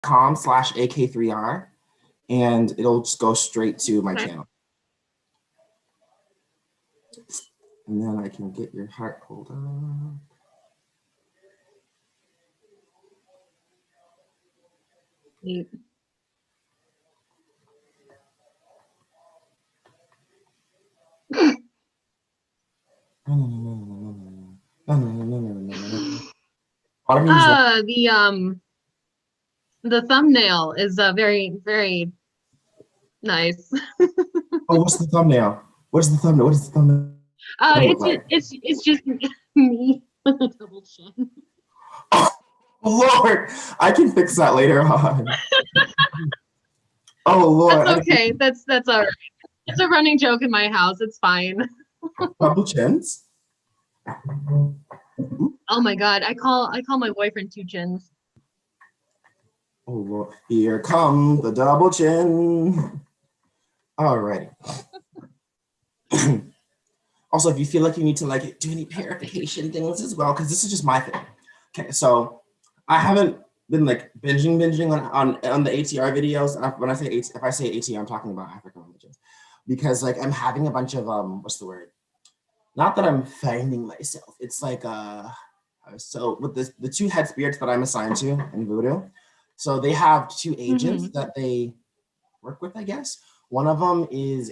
youtube.com/AK3R, and it'll just go straight to my channel. And then I can get your heart pulled up. Neat. The thumbnail is very, very nice. Oh, what's the thumbnail? What is the thumbnail? What is the thumbnail? It's just me with a double chin. Oh, Lord, I can fix that later on. Oh Lord. That's okay. That's all right. It's a running joke in my house. It's fine. Double chins? Oh my God. I call my boyfriend two chins. Oh Lord. Here come the double chin. All right. Also, if you feel like you need to like do any purification things as well, because this is just my thing. Okay, so I haven't been like binging on the ATR videos. When I say if I say ATR, I'm talking about African religions, because like I'm having a bunch of what's the word? Not that I'm finding myself. It's like so with the two head spirits that I'm assigned to in voodoo. So they have two agents that they work with, I guess. One of them is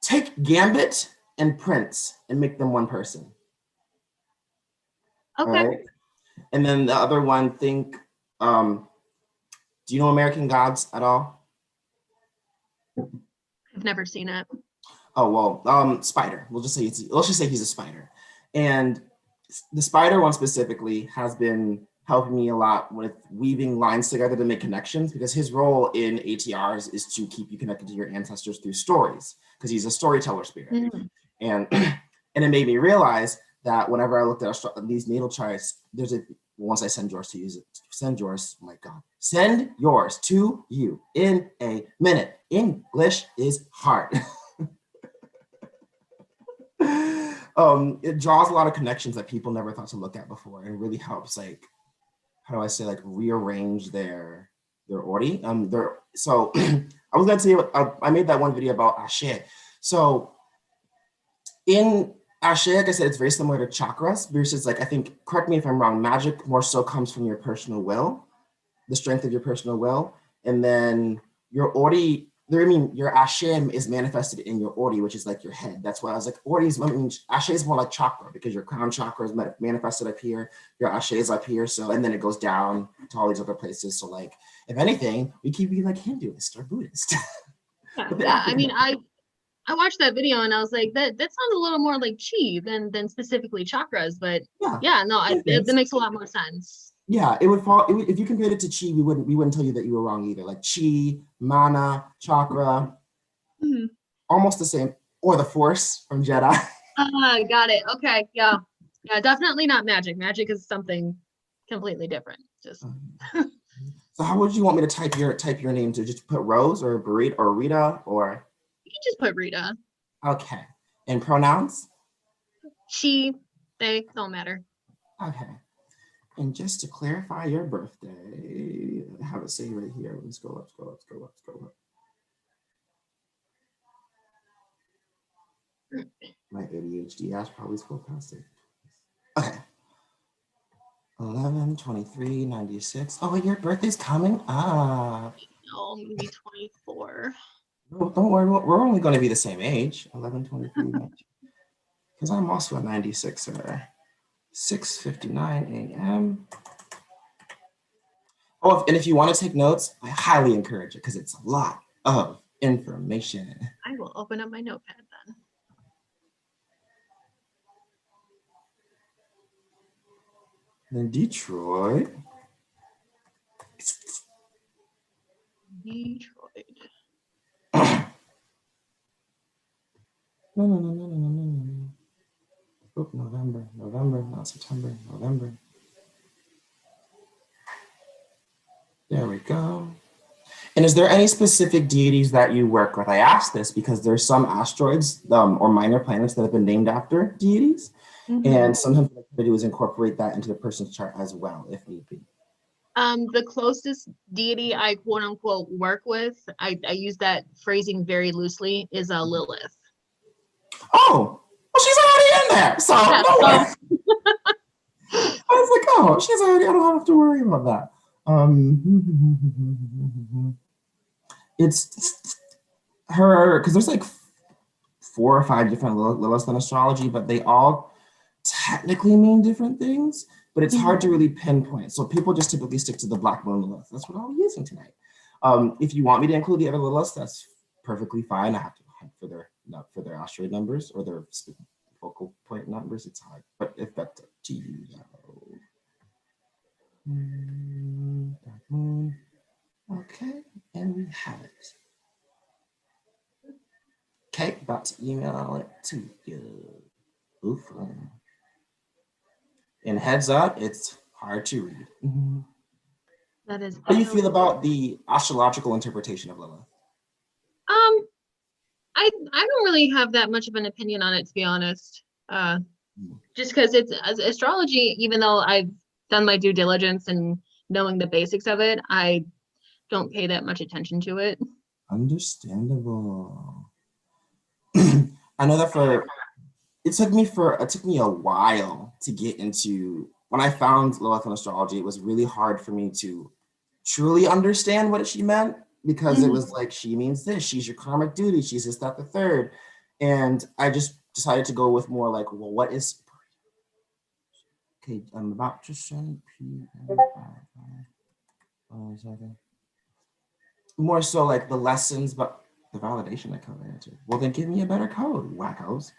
take Gambit and Prince and make them one person. Okay. Right? And then the other one, think, do you know American Gods at all? I've never seen it. Oh, well, Spider. Let's just say he's a spider. And the spider one specifically has been helping me a lot with weaving lines together to make connections, because his role in ATRs is to keep you connected to your ancestors through stories, because he's a storyteller spirit. And it made me realize that whenever I looked at these natal charts, once I send yours to use it, oh my God, send yours to you in a minute. English is hard. It draws a lot of connections that people never thought to look at before, and really helps, like, how do I say, like, rearrange their ordi. So I was gonna tell you, I made that one video about Ashe. So in Ashe, like I said, it's very similar to chakras versus, like, I think, correct me if I'm wrong, magic more so comes from your personal will, the strength of your personal will, and then your ordi. Your Ashe is manifested in your Ori, which is like your head. That's why I was like, Ashe is more like chakra, because your crown chakra is manifested up here, your Ashe is up here, so, and then it goes down to all these other places. So, like, if anything, we keep being like Hinduist or Buddhist. Yeah, I mean, I watched that video and I was like, that sounds a little more like chi than specifically chakras, but yeah, no, that makes a lot more sense. Yeah, it would fall. If you compared it to chi, we wouldn't tell you that you were wrong either. Like chi, mana, chakra, almost the same, or the Force from Jedi. Got it. Okay, yeah, definitely not magic. Magic is something completely different. Just. So how would you want me to type your name? To just put Rose or Burrito or Rita, or? You can just put Rita. Okay. And pronouns? She, they, don't matter. Okay. And just to clarify your birthday, I have it saved right here. Let's go up. My ADHD ass probably scrolled past it. Okay. 11/23/96. Oh, your birthday's coming up. No, maybe 24. No, don't worry. We're only going to be the same age. 11/23. Because I'm also a 96er. 6:59 a.m. Oh, and if you want to take notes, I highly encourage it, because it's a lot of information. I will open up my notepad then. Then Detroit. No. Oh, November, not September, November. There we go. And is there any specific deities that you work with? I asked this because there's some asteroids or minor planets that have been named after deities. And sometimes what I try to do is incorporate that into the person's chart as well, if need be. The closest deity I quote unquote work with, I use that phrasing very loosely, is Lilith. Oh, well, she's already in there. So yeah, no way. I was like, oh, she's already, I don't have to worry about that. It's her, because there's like 4 or 5 different Liliths in astrology, but they all technically mean different things, but it's hard to really pinpoint. So people just typically stick to the Black Moon Lilith. That's what I'll be using tonight. If you want me to include the other Liliths, that's perfectly fine. I have to hunt for their asteroid numbers or their focal point numbers. It's hard, but if that's up to you, Black Moon. Okay, and we have it. Okay, about to email it to you. Oof. And heads up, it's hard to read. That is. How do you feel about the astrological interpretation of Lilith? I don't really have that much of an opinion on it, to be honest. Just because it's astrology, even though I've done my due diligence and knowing the basics of it, I don't pay that much attention to it. Understandable. I know that it took me a while to get into, when I found Lilith in astrology, it was really hard for me to truly understand what she meant, because it was like, she means this, she's your karmic duty, she's this, that, the third. And I just decided to go with more like, well, what is, okay, I'm about to send more so like the lessons, but the validation I code answer. Well, then give me a better code, wackos.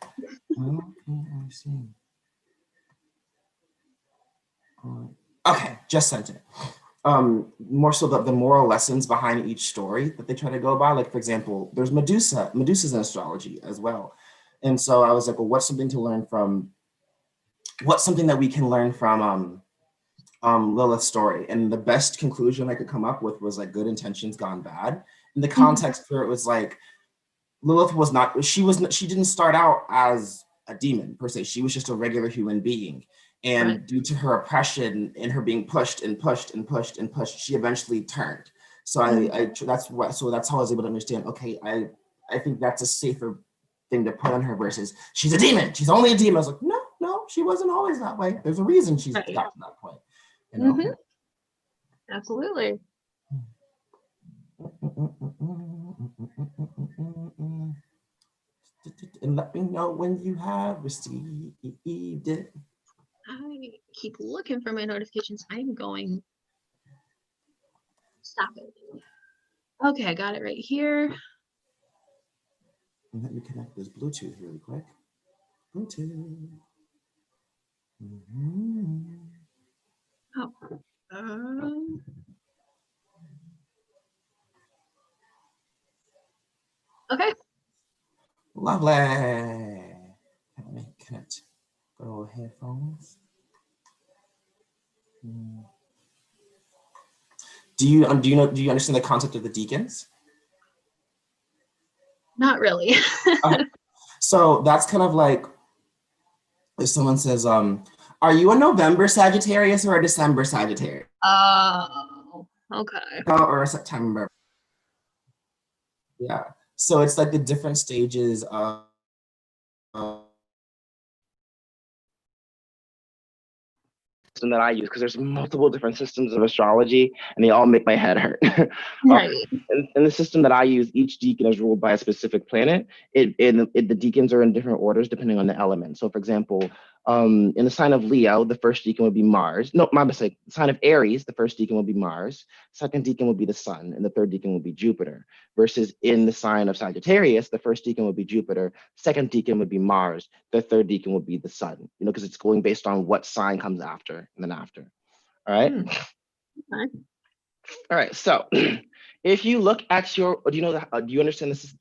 Okay, just sent it. More so the moral lessons behind each story that they try to go by. Like, for example, there's Medusa's in astrology as well. And so I was like, well, what's something that we can learn from Lilith's story? And the best conclusion I could come up with was like, good intentions gone bad. And the context for it was like, Lilith she didn't start out as a demon per se. She was just a regular human being. And due to her oppression and her being pushed and pushed and pushed and pushed, she eventually turned. So that's how I was able to understand, okay, I think that's a safer thing to put on her versus she's a demon. She's only a demon. I was like, no, she wasn't always that way. There's a reason she's got to that point. You know? Absolutely. And let me know when you have received it. I keep looking for my notifications. I'm going. Stop it. Okay, I got it right here. And let me connect this Bluetooth really quick. Bluetooth. Okay. Lovely. Let me connect good old headphones. Do you understand the concept of the deacons? Not really. So that's kind of like if someone says, are you a November Sagittarius or a December Sagittarius? Oh, okay. Or a September. Yeah. So it's like the different stages of system that I use, because there's multiple different systems of astrology and they all make my head hurt. Right. In the system that I use, each deacon is ruled by a specific planet. The deacons are in different orders depending on the element. So for example, in the sign of Leo, the first deacon would be Mars. No, my mistake. The sign of Aries, the first deacon would be Mars. Second deacon would be the Sun, and the third deacon would be Jupiter. Versus in the sign of Sagittarius, the first deacon would be Jupiter. Second deacon would be Mars. The third deacon would be the Sun. You know, because it's going based on what sign comes after and then after. All right. Okay. All right. So, if you look at your, do you understand this?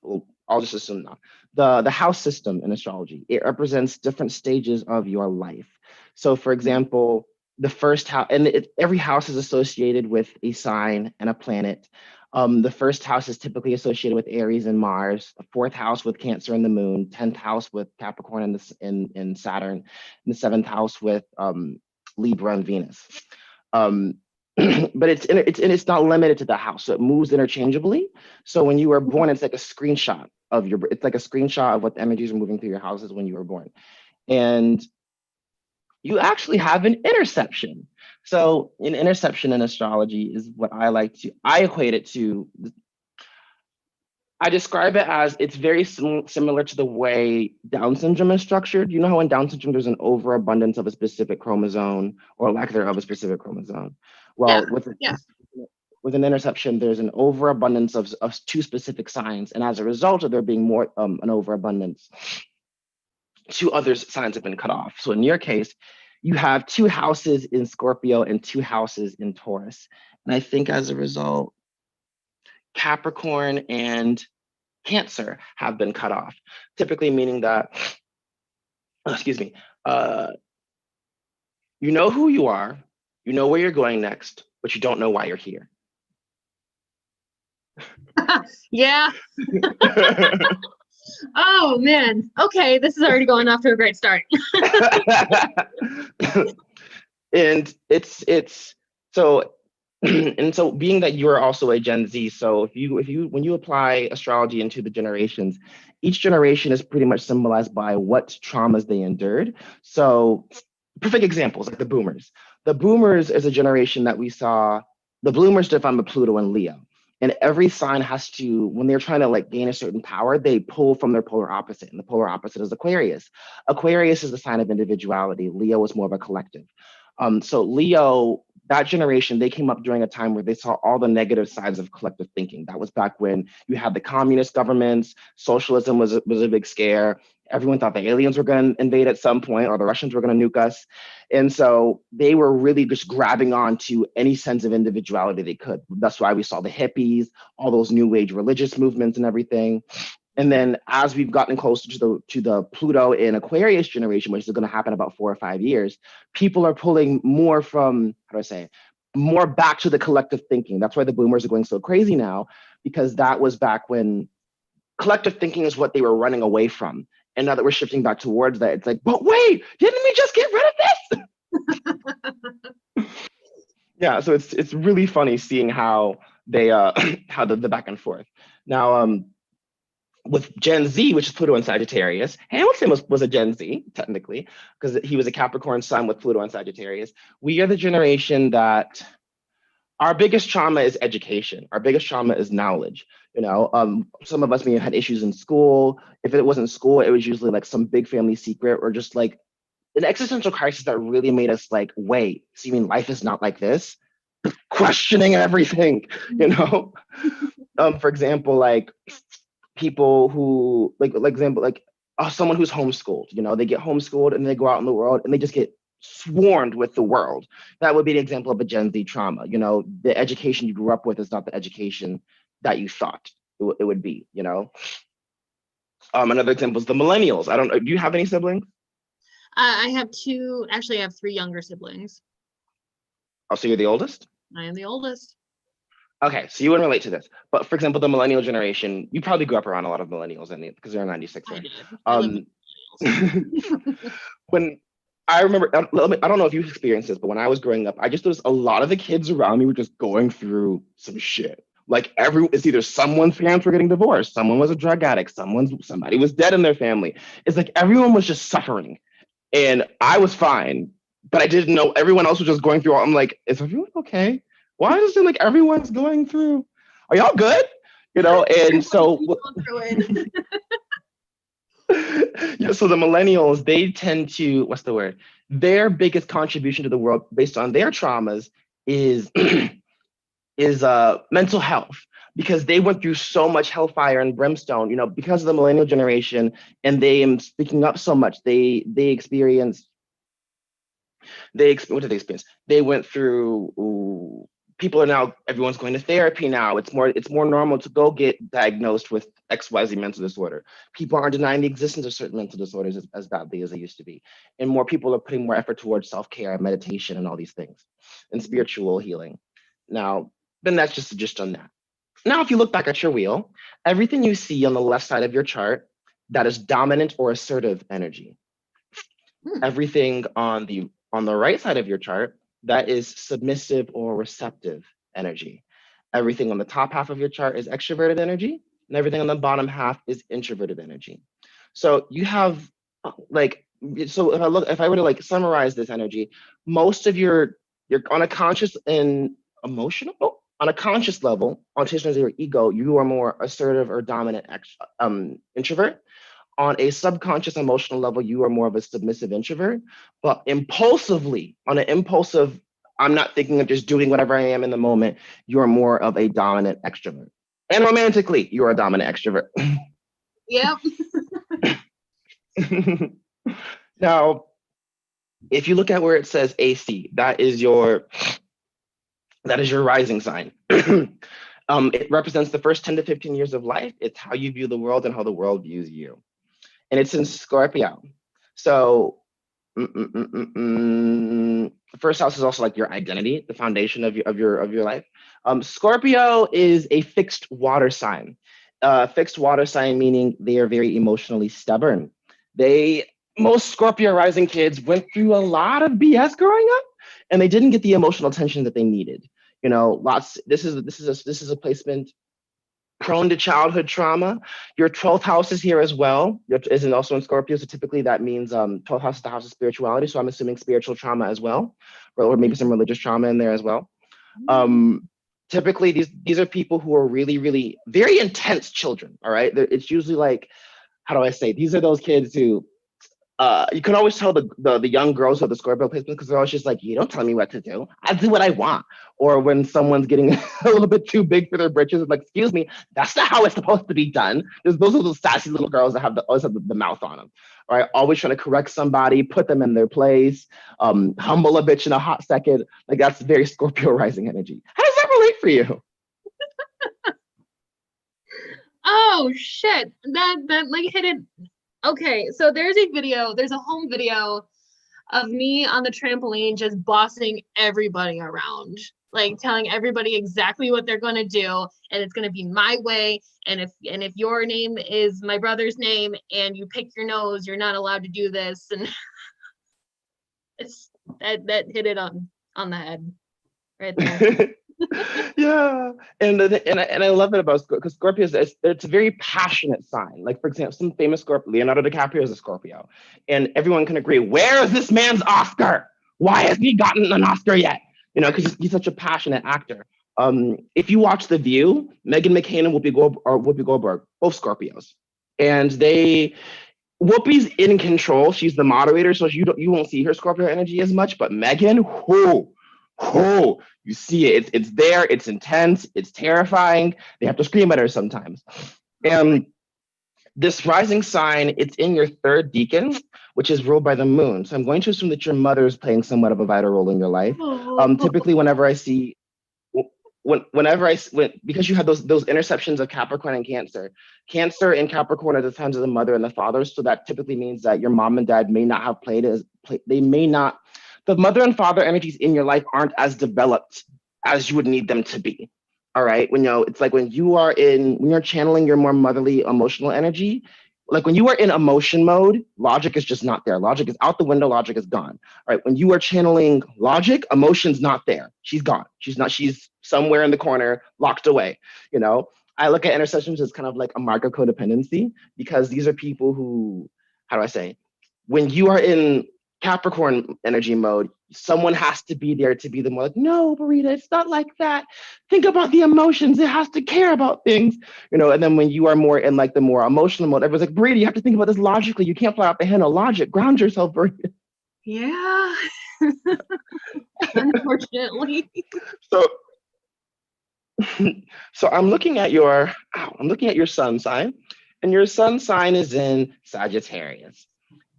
I'll just assume now. The house system in astrology, it represents different stages of your life. So for example, the first house, and every house is associated with a sign and a planet. The first house is typically associated with Aries and Mars, the fourth house with Cancer and the Moon, 10th house with Capricorn and, in Saturn, and the seventh house with Libra and Venus. But it's not limited to the house, so it moves interchangeably. So when you were born, it's like a screenshot of your, it's like a screenshot of what the energies are moving through your houses when you were born. And you actually have an interception. So an interception in astrology is what I equate it to, I describe it as it's very similar to the way Down syndrome is structured. You know how in Down syndrome there's an overabundance of a specific chromosome or lack thereof a specific chromosome? Well, Yeah. With an interception, there's an overabundance of two specific signs. And as a result of there being more an overabundance, two other signs have been cut off. So in your case, you have two houses in Scorpio and two houses in Taurus. And I think as a result, Capricorn and Cancer have been cut off, typically meaning that, excuse me, you know who you are, you know where you're going next, but you don't know why you're here. Yeah. Oh man. Okay, this is already going off to a great start. And it's so and so being that you're also a Gen Z, so if you when you apply astrology into the generations, each generation is pretty much symbolized by what traumas they endured. So perfect examples like the boomers. The boomers is a generation that we saw, the bloomers defined by Pluto and Leo. And every sign has to, when they're trying to like gain a certain power, they pull from their polar opposite. And the polar opposite is Aquarius. Aquarius is the sign of individuality. Leo is more of a collective. So Leo, that generation, they came up during a time where they saw all the negative sides of collective thinking. That was back when you had the communist governments, socialism was a big scare. Everyone thought the aliens were going to invade at some point or the Russians were going to nuke us. And so they were really just grabbing on to any sense of individuality they could. That's why we saw the hippies, all those new age religious movements and everything. And then as we've gotten closer to the Pluto in Aquarius generation, which is going to happen about 4 or 5 years, people are pulling more from, how do I say, more back to the collective thinking. That's why the boomers are going so crazy now, because that was back when collective thinking is what they were running away from. And now that we're shifting back towards that, it's like, but wait, didn't we just get rid of this? Yeah, so it's really funny seeing how they how the back and forth. Now, with Gen Z, which is Pluto and Sagittarius, Hamilton was a Gen Z, technically, because he was a Capricorn sun with Pluto and Sagittarius. We are the generation that our biggest trauma is education. Our biggest trauma is knowledge. You know, some of us may have had issues in school. If it wasn't school, it was usually like some big family secret or just like an existential crisis that really made us like, wait, so you mean life is not like this? Questioning everything, you know? For example, like people who someone who's homeschooled, you know, they get homeschooled and they go out in the world and they just get swarmed with the world. That would be an example of a Gen Z trauma. You know, the education you grew up with is not the education that you thought it would be, you know. Another example is the millennials. I don't know, do you have any siblings? I have two, actually I have three younger siblings. Oh, so you're the oldest? I am the oldest. Okay, so you wouldn't relate to this, but for example, the millennial generation, you probably grew up around a lot of millennials, and because they're 96, right? I did. When I remember, I don't know if you've experienced this, but when I was growing up, I just noticed a lot of the kids around me were just going through some shit. Like it's either someone's parents were getting divorced, someone was a drug addict, somebody was dead in their family. It's like everyone was just suffering, and I was fine, but I didn't know everyone else was just going through. I'm like, is everyone okay? Why does it seem like everyone's going through? Are y'all good? You know, and so yeah, so the millennials, they tend to, what's the word? Their biggest contribution to the world based on their traumas is is mental health, because they went through so much hellfire and brimstone, you know, because of the millennial generation, and they am speaking up so much. What did they experience? They went through, people are now, everyone's going to therapy now. It's more normal to go get diagnosed with XYZ mental disorder. People aren't denying the existence of certain mental disorders as badly as they used to be. And more people are putting more effort towards self-care, meditation, and all these things, and spiritual healing. Now, then that's just on that. Now, if you look back at your wheel, everything you see on the left side of your chart, that is dominant or assertive energy. Everything on the right side of your chart, that is submissive or receptive energy. Everything on the top half of your chart is extroverted energy, and everything on the bottom half is introverted energy. So you have like, so if I were to like summarize this energy, most of your on a conscious and emotional, on a conscious level, on of your ego, you are more assertive or dominant introvert. On a subconscious emotional level, you are more of a submissive introvert. But impulsively, on an impulsive, I'm not thinking of just doing whatever I am in the moment, you are more of a dominant extrovert. And romantically, you are a dominant extrovert. Yep. Now, if you look at where it says AC, that is your rising sign. It represents the first 10 to 15 years of life. It's how you view the world and how the world views you. And it's in Scorpio. So the first house is also like your identity, the foundation of your life. Scorpio is a fixed water sign. Fixed water sign meaning they are very emotionally stubborn. Most Scorpio rising kids went through a lot of BS growing up, and they didn't get the emotional attention that they needed. You know, this is a placement prone to childhood trauma. Your 12th house is here as well. Isn't also in Scorpio, so typically that means 12th house is the house of spirituality. So I'm assuming spiritual trauma as well, or maybe some religious trauma in there as well. Typically, these are people who are really, really very intense children. All right, it's usually like, how do I say? These are those kids who you can always tell the young girls of the Scorpio placement because they're always just like, you don't tell me what to do. I do what I want. Or when someone's getting a little bit too big for their britches, it's like, excuse me, that's not how it's supposed to be done. Those are those sassy little girls that always have the mouth on them. All right, always trying to correct somebody, put them in their place, humble a bitch in a hot second. Like that's very Scorpio rising energy. How does that relate for you? Oh shit. That like hit it. Okay, so there's a home video of me on the trampoline just bossing everybody around, like telling everybody exactly what they're going to do, and it's going to be my way. And if your name is my brother's name and you pick your nose, you're not allowed to do this. And it's that hit it on the head right there. Yeah, and I love it about because Scorpio is it's a very passionate sign. Like for example, some famous Scorpio, Leonardo DiCaprio is a Scorpio, and everyone can agree, where is this man's Oscar? Why hasn't he gotten an Oscar yet? You know, because he's such a passionate actor. If you watch The View, Meghan McCain and Whoopi Goldberg, both Scorpios, and Whoopi's in control. She's the moderator, so you won't see her Scorpio energy as much. But Megan, you see it. It's there. It's intense. It's terrifying. They have to scream at her sometimes. And this rising sign, it's in your third decan, which is ruled by the moon. So I'm going to assume that your mother is playing somewhat of a vital role in your life. Typically, whenever I see because you have those interceptions of Capricorn and Cancer and Capricorn are the times of the mother and the father. So that typically means that your mom and dad may not have the mother and father energies in your life aren't as developed as you would need them to be. All right. It's like when you're channeling your more motherly emotional energy, like when you are in emotion mode, logic is just not there. Logic is out the window. Logic is gone. All right. When you are channeling logic, emotion's not there. She's gone. She's somewhere in the corner, locked away. I look at intercessions as kind of like a mark of codependency because these are people who, how do I say, when you are in Capricorn energy mode, someone has to be there to be the more like, no, Burita, it's not like that. Think about the emotions. It has to care about things, and then when you are more in like the more emotional mode, everyone's like, Burita, you have to think about this logically. You can't fly off the handle. Logic, ground yourself, Burita. Yeah. Unfortunately. So I'm looking at your sun sign, and your sun sign is in Sagittarius.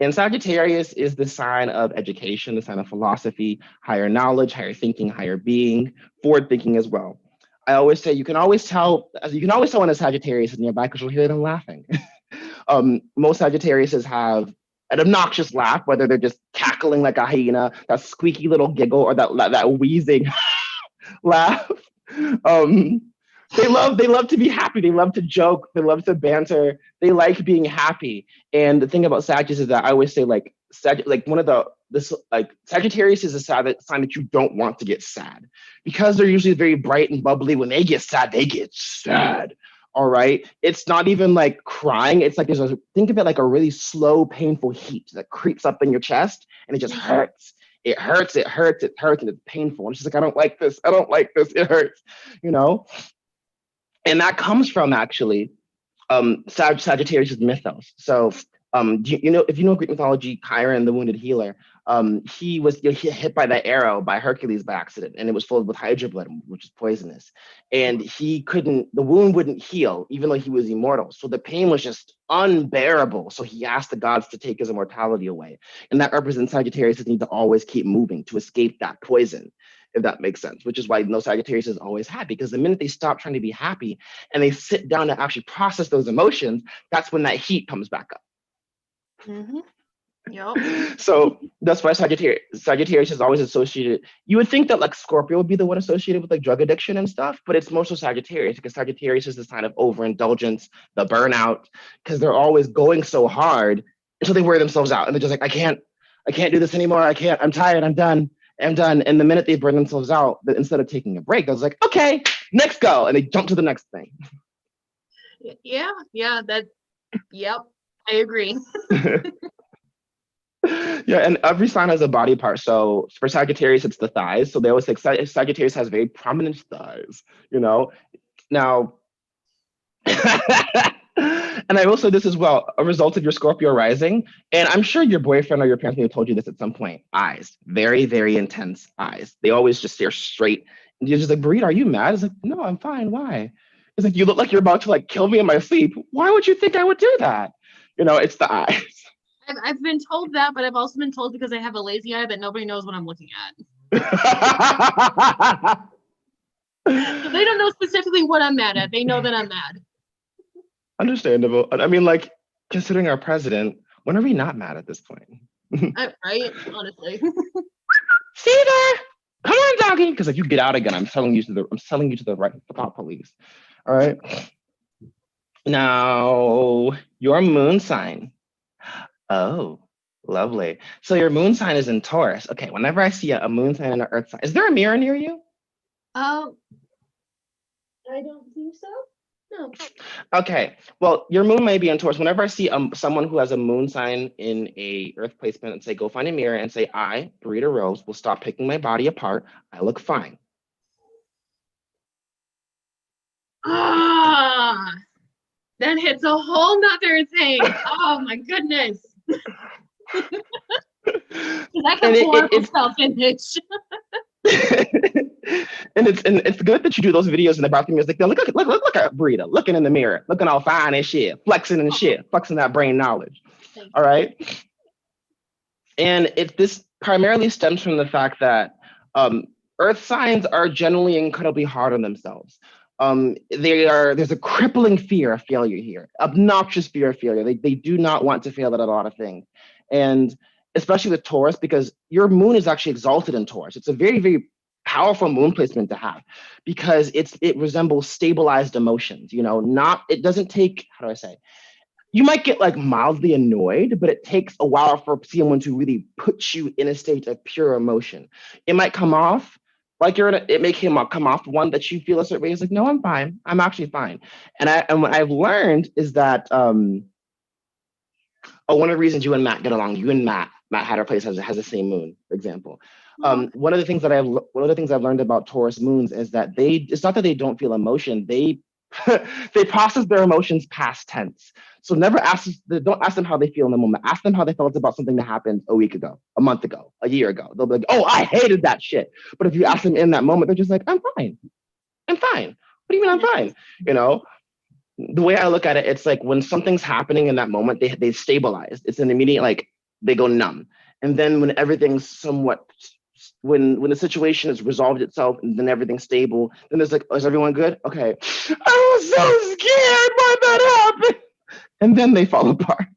And Sagittarius is the sign of education, the sign of philosophy, higher knowledge, higher thinking, higher being, forward thinking as well. I always say you can always tell when a Sagittarius is nearby because you'll hear them laughing. Most Sagittariuses have an obnoxious laugh, whether they're just cackling like a hyena, that squeaky little giggle, or that wheezing laugh. They love to be happy. They love to joke. They love to banter. They like being happy. And the thing about Sagittarius is that I always say like one of this like Sagittarius is a sign that you don't want to get sad because they're usually very bright and bubbly. When they get sad, they get sad. All right. It's not even like crying. It's like think of it like a really slow, painful heat that creeps up in your chest and it just hurts. It hurts, it hurts, it hurts, and it's painful. And it's just like, I don't like this. I don't like this. It hurts, you know? And that comes from actually Sagittarius' mythos. So, if you know Greek mythology, Chiron, the wounded healer, he was hit by that arrow by Hercules by accident, and it was filled with Hydra blood, which is poisonous. And the wound wouldn't heal, even though he was immortal. So the pain was just unbearable. So he asked the gods to take his immortality away. And that represents Sagittarius' need to always keep moving to escape that poison, if that makes sense, which is why no Sagittarius is always happy, because the minute they stop trying to be happy and they sit down to actually process those emotions, that's when that heat comes back up. Mm-hmm. Yep. So that's why Sagittarius is always associated. You would think that like Scorpio would be the one associated with like drug addiction and stuff, but it's more so Sagittarius because Sagittarius is the sign of overindulgence, the burnout, because they're always going so hard until they wear themselves out and they're just like, I can't do this anymore. I'm tired. I'm done. And the minute they burn themselves out, instead of taking a break, I was like, okay, next go. And they jump to the next thing. Yeah, yep, I agree. Yeah, and every sign has a body part. So for Sagittarius, it's the thighs. So they always say Sagittarius has very prominent thighs, you know? Now, and I will say this as well, a result of your Scorpio rising, and I'm sure your boyfriend or your parents may have told you this at some point, eyes, very, very intense eyes. They always just stare straight. And you're just like, Burrito, are you mad? It's like, no, I'm fine. Why? It's like, you look like you're about to like kill me in my sleep. Why would you think I would do that? You know, it's the eyes. I've been told that, but I've also been told because I have a lazy eye that nobody knows what I'm looking at. So they don't know specifically what I'm mad at. They know that I'm mad. Understandable. I mean, like, considering our president, when are we not mad at this point? Right? Honestly. Caesar, come on, doggy. Because if you get out again, I'm selling you to the right thought police. All right. Now, your moon sign. Oh, lovely. So your moon sign is in Taurus. Okay, whenever I see a moon sign and an earth sign, is there a mirror near you? I don't think so. No. Okay, well, your moon may be in Taurus. Whenever I see someone who has a moon sign in a earth placement and say, go find a mirror and say, I, Burrito Rose, will stop picking my body apart. I look fine. Ah, that hits a whole nother thing. Oh my goodness. That's a horrible self-image. And it's good that you do those videos in the bathroom. It's like, look at Burrito, looking in the mirror, looking all fine and shit, flexing and shit, flexing that brain knowledge. All right. And this primarily stems from the fact that earth signs are generally incredibly hard on themselves. There's a crippling fear of failure here, obnoxious fear of failure. They do not want to fail at a lot of things. And especially with Taurus, because your moon is actually exalted in Taurus. It's a very, very powerful moon placement to have because it resembles stabilized emotions, you know, it doesn't take, how do I say, you might get like mildly annoyed, but it takes a while for someone to really put you in a state of pure emotion. It might come off like it may come off one that you feel a certain way. It's like, no, I'm fine. I'm actually fine. And what I've learned is that, one of the reasons you and Matt get along, Matt Hatterplace has the same moon, for example. One of the things I've learned about Taurus moons is that it's not that they don't feel emotion, they process their emotions past tense. So don't ask them how they feel in the moment. Ask them how they felt about something that happened a week ago, a month ago, a year ago. They'll be like, oh, I hated that shit. But if you ask them in that moment, they're just like, I'm fine. What do you mean I'm fine? You know? The way I look at it, it's like when something's happening in that moment, they stabilize. It's an immediate, like, they go numb. And then when everything's when the situation has resolved itself and then everything's stable, then there's like, oh, is everyone good? Okay. I was so scared why that happened. And then they fall apart.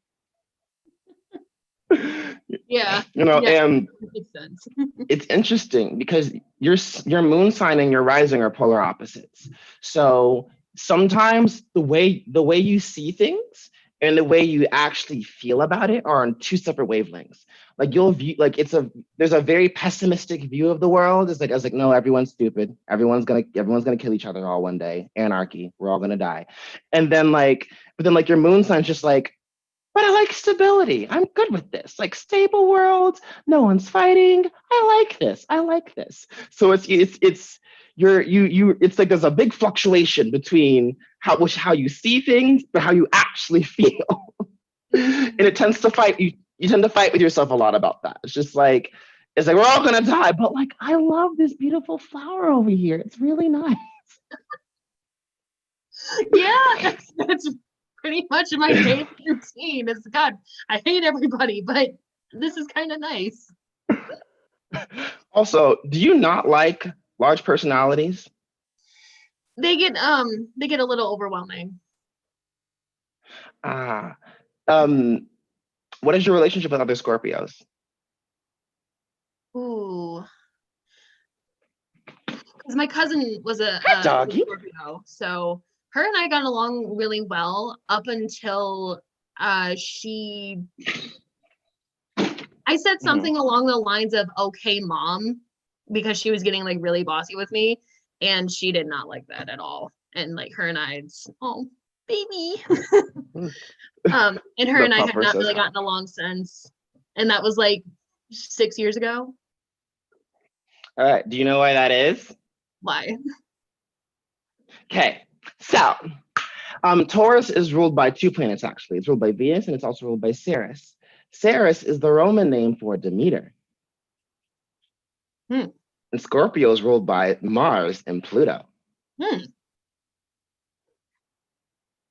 Yeah. You know, Yeah. and Makes sense. it's interesting because your moon sign and your rising are polar opposites. So sometimes the way you see things and the way you actually feel about it are on two separate wavelengths. Like you'll view like there's a very pessimistic view of the world. It's like I was like, no, everyone's stupid. Everyone's gonna kill each other all one day. Anarchy. We're all gonna die. And then but then your moon sign's just like, but I like stability. I'm good with this. Like stable world, no one's fighting. I like this. I like this. So it's like there's a big fluctuation between how you see things, but how you actually feel. And it tends to fight you tend to fight with yourself a lot about that. It's like we're all gonna die, but like I love this beautiful flower over here. It's really nice. Yeah, that's pretty much my daily routine. It's God, I hate everybody, but this is kind of nice. Also, do you not like large personalities? They get a little overwhelming. Ah, um, what is your relationship with other Scorpios? Ooh, because my cousin was Hi, was a doggy. Scorpio, so her and I got along really well up until she I said Mhm. something along the lines of "Okay, mom," because she was getting like really bossy with me, and she did not like that at all. And like her and I, oh baby, and her The and I have pupper not says really hi. gotten along since, and that was like 6 years ago. All right. Do you know why that is? Why? Okay. So, Taurus is ruled by two planets, actually. It's ruled by Venus and it's also ruled by Ceres. Ceres is the Roman name for Demeter. Hmm. And Scorpio is ruled by Mars and Pluto. Hmm.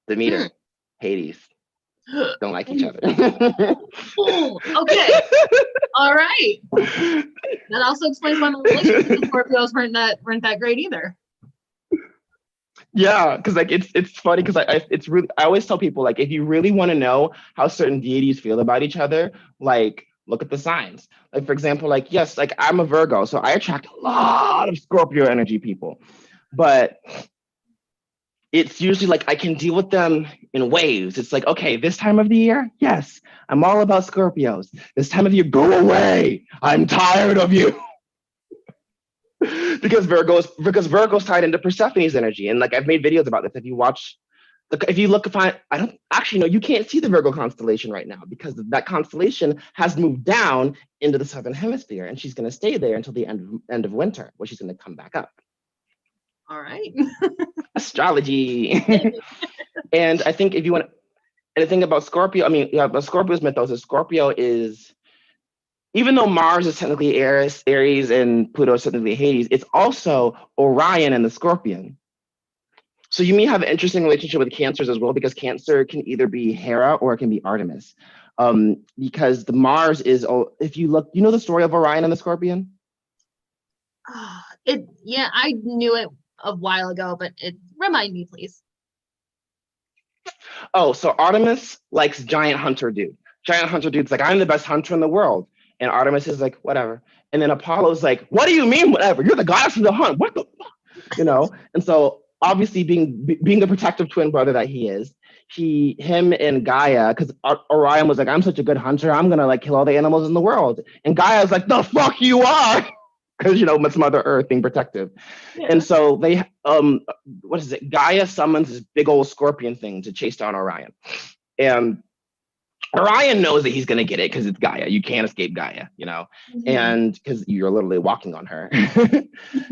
Demeter, Hmm. Hades, don't like each Hmm. other. Oh, okay. All right. That also explains why my relationship with Scorpios weren't that great either. Yeah, because like it's funny because it's really I always tell people like if you really want to know how certain deities feel about each other, like look at the signs. Like for example, like yes, like I'm a Virgo, so I attract a lot of Scorpio energy people, but it's usually like I can deal with them in waves. It's like okay, this time of the year, yes, I'm all about Scorpios. This time of year, go away. I'm tired of you. Because Virgo's tied into Persephone's energy, and like I've made videos about this. If you watch, if you look, find I don't actually know. You can't see the Virgo constellation right now because that constellation has moved down into the southern hemisphere, and she's going to stay there until the end of winter, where she's going to come back up. All right. Astrology, and I think if you want, and the thing about Scorpio, I mean, yeah, but Scorpio's mythos is Scorpio is even though Mars is technically Aries and Pluto is technically Hades, it's also Orion and the Scorpion. So you may have an interesting relationship with cancers as well, because Cancer can either be Hera or it can be Artemis. Because the Mars is, if you look, you know the story of Orion and the Scorpion? Yeah, I knew it a while ago, but it remind me, please. Oh, so Artemis likes giant hunter dude. Giant hunter dude's like, I'm the best hunter in the world. And Artemis is like, whatever. And then Apollo's like, what do you mean, whatever? You're the goddess of the hunt. What the fuck? And so obviously being the protective twin brother that he is, him and Gaia, because Orion was like, I'm such a good hunter, I'm gonna like kill all the animals in the world. And Gaia's like, the fuck you are. Because it's Mother Earth being protective. Yeah. And so they what is it? Gaia summons this big old scorpion thing to chase down Orion. And Orion knows that he's going to get it because it's Gaia. You can't escape Gaia, Mhm. and because you're literally walking on her.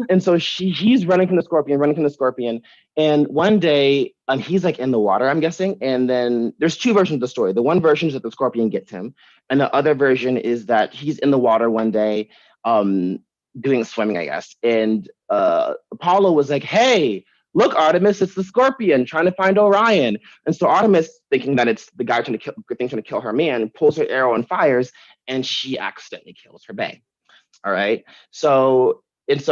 And so he's running from the scorpion. And one day, he's like in the water, I'm guessing. And then there's two versions of the story. The one version is that the scorpion gets him, and the other version is that he's in the water one day, doing swimming, I guess. And Apollo was like, "Hey, look, Artemis, it's the scorpion trying to find Orion." And so Artemis, thinking that it's the guy trying to kill her man, pulls her arrow and fires, and she accidentally kills her bae. All right. So as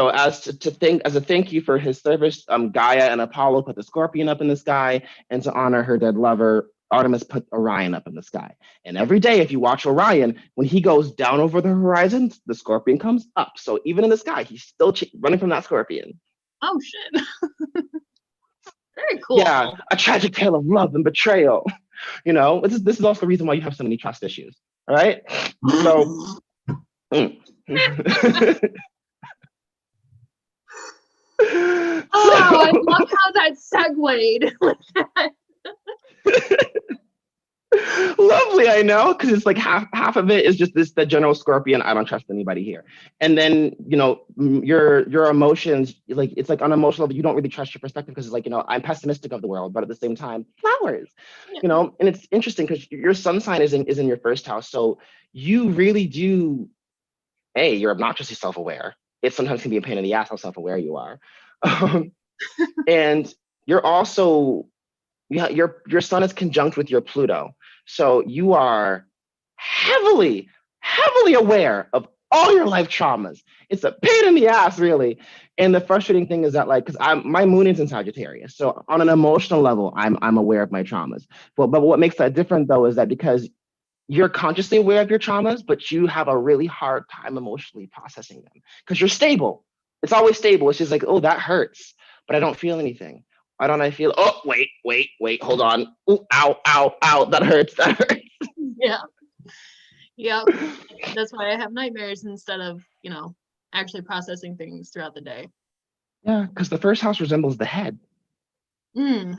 a thank you for his service, Gaia and Apollo put the scorpion up in the sky, and to honor her dead lover, Artemis put Orion up in the sky. And every day, if you watch Orion, when he goes down over the horizon, the scorpion comes up. So even in the sky, he's still running from that scorpion. Oh, shit. Very cool. Yeah, a tragic tale of love and betrayal. You know, this is also the reason why you have so many trust issues. All right. So. Oh, I love how that segued like that. Lovely, I know, because it's like half of it is just the general scorpion. I don't trust anybody here, and then your emotions, like it's like on an emotional level, you don't really trust your perspective because it's like I'm pessimistic of the world, but at the same time, flowers, and it's interesting because your sun sign is in your first house, so you really do. You're obnoxiously self-aware. It sometimes can be a pain in the ass how self-aware you are, and you're also. Yeah, your sun is conjunct with your Pluto. So you are heavily, heavily aware of all your life traumas. It's a pain in the ass, really. And the frustrating thing is that, like, because my moon is in Sagittarius. So on an emotional level, I'm aware of my traumas. But what makes that different though is that because you're consciously aware of your traumas, but you have a really hard time emotionally processing them because you're stable. It's always stable. It's just like, oh, that hurts, but I don't feel anything. Why don't I feel? Oh, wait, hold on. Ooh, ow, that hurts. Yeah. Yep. That's why I have nightmares instead of, actually processing things throughout the day. Yeah, because the first house resembles the head. Mm.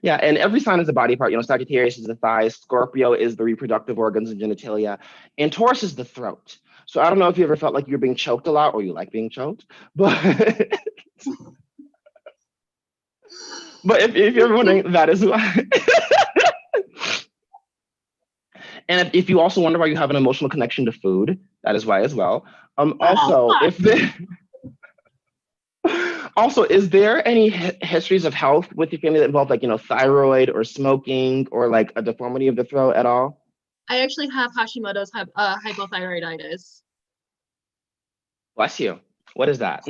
Yeah, and every sign is a body part. Sagittarius is the thighs, Scorpio is the reproductive organs and genitalia, and Taurus is the throat. So I don't know if you ever felt like you're being choked a lot or you like being choked, but but if you're wondering, that is why. And if you also wonder why you have an emotional connection to food, that is why as well. Also, is there any histories of health with your family that involve like thyroid or smoking or like a deformity of the throat at all? I actually have Hashimoto's hypothyroiditis. Bless you. What is that?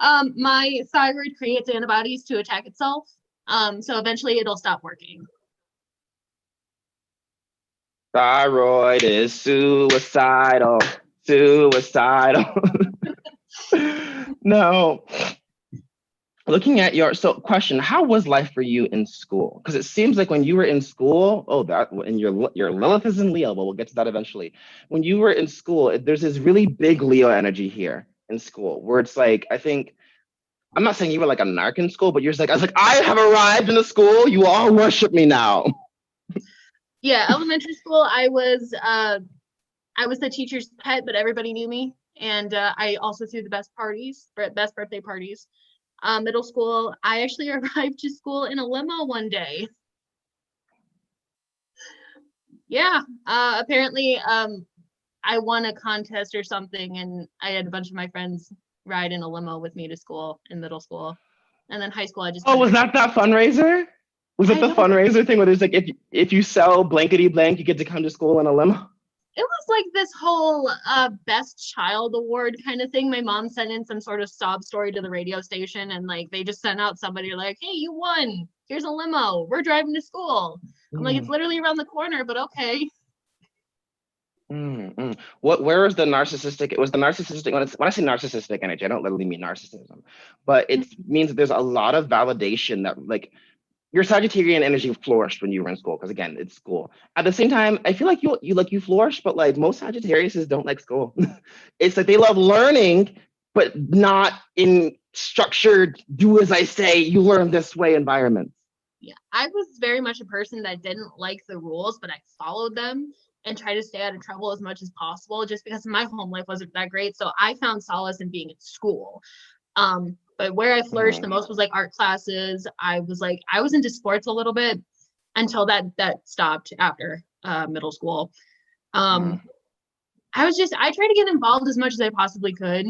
My thyroid creates antibodies to attack itself. So eventually it'll stop working. Thyroid is suicidal. No. Looking at question, how was life for you in school? Because it seems like when you were in school, and your Lilith is in Leo, but we'll get to that eventually. When you were in school, there's this really big Leo energy here in school, where it's like, I think, I'm not saying you were like a narc in school, but you're just like, I have arrived in the school, you all worship me now. Yeah, elementary school, I was the teacher's pet, but everybody knew me. And I also threw the best birthday parties. Middle school, I actually arrived to school in a limo one day. Yeah, apparently I won a contest or something, and I had a bunch of my friends ride in a limo with me to school in middle school. And then high school, I just... Oh, was that fundraiser? Was it the fundraiser thing where there's like, if you sell blankety blank, you get to come to school in a limo? It was like this whole best child award kind of thing. My mom sent in some sort of sob story to the radio station, and like they just sent out somebody like, hey, you won, here's a limo, we're driving to school. I'm like, it's literally around the corner, but okay. Where is the narcissistic? It was the narcissistic, when I say narcissistic energy, I don't literally mean narcissism, but it means that there's a lot of validation that like your Sagittarian energy flourished when you were in school, because again, it's school. At the same time, I feel like you flourish, but like most Sagittariuses don't like school. It's like they love learning, but not in structured, do as I say, you learn this way environments. Yeah, I was very much a person that didn't like the rules, but I followed them and tried to stay out of trouble as much as possible, just because my home life wasn't that great. So I found solace in being at school. But where I flourished the most was like art classes. I was into sports a little bit until that stopped after middle school. I tried to get involved as much as I possibly could,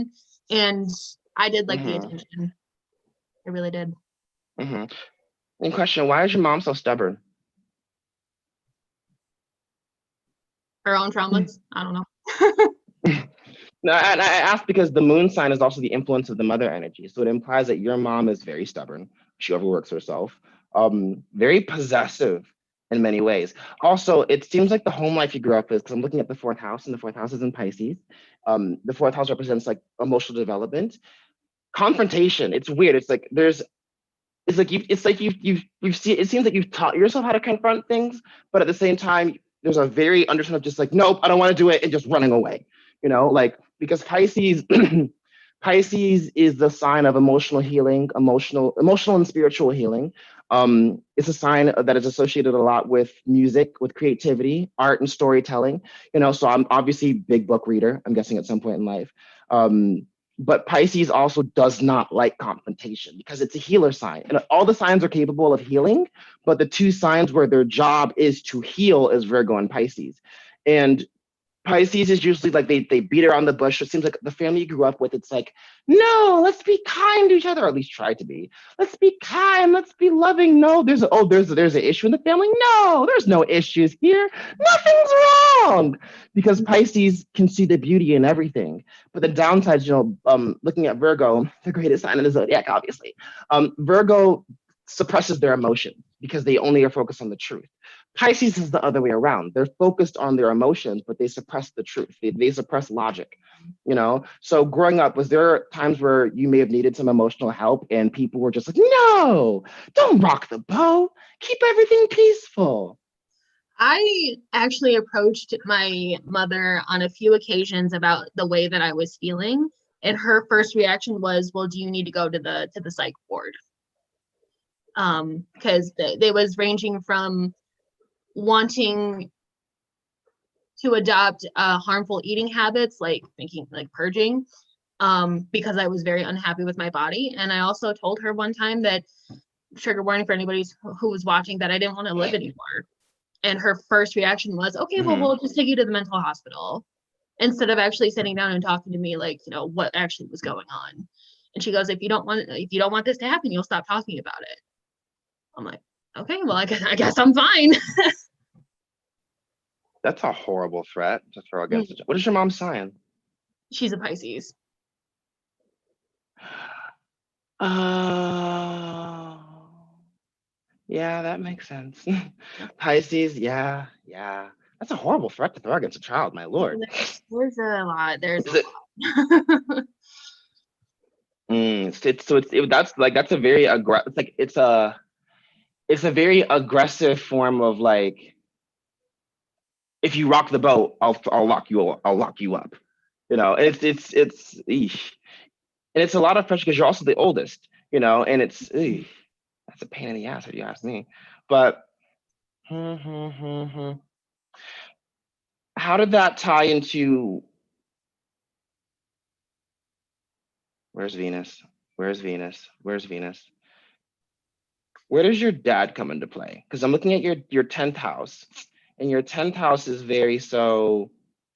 and I did like the attention. I really did. And question, why is your mom so stubborn? Her own traumas? I don't know. No, and I asked because the moon sign is also the influence of the mother energy. So it implies that your mom is very stubborn. She overworks herself. Very possessive. in many ways. Also, it seems like the home life you grew up with, because I'm looking at the fourth house, and the fourth house is in Pisces. The fourth house represents like emotional development, confrontation. It's weird. It's like you've seen. It seems like you've taught yourself how to confront things, but at the same time, there's a very undertone of just like, nope, I don't want to do it, and just running away. Like because Pisces, Pisces is the sign of emotional healing, emotional and spiritual healing. It's a sign that is associated a lot with music, with creativity, art, and storytelling. So I'm obviously a big book reader. I'm guessing at some point in life. But Pisces also does not like confrontation because it's a healer sign. And all the signs are capable of healing, but the two signs where their job is to heal is Virgo and Pisces. And Pisces is usually like they beat around the bush. It seems like the family you grew up with, it's like, no, let's be kind to each other, or at least try to be. Let's be kind, let's be loving. No, there's an issue in the family. No, there's no issues here. Nothing's wrong. Because Pisces can see the beauty in everything. But the downsides, looking at Virgo, the greatest sign in the zodiac, obviously. Virgo suppresses their emotions because they only are focused on the truth. Pisces is the other way around. They're focused on their emotions, but they suppress the truth. They suppress logic, So growing up, was there times where you may have needed some emotional help and people were just like, no, don't rock the boat. Keep everything peaceful. I actually approached my mother on a few occasions about the way that I was feeling, and her first reaction was, well, do you need to go to the psych ward? Because they was ranging from wanting to adopt harmful eating habits, like thinking like purging, because I was very unhappy with my body. And I also told her one time that, trigger warning for anybody who was watching, that I didn't want to live anymore. And her first reaction was, okay, well, we'll just take you to the mental hospital, instead of actually sitting down and talking to me like, what actually was going on. And she goes, if you don't want this to happen, you'll stop talking about it. I'm like, okay, well, I guess I'm fine. That's a horrible threat to throw against What is your mom's sign? She's a Pisces. Oh, yeah, that makes sense. Pisces, yeah. That's a horrible threat to throw against a child, my lord. There's a lot. That's a very aggressive. It's a very aggressive form of like, if you rock the boat, I'll lock you up. It's eesh. And it's a lot of pressure because you're also the oldest, and it's that's a pain in the ass if you ask me. But how did that tie into where's Venus? Where's Venus? Where's Venus? Where does your dad come into play? Because I'm looking at your 10th house, and your 10th house is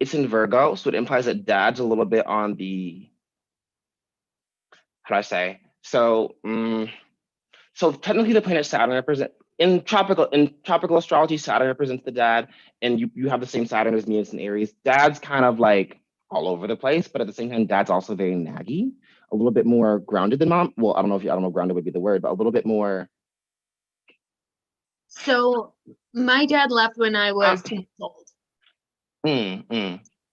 it's in Virgo, so it implies that dad's a little bit on the, how do I say? So technically the planet Saturn represents, in tropical astrology, Saturn represents the dad, and you have the same Saturn as me, it's in Aries. Dad's kind of like all over the place, but at the same time, dad's also very naggy, a little bit more grounded than mom. Well, I don't know grounded would be the word, but a little bit more. So my dad left when I was 2 years old.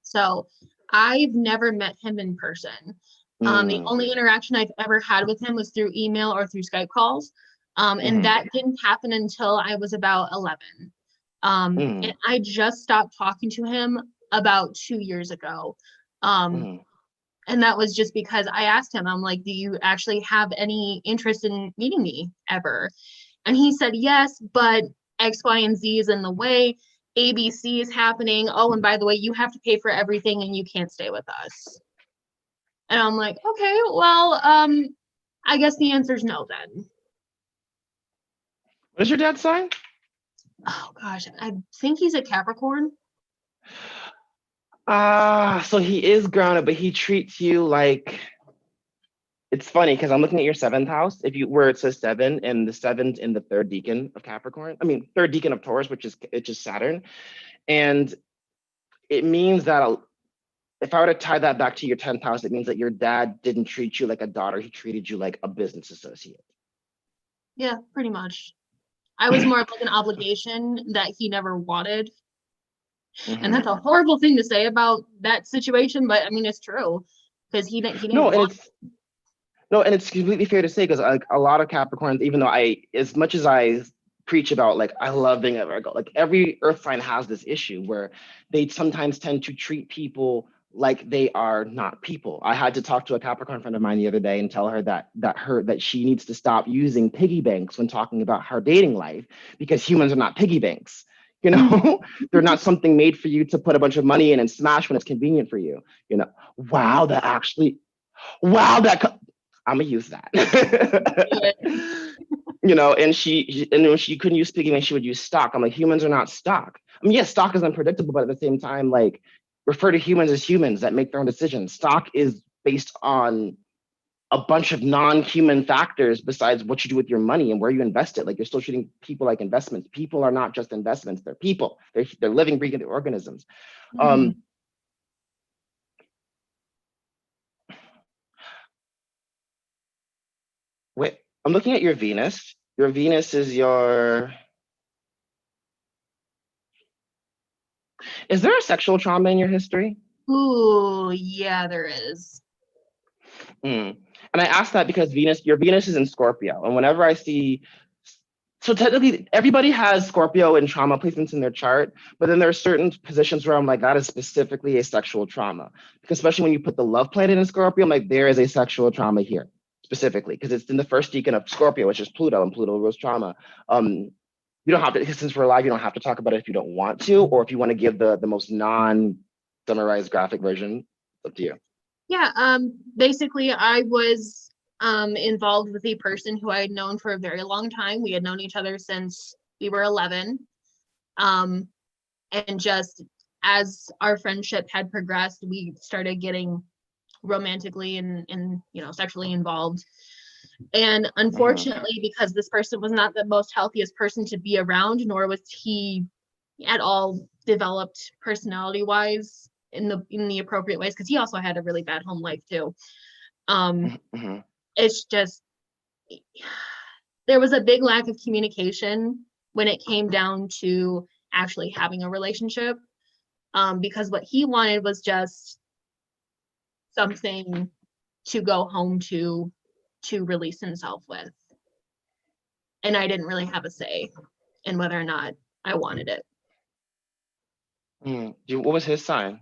So I've never met him in person. The only interaction I've ever had with him was through email or through Skype calls. And that didn't happen until I was about 11. And I just stopped talking to him about 2 years ago. And that was just because I asked him, I'm like, do you actually have any interest in meeting me ever? And he said, yes, but X, Y, and Z is in the way. ABC is happening. Oh, and by the way, you have to pay for everything and you can't stay with us. And I'm like, okay, well, I guess the answer is no then. What is your dad's sign? Oh gosh, I think he's a Capricorn. So he is grounded, but he treats you like, it's funny because I'm looking at your 7th house, where it says 7, and the 7's in the 3rd decan of Capricorn. I mean, 3rd decan of Taurus, which is Saturn. And it means that if I were to tie that back to your 10th house, it means that your dad didn't treat you like a daughter, he treated you like a business associate. Yeah, pretty much. I was more of like an obligation that he never wanted. Mhm. And that's a horrible thing to say about that situation, but I mean, it's true because he didn't No, and want. it's completely fair to say, because like a lot of Capricorns, even though as much as I preach about like I love being a Virgo, like every Earth sign has this issue where they sometimes tend to treat people like they are not people. I had to talk to a Capricorn friend of mine the other day and tell her that she needs to stop using piggy banks when talking about her dating life, because humans are not piggy banks. You know, they're not something made for you to put a bunch of money in and smash when it's convenient for you. You know, wow, that actually, wow, I'm gonna use that. You know, and when she couldn't use piggy bank, she would use stock. I'm like, humans are not stock. I mean, yes, stock is unpredictable, but at the same time, like, refer to humans as humans that make their own decisions. Stock is based on a bunch of non-human factors besides what you do with your money and where you invest it. Like, you're still treating people like investments. People are not just investments; they're people. They're living, breathing organisms. Mhm. Wait, I'm looking at your Venus. Your Venus is your. Is there a sexual trauma in your history? Ooh, yeah, there is. Mm. And I ask that because your Venus is in Scorpio. And whenever I see, so technically everybody has Scorpio and trauma placements in their chart, but then there are certain positions where I'm like, that is specifically a sexual trauma. Because especially when you put the love planet in Scorpio, I'm like, there is a sexual trauma here specifically, because it's in the first decan of Scorpio, which is Pluto, and Pluto rules trauma. You don't have to, since we're live, you don't have to talk about it if you don't want to, or if you want to give the most non-summarized graphic version. It's up to you. Yeah, basically I was involved with a person who I had known for a very long time. We had known each other since we were 11. And just as our friendship had progressed, we started getting romantically and sexually involved. And unfortunately, because this person was not the most healthiest person to be around, nor was he at all developed personality wise in the appropriate ways, because he also had a really bad home life too. It's just, there was a big lack of communication when it came down to actually having a relationship, because what he wanted was just something to go home to release himself with, and I didn't really have a say in whether or not I wanted it. What was his sign?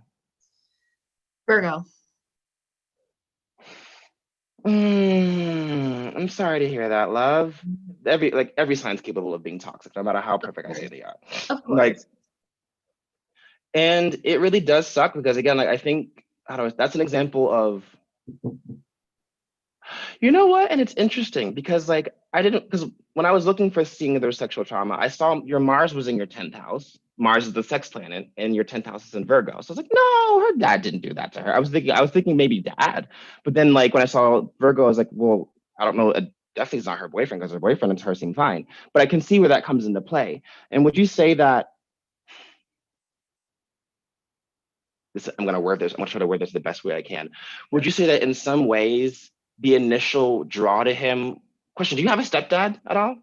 Virgo. I'm sorry to hear that, love. Every sign's capable of being toxic, no matter how perfect I say they are. Of course. Like, and it really does suck because, again, like, I think, I don't know, that's an example of, you know what? And it's interesting because, like, because when I was looking for seeing their sexual trauma, I saw your Mars was in your 10th house. Mars is the sex planet, and your 10th house is in Virgo. So I was like, no, her dad didn't do that to her. I was thinking maybe dad. But then, like, when I saw Virgo, I was like, well, I don't know. Definitely it's not her boyfriend, because her boyfriend and her seem fine. But I can see where that comes into play. And would you say that I'm going to try to word this the best way I can. Would you say that in some ways, the initial draw to him, question, do you have a stepdad at all?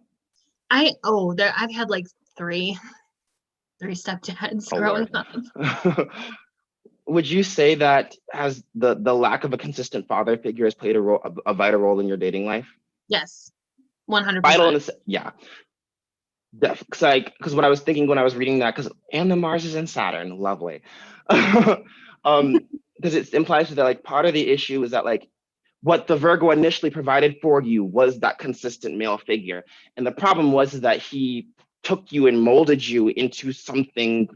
I've had like three stepdads growing up. Would you say that has the lack of a consistent father figure has played a vital role in your dating life? Yes, 100%. Vital, yeah. Because what I was thinking when I was reading that, and the Mars is in Saturn, lovely. Because it implies that, like, part of the issue is that, like, what the Virgo initially provided for you was that consistent male figure. And the problem was is that he took you and molded you into something,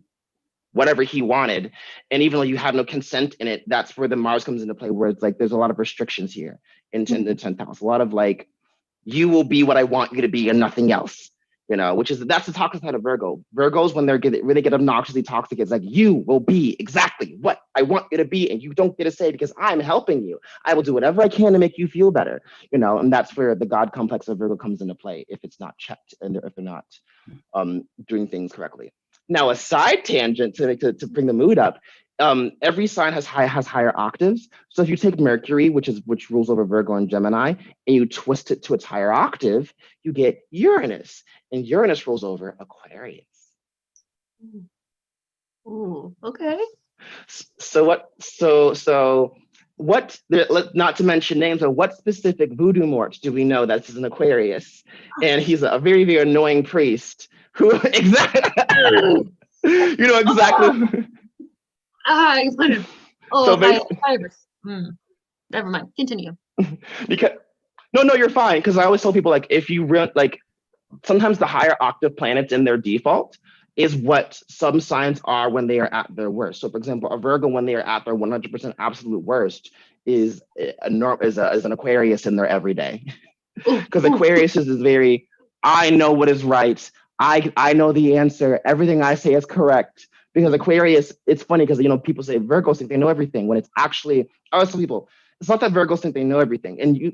whatever he wanted. And even though you have no consent in it, that's where the Mars comes into play, where it's like there's a lot of restrictions here in the 10th house. A lot of, like, you will be what I want you to be and nothing else. That's the toxic side of Virgo. Virgos, when really get obnoxiously toxic, it's like, you will be exactly what I want you to be, and you don't get a say because I'm helping you. I will do whatever I can to make you feel better, and that's where the God complex of Virgo comes into play if it's not checked and if they're not doing things correctly. Now, a side tangent to bring the mood up. Every sign has higher octaves. So if you take Mercury, which rules over Virgo and Gemini, and you twist it to its higher octave, you get Uranus. and Uranus rules over Aquarius. Ooh, okay. Not to mention names, but what specific voodoo mort do we know that's an Aquarius? And he's a very, very annoying priest who exactly, you know exactly. I would have. Oh, So if I ever. Never mind. Continue. Because no, you're fine. Because I always tell people, like, if you like, sometimes the higher octave planets in their default is what some signs are when they are at their worst. So, for example, a Virgo, when they are at their 100% absolute worst, is an Aquarius in their everyday. Because Aquarius is very, I know what is right. I know the answer. Everything I say is correct. Because Aquarius, it's funny because, you know, people say Virgos think they know everything, when it's actually, I always tell people, it's not that Virgos think they know everything. And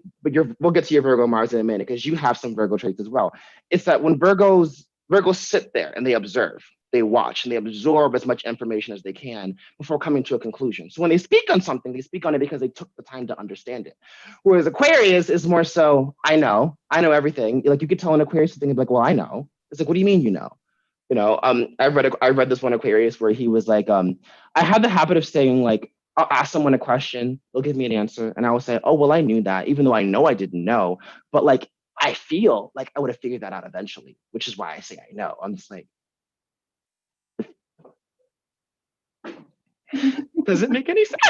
we'll get to your Virgo Mars in a minute, because you have some Virgo traits as well. It's that when Virgos sit there and they observe, they watch, and they absorb as much information as they can before coming to a conclusion. So when they speak on something, they speak on it because they took the time to understand it. Whereas Aquarius is more so, I know everything. Like, you could tell an Aquarius thing and be like, well, I know. It's like, what do you mean you know? You know, I read this one Aquarius where he was like, I have the habit of saying, like, I'll ask someone a question, they'll give me an answer, and I will say, oh, well, I knew that, even though I know I didn't know, but like, I feel like I would have figured that out eventually, which is why I say I know. I'm just like, does it make any sense?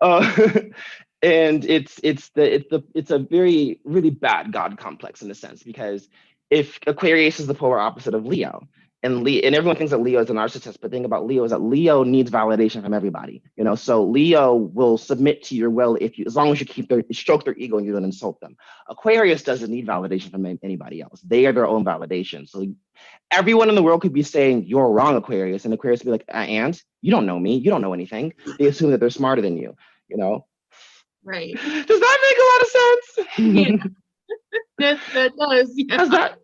And it's a very, really bad God complex in a sense, because if Aquarius is the polar opposite of Leo, and everyone thinks that Leo is a narcissist, but the thing about Leo is that Leo needs validation from everybody, you know. So Leo will submit to your will as long as you stroke their ego and you don't insult them. Aquarius doesn't need validation from anybody else. They are their own validation. So everyone in the world could be saying, you're wrong, Aquarius, and Aquarius would be like, and you don't know me, you don't know anything. They assume that they're smarter than you, you know. Right. Does that make a lot of sense? Yeah. That does. Yeah.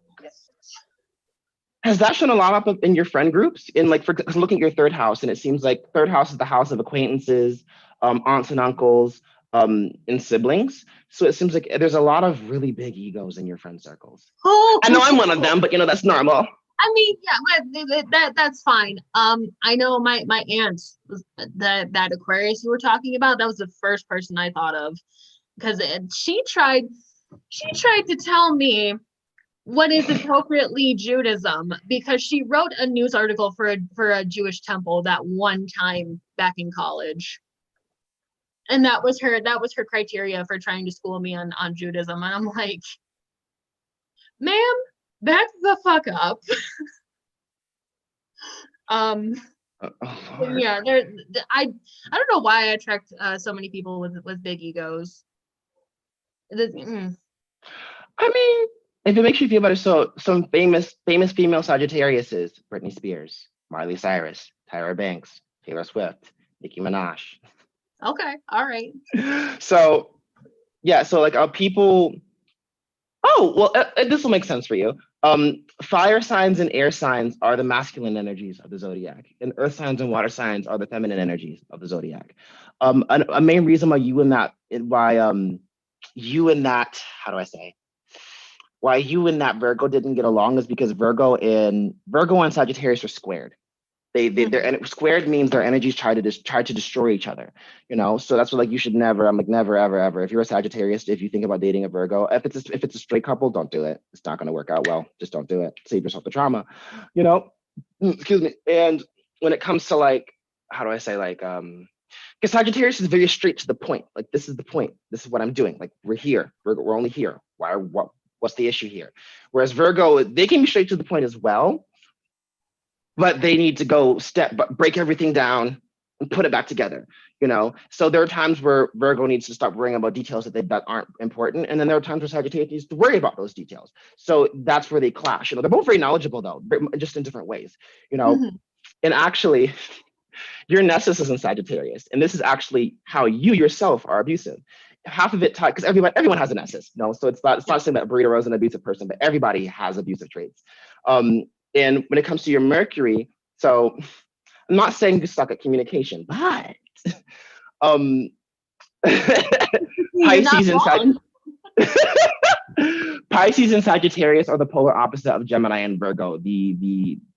Has that shown a lot up in your friend groups? In, like, for looking at your third house, and it seems like third house is the house of acquaintances, aunts and uncles, and siblings. So it seems like there's a lot of really big egos in your friend circles. Oh, I know I'm one of them, but you know, that's normal. I mean, yeah, but that's fine. I know my aunt was that Aquarius you were talking about. That was the first person I thought of, because she tried to tell me what is appropriately Judaism, because she wrote a news article for a Jewish temple that one time back in college, and that was her criteria for trying to school me on Judaism, and I'm like, ma'am, back the fuck up. Yeah, I don't know why I attract so many people with big egos. I mean, if it makes you feel better, so some famous female Sagittariuses: Britney Spears, Miley Cyrus, Tyra Banks, Taylor Swift, Nicki Minaj. Okay, all right. So yeah, so like people. Oh well, this will make sense for you. Fire signs and air signs are the masculine energies of the zodiac, and earth signs and water signs are the feminine energies of the zodiac. A main reason why you and that how do I say, why you and that Virgo didn't get along is because Virgo and Sagittarius are squared. They're squared means their energies try to destroy each other, you know. So that's what, like, you should never. I'm like, never ever ever. If you're a Sagittarius, if you think about dating a Virgo, if it's a straight couple, don't do it. It's not going to work out well. Just don't do it. Save yourself the trauma, you know. Excuse me. And when it comes to, like, how do I say, like, because Sagittarius is very straight to the point. Like, this is the point. This is what I'm doing. Like, we're here. We're only here. What's the issue here? Whereas Virgo, they can be straight to the point as well, but they need to break everything down and put it back together, you know? So there are times where Virgo needs to stop worrying about details that aren't important. And then there are times where Sagittarius needs to worry about those details. So that's where they clash. You know, they're both very knowledgeable though, just in different ways, you know? And actually, your Nessus is in Sagittarius. And this is actually how you yourself are abusive. Half of it tied, because everyone has a Nessus, you know? So it's not saying that Burrito Rose is an abusive person, but everybody has abusive traits. And when it comes to your Mercury, so I'm not saying you suck at communication, but Pisces and Sagittarius. Pisces and Sagittarius are the polar opposite of Gemini and Virgo.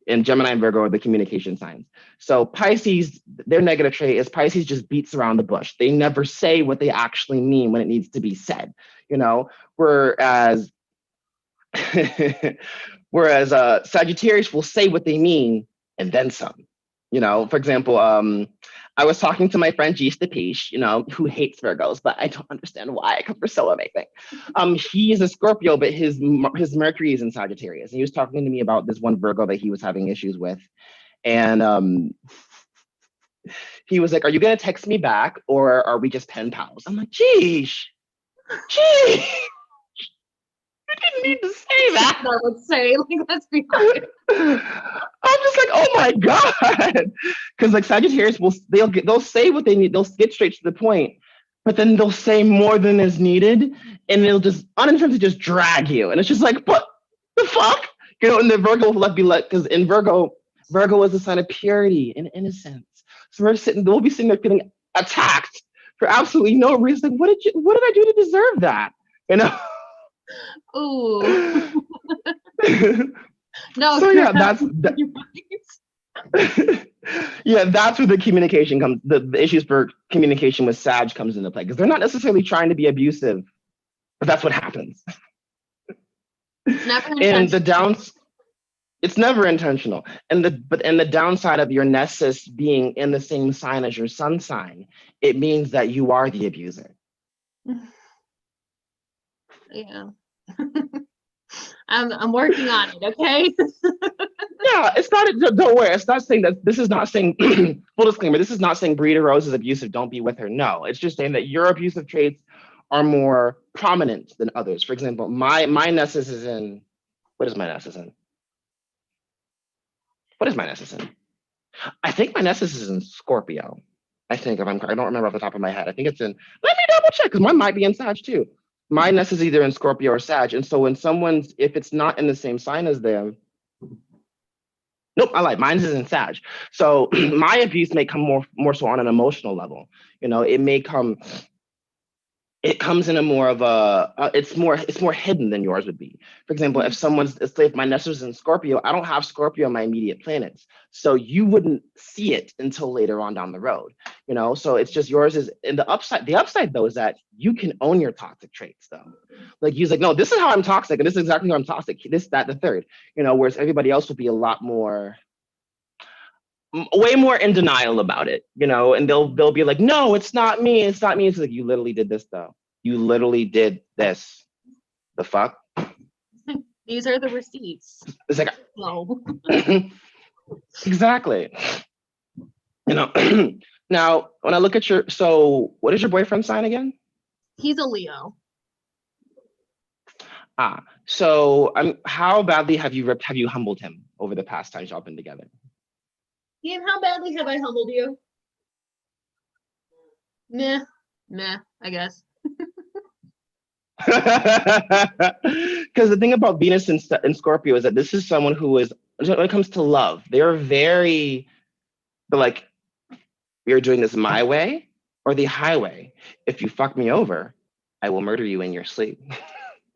And Gemini and Virgo are the communication signs. So Pisces, their negative trait is Pisces just beats around the bush. They never say what they actually mean when it needs to be said, you know. Whereas Sagittarius will say what they mean and then some. You know, for example, I was talking to my friend G Stapish, you know, who hates Virgos, but I don't understand why because we're so amazing. He is a Scorpio, but his Mercury is in Sagittarius. And he was talking to me about this one Virgo that he was having issues with. And he was like, "Are you gonna text me back or are we just pen pals?" I'm like, geez. Didn't need to say that. I would say, like, let's be honest. I'm just like, oh my god, because like Sagittarius they'll say what they need, they'll get straight to the point, but then they'll say more than is needed, and they'll just unintentionally just drag you, and it's just like, what the fuck, you know? And the Virgo will because in Virgo is a sign of purity and innocence, so we'll be sitting there feeling attacked for absolutely no reason. What did I do to deserve that? You know. Ooh. No. So yeah, yeah, that's where the communication comes. The issues for communication with Sag comes into play because they're not necessarily trying to be abusive, but that's what happens. Never and it's never intentional. And the downside of your Nessus being in the same sign as your sun sign, it means that you are the abuser. Yeah. I'm working on it, okay? Yeah, it's not, don't worry, it's not saying that, this is not saying, full disclaimer, this is not saying Breeda Rose is abusive, don't be with her. No, it's just saying that your abusive traits are more prominent than others. For example, my Nessus is in, what is my Nessus in? I think my Nessus is in Scorpio. I think, I don't remember off the top of my head. I think it's in, let me double check, because mine might be in Sag too. My Nessus is either in Scorpio or Sag. And so when if it's not in the same sign as them, nope, I lied. Mine is in Sag. So my abuse may come more so on an emotional level. You know, it comes in a more of it's more hidden than yours would be. For example, if my Nessus is in Scorpio, I don't have Scorpio on my immediate planets. So you wouldn't see it until later on down the road, you know? So it's just yours is, and the upside though is that you can own your toxic traits though. Like he's like, no, this is how I'm toxic and this is exactly how I'm toxic, this, that, the third, you know, whereas everybody else will be a lot more, way more in denial about it, you know, and they'll be like, no, it's not me. It's like, you literally did this though. You literally did this. The fuck? These are the receipts. It's like, no. Exactly. You know, now when I look at so what is your boyfriend's sign again? He's a Leo. So how badly have you humbled him over the past times y'all been together? Ian, how badly have I humbled you? Nah, I guess. Because the thing about Venus in Scorpio is that this is someone who is, when it comes to love, they're like, you're doing this my way or the highway. If you fuck me over, I will murder you in your sleep.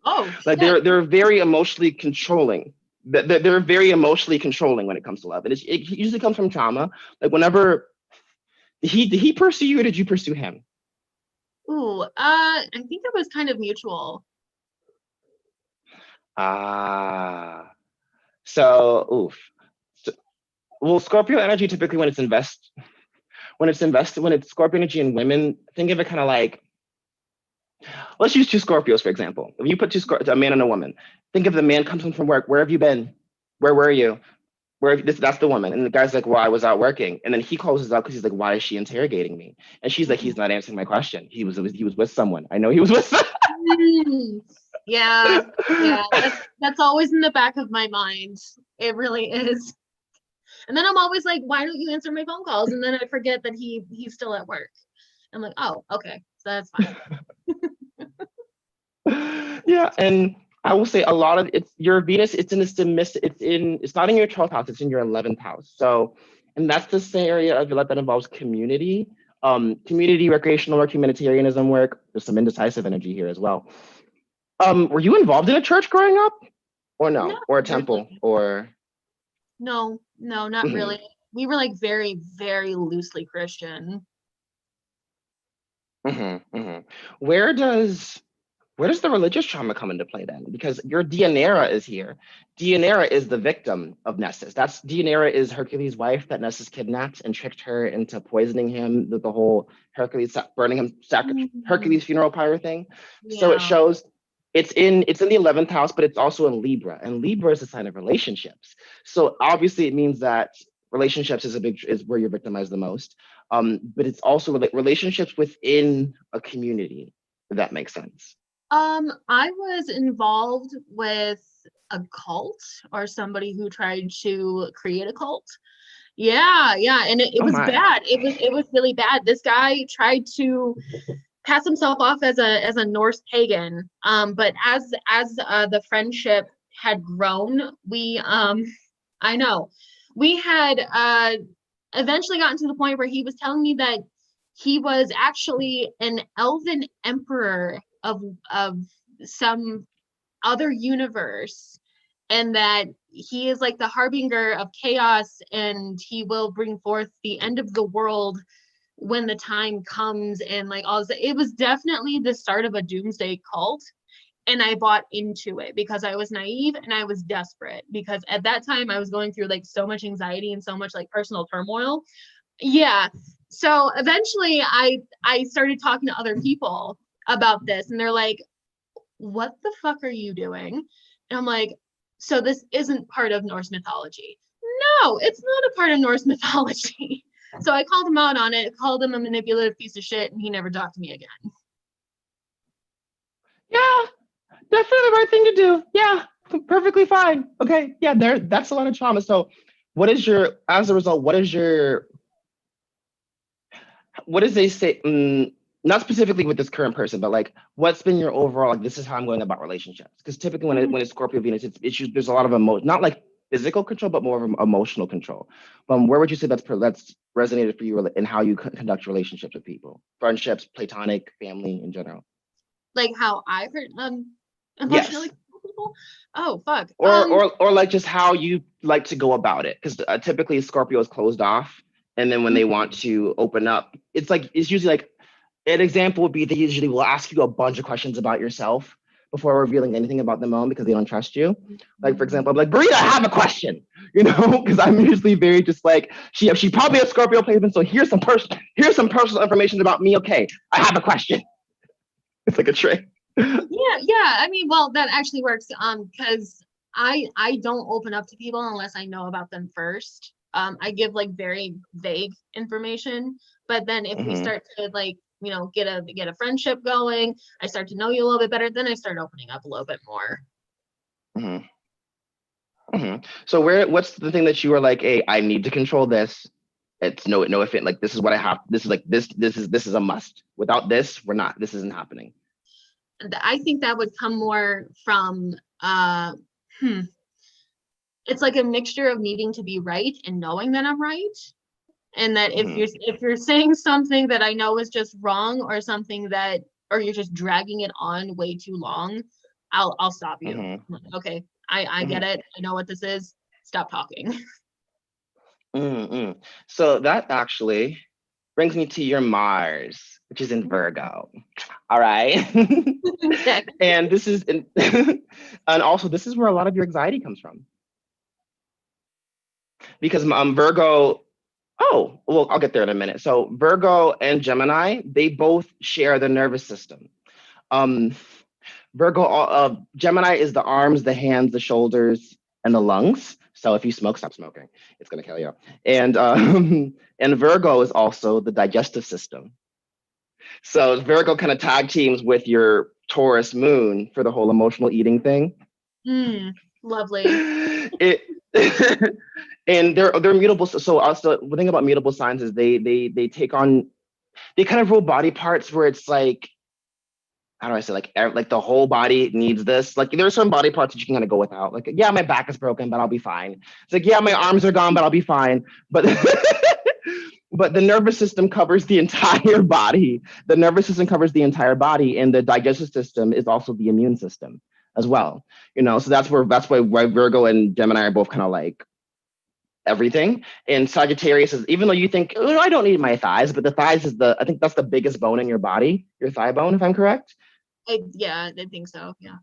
Oh, like they're very emotionally controlling. They're very emotionally controlling when it comes to love. And it usually comes from trauma. Like whenever, did he pursue you or did you pursue him? Ooh, I think it was kind of mutual. So Scorpio energy typically when it's Scorpio energy in women, think of it kind of like, let's use two Scorpios, for example. If you put a man and a woman, think of the man comes home from work. Where have you been? Where were you? That's the woman. And the guy's like, well, I was out working. And then he closes up because he's like, why is she interrogating me? And she's like, he's not answering my question. He was with someone. I know he was with someone. Yeah. That's always in the back of my mind. It really is. And then I'm always like, why don't you answer my phone calls? And then I forget that he's still at work. I'm like, oh, okay, so that's fine. Yeah, and I will say a lot of your Venus, it's not in your 12th house, it's in your 11th house. So, and that's this area of your life that involves community, recreational work, humanitarianism work. There's some indecisive energy here as well. Were you involved in a church growing up, or no, Not or a temple, really. or? No, no, not Mhm, really. We were like very, very loosely Christian. mhm. Where does where does the religious trauma come into play then? Because your Deianira is here. Deianira is the victim of Nessus. That's Deianira is Hercules' wife that Nessus kidnapped and tricked her into poisoning him. The whole burning him, Mm, Hercules funeral pyre thing. So it yeah. shows it's in the 11th house, but it's also in Libra, and Libra is a sign of relationships. So obviously, it means that relationships is where you're victimized the most. But it's also relationships within a community. If that makes sense. I was involved with a cult or somebody who tried to create a cult. Yeah, yeah, and it Oh was my. bad. It was really bad. This guy tried to pass himself off as a Norse pagan. But as the friendship had grown, we I know we had eventually gotten to the point where he was telling me that he was actually an elven emperor of some other universe, and that he is like the harbinger of chaos, and he will bring forth the end of the world when the time comes, and like all this. It was definitely the start of a doomsday cult, and I bought into it because I was naive and I was desperate, because at that time I was going through like so much anxiety and so much like personal turmoil. Yeah. So eventually I started talking to other people about this, and they're like, "What the fuck are you doing?" And I'm like, "So this isn't part of Norse mythology." No, it's not a part of Norse mythology. So I called him out on it, called him a manipulative piece of shit, and he never talked to me again. Yeah, definitely the right thing to do. Yeah, perfectly fine. Okay, yeah, that's a lot of trauma. So, as a result, what does they say? Not specifically with this current person, but like, what's been your overall? Like, this is how I'm going about relationships. Because typically, when it's Scorpio Venus, it's issues. There's a lot of emotion, not like physical control, but more of emotional control. Where would you say that's resonated for you in how you conduct relationships with people, friendships, platonic, family in general? Like how I've heard emotionally Yes. control people. Oh fuck. Or like just how you like to go about it, because typically Scorpio is closed off, and then when they want to open up, it's usually like an example would be they usually will ask you a bunch of questions about yourself before revealing anything about their own because they don't trust you. Like for example, I'm like, Brita, I have a question, because I'm usually very just like she probably has Scorpio placement, so here's some personal information about me. Okay, I have a question. It's like a trick. Yeah, yeah. I mean, well, that actually works. Because I don't open up to people unless I know about them first. I give like very vague information, but then if we Hmm. start to like, get a friendship going, I start to know you a little bit better, then I start opening up a little bit more. Hmm. Hmm. So what's the thing that you are like, hey, I need to control this. It's no if it like this is what I have. This is like this is a must. Without this, this isn't happening. And I think that would come more from hmm, it's like a mixture of needing to be right and knowing that I'm right. And that if Hmm. you're saying something that I know is just wrong, or something that, or you're just dragging it on way too long, I'll stop you. Hmm. I'm like, okay, I get Hmm. it. I know what this is. Stop talking. Hmm. So that actually brings me to your Mars, which is in Virgo. All right. Okay. And and also this is where a lot of your anxiety comes from, because Virgo. Oh, well, I'll get there in a minute. So Virgo and Gemini, they both share the nervous system. Um, Gemini is the arms, the hands, the shoulders, and the lungs. So if you smoke, stop smoking. It's gonna kill you. And and Virgo is also the digestive system. So Virgo kind of tag teams with your Taurus moon for the whole emotional eating thing. Lovely. It and they're mutable. So also the thing about mutable signs is they take on, they kind of rule body parts where it's like, how do I say, like the whole body needs this. Like there are some body parts that you can kind of go without. Like, yeah, my back is broken, but I'll be fine. It's like, yeah, my arms are gone, but I'll be fine. But But the nervous system covers the entire body. The nervous system covers the entire body, and the digestive system is also the immune system as well. So that's why Virgo and Gemini are both kind of like everything. And Sagittarius is, even though you think, oh, I don't need my thighs, but the thighs is I think that's the biggest bone in your body, your thigh bone, if I'm correct. Yeah, I think so. Yeah.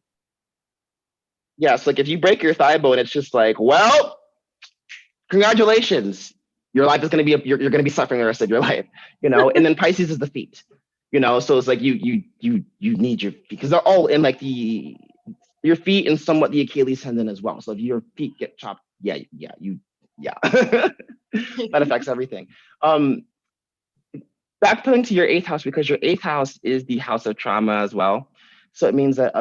Yeah, so like if you break your thigh bone, it's just like, well, congratulations. Your life is going to be, you're going to be suffering the rest of your life, and then Pisces is the feet, so it's like you need your feet because they're all in like your feet and somewhat the Achilles tendon as well. So if your feet get chopped, yeah, that affects everything. Backpedaling to your 8th house, because your 8th house is the house of trauma as well. So it means that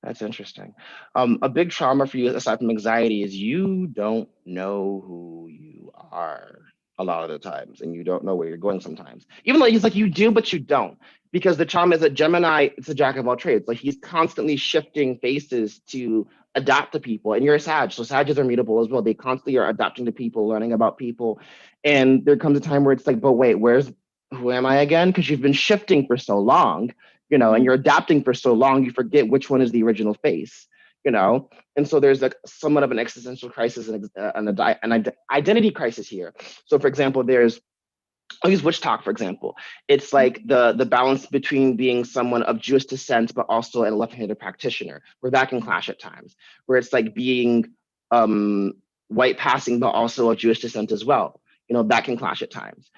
that's interesting. A big trauma for you, aside from anxiety, is you don't know who you are a lot of the times, and you don't know where you're going sometimes. Even though he's like, you do, but you don't, because the trauma is that Gemini, it's a jack of all trades. Like he's constantly shifting faces to adapt to people, and you're a Sag, so Sages are mutable as well. They constantly are adapting to people, learning about people, and there comes a time where it's like, but wait, who am I again? Because you've been shifting for so long. And you're adapting for so long, you forget which one is the original face, and so there's like somewhat of an existential crisis and an identity crisis here. So, for example, I'll use Witchtok, for example. It's like the balance between being someone of Jewish descent, but also a left-handed practitioner, where that can clash at times, where it's like being white passing, but also of Jewish descent as well. That can clash at times.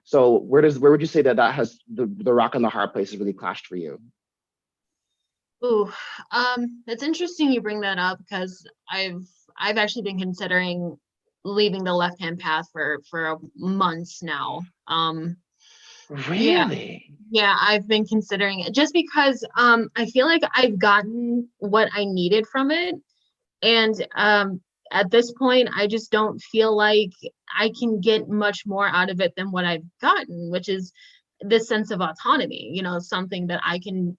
So where would you say that has the rock and the hard place has really clashed for you? Ooh, it's interesting you bring that up because I've actually been considering leaving the left-hand path for months now. Really? Yeah, I've been considering it just because I feel like I've gotten what I needed from it, and at this point I just don't feel like I can get much more out of it than what I've gotten, which is this sense of autonomy, something that I can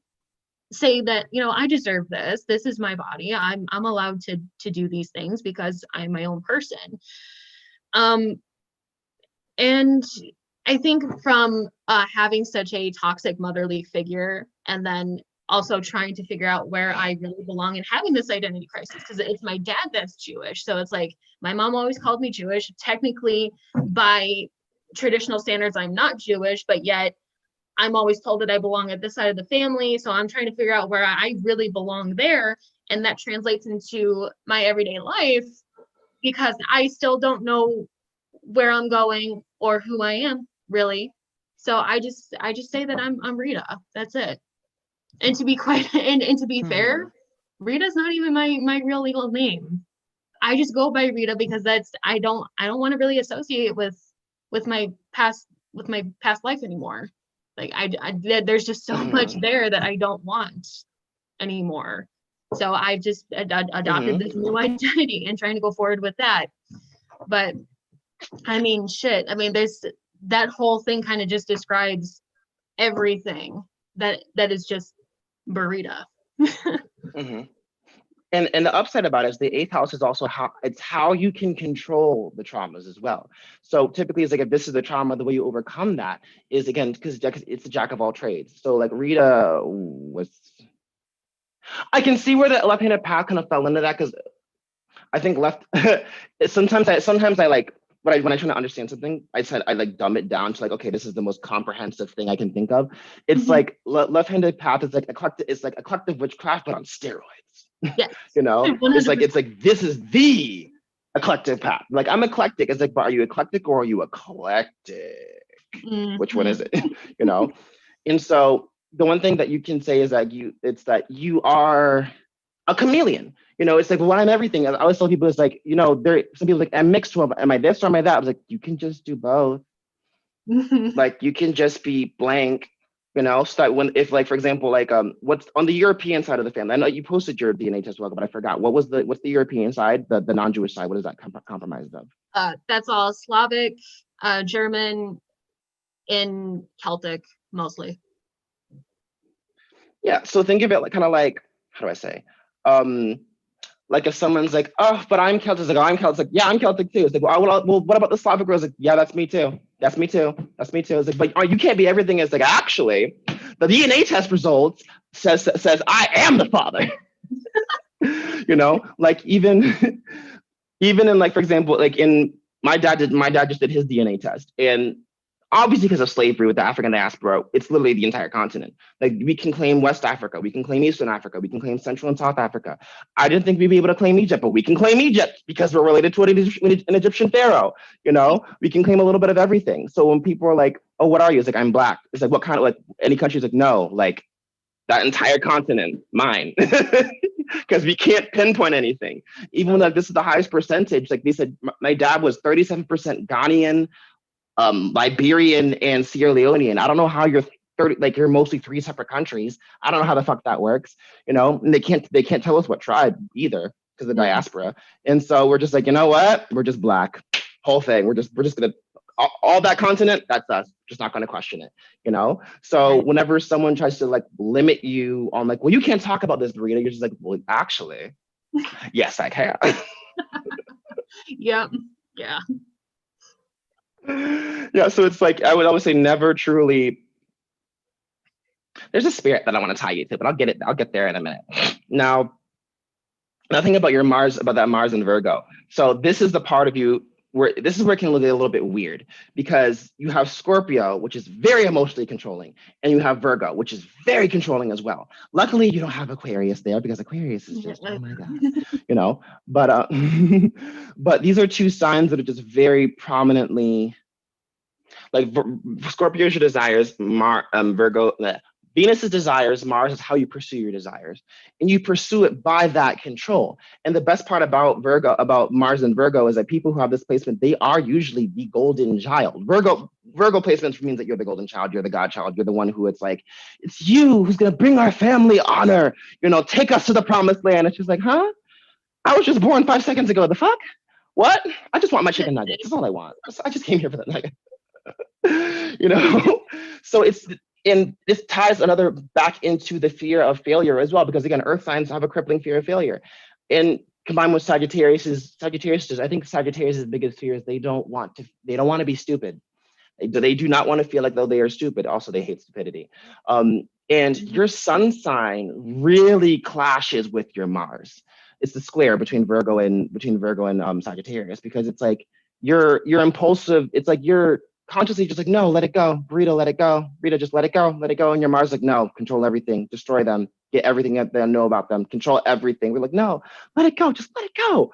say that, I deserve this. This is my body. I'm allowed to do these things because I'm my own person. And I think from having such a toxic motherly figure and then also trying to figure out where I really belong and having this identity crisis, because it's my dad that's Jewish. So it's like my mom always called me Jewish. Technically, by traditional standards, I'm not Jewish, but yet I'm always told that I belong at this side of the family. So I'm trying to figure out where I really belong there. And that translates into my everyday life because I still don't know where I'm going or who I am really. So I just say that I'm Rita. That's it. And to be quite and to be fair, Rita's not even my real legal name. I just go by Rita because I don't want to really associate with my past life anymore. Like there's just so much there that I don't want anymore. So I just adopted this new identity and trying to go forward with that. But I mean, shit. I mean, there's that whole thing kind of just describes everything that is just burrito. And the upside about it is the 8th house is also how you can control the traumas as well. So typically it's like if this is the trauma, the way you overcome that is again because it's the jack of all trades. So like Rita I can see where the left-handed path kind of fell into that because I think sometimes I like when I try to understand something, I like dumb it down to like, okay, this is the most comprehensive thing I can think of. It's like left-handed path is like eclectic witchcraft, but on steroids. Yes. It's like this is the eclectic path. Like I'm eclectic. It's like, but are you eclectic or are you eclectic? Which one is it? And so the one thing that you can say is that you are a chameleon. It's like, well, I'm everything. I always tell people, it's like, there some people like, I'm mixed. Well, am I this or am I that? I was like, you can just do both. Like you can just be blank. Start if like, for example, like what's on the European side of the family. I know you posted your DNA test, but I forgot. What's the European side, the non-Jewish side? What is that comprised of? That's all Slavic, German, and Celtic mostly. Yeah. So think of it like kind of like, how do I say? Like if someone's like, oh, but I'm Celtic, it's like, oh, I'm Celtic. It's like, yeah, I'm Celtic too. It's like, well, what about the Slavic girls? Like, yeah, that's me too. That's me too. That's me too. It's like, but oh, you can't be everything. It's like, actually, the DNA test results says I am the father. Like even in, like, for example, like in my dad just did his DNA test, and obviously because of slavery with the African diaspora, it's literally the entire continent. Like we can claim West Africa, we can claim Eastern Africa, we can claim Central and South Africa. I didn't think we'd be able to claim Egypt, but we can claim Egypt because we're related to an Egyptian pharaoh. We can claim a little bit of everything. So when people are like, oh, what are you? It's like, I'm Black. It's like, what kind of, like, any country's like, no, like that entire continent, mine. Because we can't pinpoint anything. Even though this is the highest percentage, like they said, my dad was 37% Ghanaian, Liberian, and Sierra Leonean. I don't know how you're 30, like you're mostly three separate countries. I don't know how the fuck that works, and they can't tell us what tribe either because of the diaspora. And so we're just like, you know what? We're just Black. Whole thing. We're just gonna all that continent, that's us. Just not gonna question it, So whenever someone tries to like limit you on like, well, you can't talk about this, Rita, you're just like, well, actually, yes, I can. Yeah. Yeah, so it's like I would always say never truly. There's a spirit that I want to tie you to, but I'll get there in a minute. Now, nothing about that Mars and Virgo. So this is the part of you where this is where it can look a little bit weird, because you have Scorpio, which is very emotionally controlling, and you have Virgo, which is very controlling as well. Luckily, you don't have Aquarius there, because Aquarius is just, oh my God, But but these are two signs that are just very prominently, like Scorpio is your desires, Virgo, Venus is desires, Mars is how you pursue your desires, and you pursue it by that control. And the best part about Mars and Virgo is that people who have this placement, they are usually the golden child. Virgo placements means that you're the golden child, you're the godchild, you're the one who it's like, it's you who's gonna bring our family honor, take us to the promised land. It's just like, huh? I was just born 5 seconds ago. The fuck? What? I just want my chicken nuggets. That's all I want. I just came here for the nugget. So and this ties another back into the fear of failure as well, because again, earth signs have a crippling fear of failure. And combined with Sagittarius, I think Sagittarius' biggest fear is they don't want to be stupid. They do not want to feel like though they are stupid. Also, they hate stupidity. And your sun sign really clashes with your Mars. It's the square between Virgo and Sagittarius, because it's like you're impulsive. It's like you're consciously just like, no, let it go. Rita, let it go. Rita, just let it go. Let it go. And your Mars like, no, control everything, destroy them, get everything that they know about them, control everything. We're like, no, let it go. Just let it go.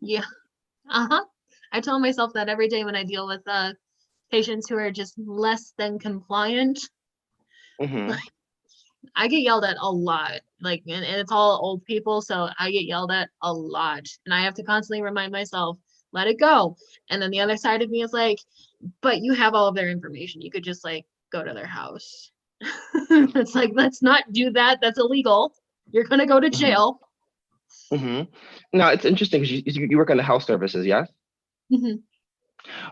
Yeah. I tell myself that every day when I deal with patients who are just less than compliant. Mm-hmm. I get yelled at a lot, and it's all old people, so I get yelled at a lot, and I have to constantly remind myself, let it go. And then the other side of me is like, but you have all of their information, you could just like go to their house. It's like, let's not do that, that's illegal, you're gonna go to jail. Mm-hmm. Now it's interesting because you work in the health services, yes? Mm-hmm.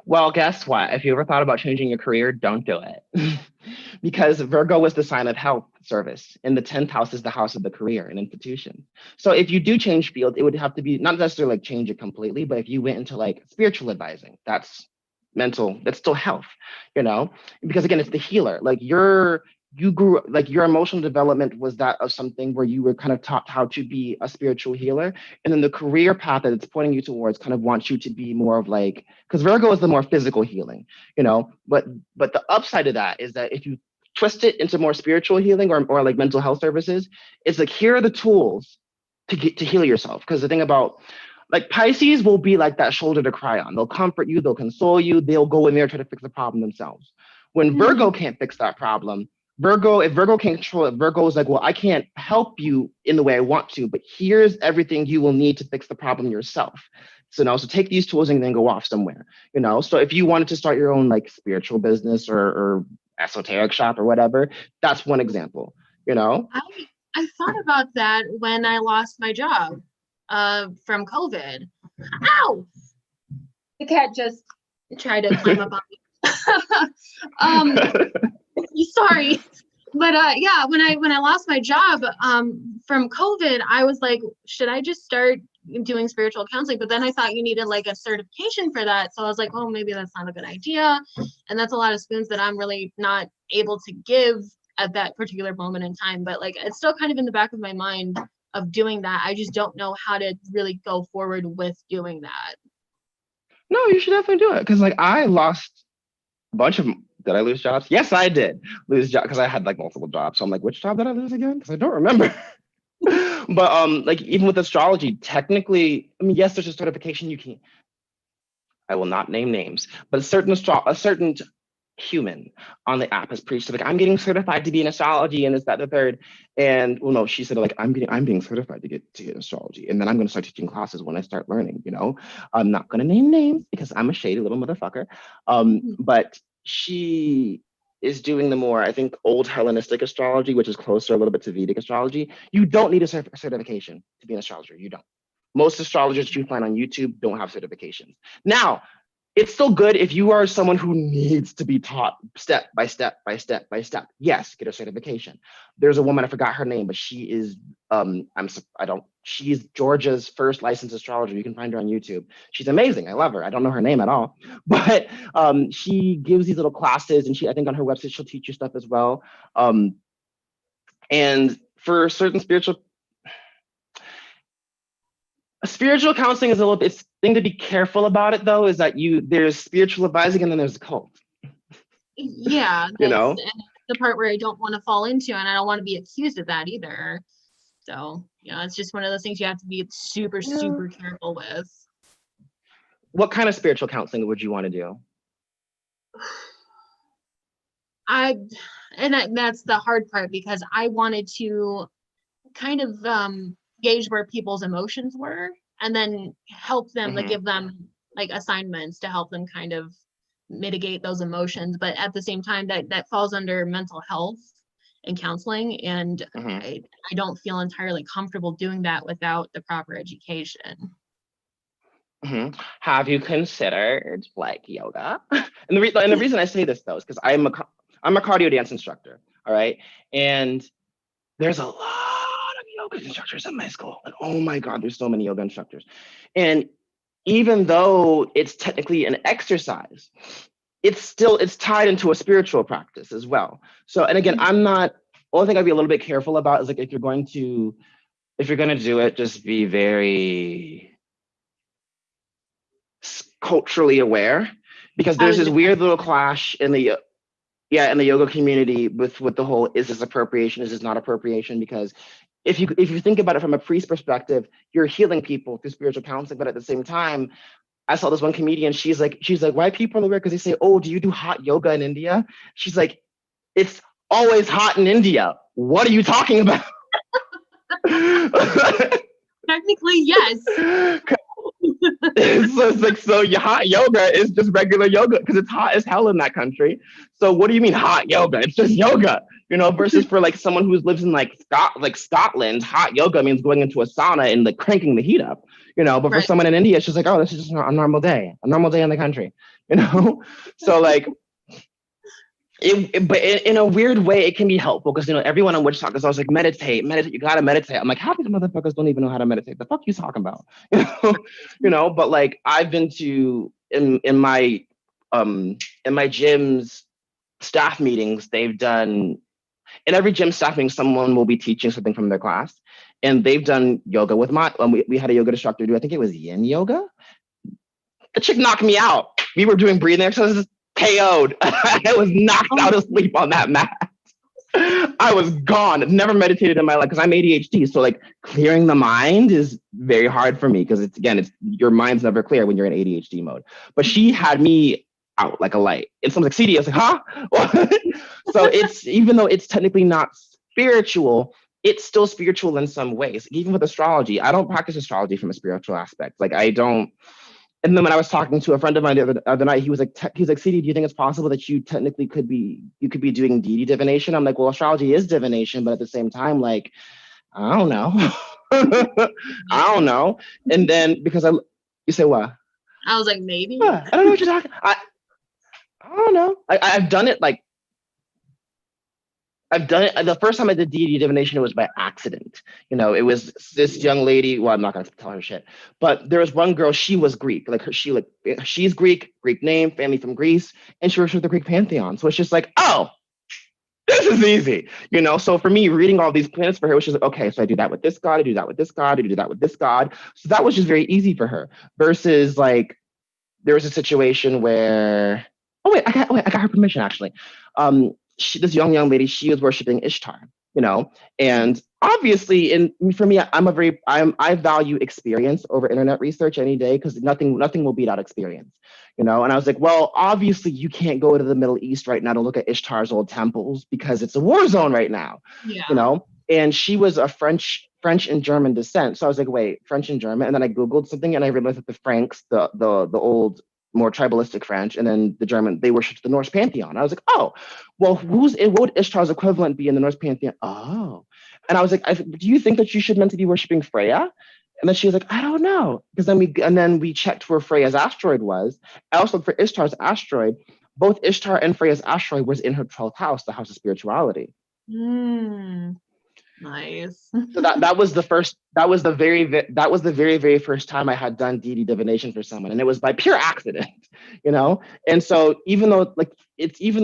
Well, guess what? If you ever thought about changing your career, don't do it. Because Virgo was the sign of health service, and the 10th house is the house of the career and institution. So if you do change field, it would have to be not necessarily like change it completely, but if you went into like spiritual advising, that's mental, that's still health, because again, it's the healer. Like you grew, like your emotional development was that of something where you were kind of taught how to be a spiritual healer. And then the career path that it's pointing you towards kind of wants you to be more of like, because Virgo is the more physical healing, but the upside of that is that if you twist it into more spiritual healing or like mental health services, it's like, here are the tools to heal yourself. Because the thing about like Pisces will be like that shoulder to cry on. They'll comfort you, they'll console you, they'll go in there try to fix the problem themselves. When Virgo can't fix that problem, if Virgo can't control it, Virgo is like, well, I can't help you in the way I want to, but here's everything you will need to fix the problem yourself. So take these tools and then go off somewhere, So if you wanted to start your own like spiritual business or esoteric shop or whatever, that's one example, I thought about that when I lost my job from COVID. Ow! The cat just tried to climb up on me. Sorry, but yeah, when I lost my job from COVID, I was like, should I just start doing spiritual counseling? But then I thought you needed like a certification for that. So I was like, oh, maybe that's not a good idea. And that's a lot of spoons that I'm really not able to give at that particular moment in time. But like, it's still kind of in the back of my mind of doing that. I just don't know how to really go forward with doing that. No, you should definitely do it. Because like I lost a bunch of, did I lose jobs? Yes, I did lose jobs because I had like multiple jobs. So I'm like, which job did I lose again? Because I don't remember. But like even with astrology, technically, I mean, yes, there's a certification you can. I will not name names, but a certain human on the app has preached like, I'm getting certified to be in astrology and this, that, the third. And well, no, she said like, I'm being certified to get astrology. And then I'm going to start teaching classes when I start learning, you know. I'm not going to name names because I'm a shady little motherfucker. But she is doing the more, I think, old Hellenistic astrology, which is closer a little bit to Vedic astrology. You don't need a certification to be an astrologer. You don't. Most astrologers you find on YouTube don't have certifications. Now, it's still good if you are someone who needs to be taught step by step by step by step. Yes, get a certification. There's a woman, I forgot her name, but she is she's Georgia's first licensed astrologer. You can find her on YouTube. She's amazing. I love her. I don't know her name at all, but she gives these little classes, and I think on her website she'll teach you stuff as well. And for certain spiritual counseling is a little bit thing to be careful about it though, is that there's spiritual advising and then there's a cult. Yeah, you know, the part where I don't want to fall into, and I don't want to be accused of that either. So, it's just one of those things you have to be super careful with. What kind of spiritual counseling would you want to do? That's the hard part, because I wanted to kind of gauge where people's emotions were, and then help them, like give them like assignments to help them kind of mitigate those emotions. But at the same time, that falls under mental health and counseling, and I don't feel entirely comfortable doing that without the proper education. Have you considered like yoga? And the reason I say this though is because I'm a cardio dance instructor. All right, and there's a lot of yoga instructors at my school. And oh my God, there's so many yoga instructors. And even though it's technically an exercise, it's tied into a spiritual practice as well. So, and again, only thing I'd be a little bit careful about is like, if you're going to do it, just be very culturally aware, because there's this weird little clash in the yoga community with the whole, is this appropriation, is this not appropriation? Because if you think about it from a priest perspective, you're healing people through spiritual counseling, but at the same time, I saw this one comedian, she's like, why people are weird because they say, oh, do you do hot yoga in India? She's like, it's always hot in India. What are you talking about? Technically, yes. So hot yoga is just regular yoga because it's hot as hell in that country. So what do you mean hot yoga? It's just yoga, versus for like someone who lives in like Scotland, hot yoga means going into a sauna and like cranking the heat up, but for someone in India, it's just like, oh, this is just a normal day in the country, So like, but in a weird way, it can be helpful because everyone on Witchtok is always like, meditate. You gotta meditate. I'm like, half these motherfuckers don't even know how to meditate. The fuck you talking about? But like I've been to in my gym's staff meetings, they've done, in every gym staff meeting, someone will be teaching something from their class, and they've done yoga with we had a yoga instructor do, I think it was yin yoga. The chick knocked me out. We were doing breathing exercises. KO'd. I was knocked out of sleep on that mat. I was gone. Never meditated in my life because I'm ADHD. So like clearing the mind is very hard for me because it's your mind's never clear when you're in ADHD mode. But she had me out like a light. And someone's like, CD, I was like, huh? So it's, even though it's technically not spiritual, it's still spiritual in some ways. Even with astrology, I don't practice astrology from a spiritual aspect. Like I don't. And then when I was talking to a friend of mine the other night, he was like, CD, do you think it's possible that you technically could be doing deity divination? I'm like, well, astrology is divination, but at the same time, like, I don't know. I don't know. And then because you say what? I was like, maybe. I don't know what you're talking. I don't know. I've done it like, I've done it. The first time I did deity divination, it was by accident. It was this young lady. Well, I'm not gonna tell her shit, but there was one girl. She was Greek. She's Greek name, family from Greece, and she works with the Greek pantheon. So it's just like, oh, this is easy. So for me, reading all these planets for her was just like, okay, so I do that with this god, I do that with this god, I do that with this god. So that was just very easy for her. Versus like there was a situation where, I got her permission actually. This young lady, she was worshiping Ishtar, and obviously, for me, I value experience over internet research any day, because nothing will beat out experience, And I was like, well, obviously, you can't go to the Middle East right now to look at Ishtar's old temples because it's a war zone right now, Yeah. And she was a French and German descent, so I was like, wait, French and German, and then I googled something and I realized that the Franks, the old more tribalistic French, and then the German, they worshipped the Norse pantheon. I was like, oh, well, what would Ishtar's equivalent be in the Norse pantheon? Oh, and I was like, do you think that you should meant to be worshiping Freya? And then she was like, I don't know, because then we checked where Freya's asteroid was. I also looked for Ishtar's asteroid. Both Ishtar and Freya's asteroid was in her 12th house, the house of spirituality. Nice. So that was the very, very first time I had done deity divination for someone, and it was by pure accident, And so even though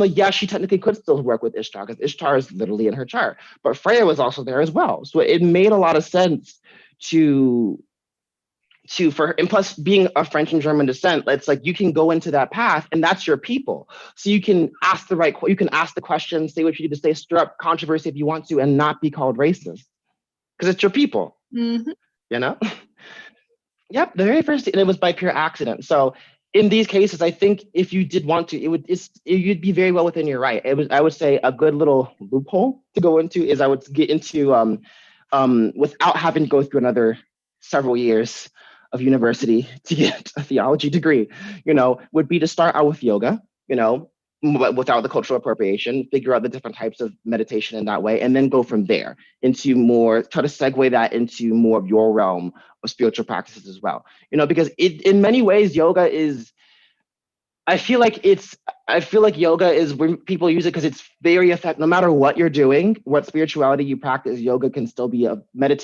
yeah, she technically could still work with Ishtar because Ishtar is literally in her chart, but Freya was also there as well. So it made a lot of sense and plus being of French and German descent, it's like you can go into that path and that's your people. So you can ask the questions, say what you need to say, stir up controversy if you want to, and not be called racist because it's your people, Yep, the very first, and it was by pure accident. So in these cases, I think if you did want to, you'd be very well within your right. I would say a good little loophole to go into is I would get into without having to go through another several years of university to get a theology degree, would be to start out with yoga, without the cultural appropriation, figure out the different types of meditation in that way, and then go from there into try to segue that into more of your realm of spiritual practices as well. Because in many ways, yoga is, I feel like yoga is when people use it because it's very effective. No matter what you're doing, what spirituality you practice, yoga can still be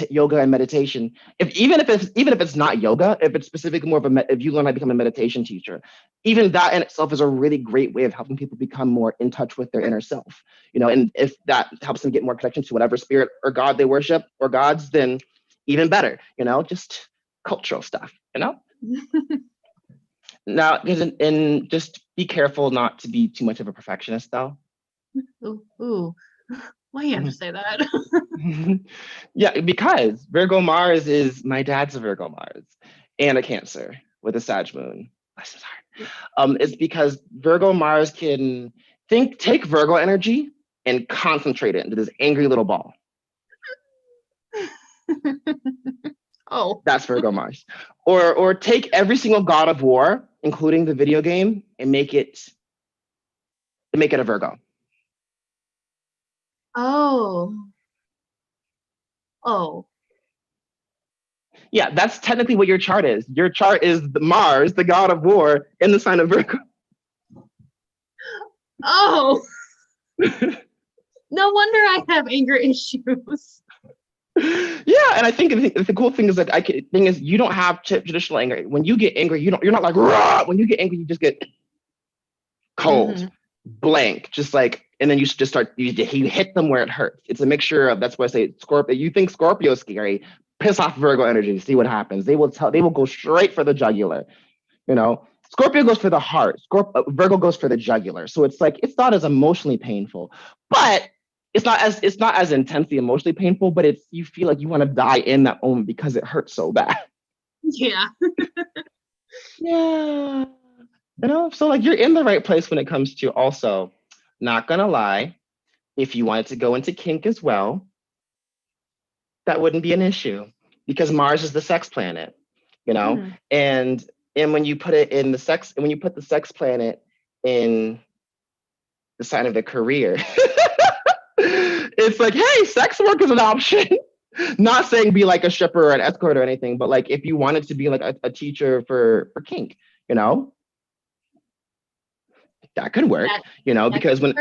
yoga and meditation. Even if it's not yoga, if it's specifically more of if you learn how to become a meditation teacher, even that in itself is a really great way of helping people become more in touch with their inner self. And if that helps them get more connection to whatever spirit or God they worship or gods, then even better. Just cultural stuff. Now, and just be careful not to be too much of a perfectionist, though. Ooh. Why do you have to say that? Yeah, because Virgo Mars my dad's a Virgo Mars and a Cancer with a Sag moon. Bless his heart. It's because Virgo Mars can take Virgo energy and concentrate it into this angry little ball. Oh, that's Virgo Mars. Or take every single god of war, including the video game, and make it a Virgo. Oh. Yeah, that's technically what your chart is. Your chart is Mars, the god of war, in the sign of Virgo. Oh. No wonder I have anger issues. Yeah, and I think the cool thing is that you don't have traditional anger. When you get angry, you're not like rah! When you get angry, you just get cold, blank, just like, and then you just start you hit them where it hurts. It's a mixture of, that's why I say Scorpio. You think Scorpio is scary? Piss off Virgo energy. See what happens. They will go straight for the jugular. Scorpio goes for the heart. Virgo goes for the jugular. So it's like it's not as emotionally painful, but it's not as intensely emotionally painful, but you feel like you want to die in that moment because it hurts so bad. Yeah. Yeah. So like you're in the right place when it comes to, also, not gonna lie, if you wanted to go into kink as well, that wouldn't be an issue because Mars is the sex planet, and when you put it in the sex, and when you put the sex planet in the sign of the career, it's like, hey, sex work is an option. Not saying be like a stripper or an escort or anything, but like if you wanted to be like a teacher for kink, that could work, because when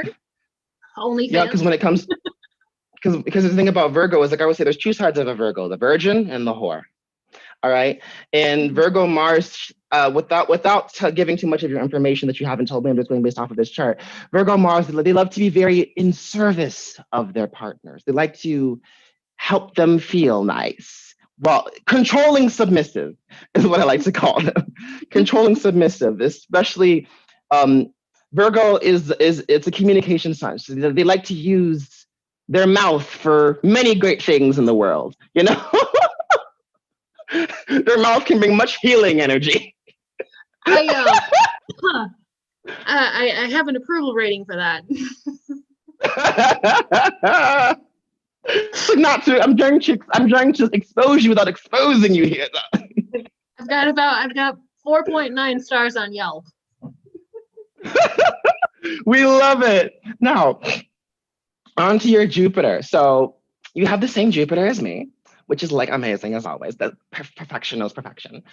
only because when it comes because the thing about Virgo is, like I would say, there's two sides of a Virgo: the virgin and the whore. All right, and Virgo Mars, without giving too much of your information that you haven't told me, I'm just going based off of this chart. Virgo Mars, they love to be very in service of their partners. They like to help them feel nice. Well, controlling submissive is what I like to call them. Controlling submissive, especially Virgo is it's a communication sign. So they like to use their mouth for many great things in the world. You know, their mouth can bring much healing energy. I have an approval rating for that. Not to. I'm trying to expose you without exposing you here. I've got 4.9 stars on Yelp. We love it. Now, on to your Jupiter. So you have the same Jupiter as me, which is like amazing as always. That perfection knows perfection.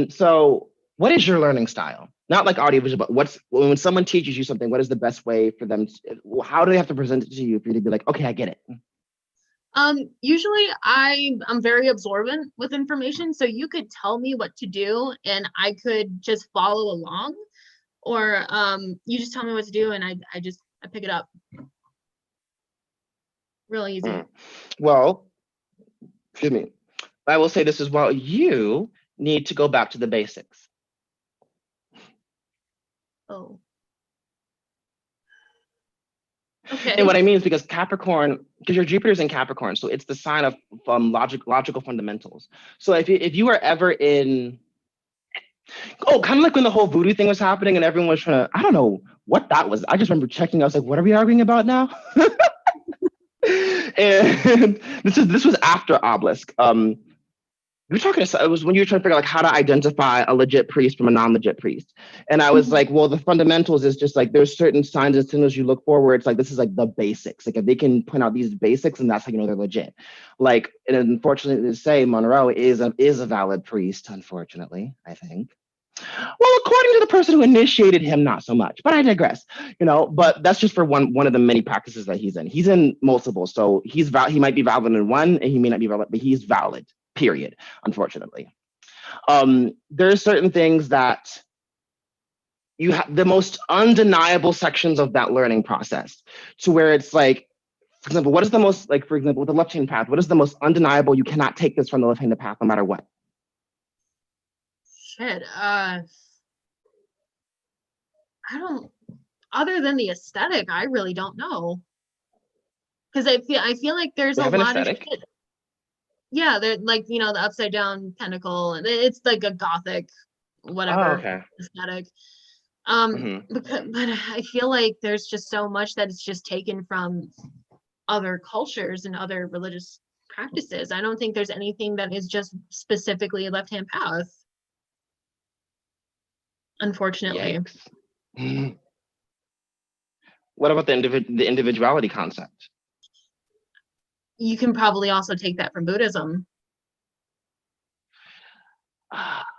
So what is your learning style? Not like audiovisual, but when someone teaches you something, what is the best way for them to, how do they have to present it to you for you to be like, okay, I get it? Usually I'm very absorbent with information, so you could tell me what to do and I could just follow along, or you just tell me what to do and I pick it up. Really easy. Well, excuse me. I will say this as well. You need to go back to the basics. Oh. Okay. And what I mean is because Capricorn, because your Jupiter's in Capricorn, so it's the sign of logical fundamentals. So if you are ever in, kind of like when the whole voodoo thing was happening and everyone was trying to, I don't know what that was. I just remember checking. I was like, what are we arguing about now? And this was after Obelisk. It was when you were trying to figure out like how to identify a legit priest from a non-legit priest. And I was like, well, the fundamentals is just like there's certain signs and signals you look for where it's like this is like the basics. Like if they can point out these basics, and that's how you know they're legit. Like, and unfortunately to say, Monroe is a valid priest, unfortunately, I think. Well, according to the person who initiated him, not so much. But I digress. But that's just for one of the many practices that he's in. He's in multiple, so he might be valid in one, and he may not be valid, but he's valid. Period. Unfortunately, there's certain things that you have the most undeniable sections of that learning process, to where it's like, for example, what is the most like, for example, with the left-hand path, what is the most undeniable? You cannot take this from the left-hand path, no matter what. Shit. I don't. Other than the aesthetic, I really don't know. Because I feel like there's a lot of shit. Yeah, they're like, the upside down pentacle, and it's like a gothic, whatever aesthetic. But I feel like there's just so much that it's just taken from other cultures and other religious practices. I don't think there's anything that is just specifically a left-hand path, unfortunately. What about the individuality concept? You can probably also take that from Buddhism. That's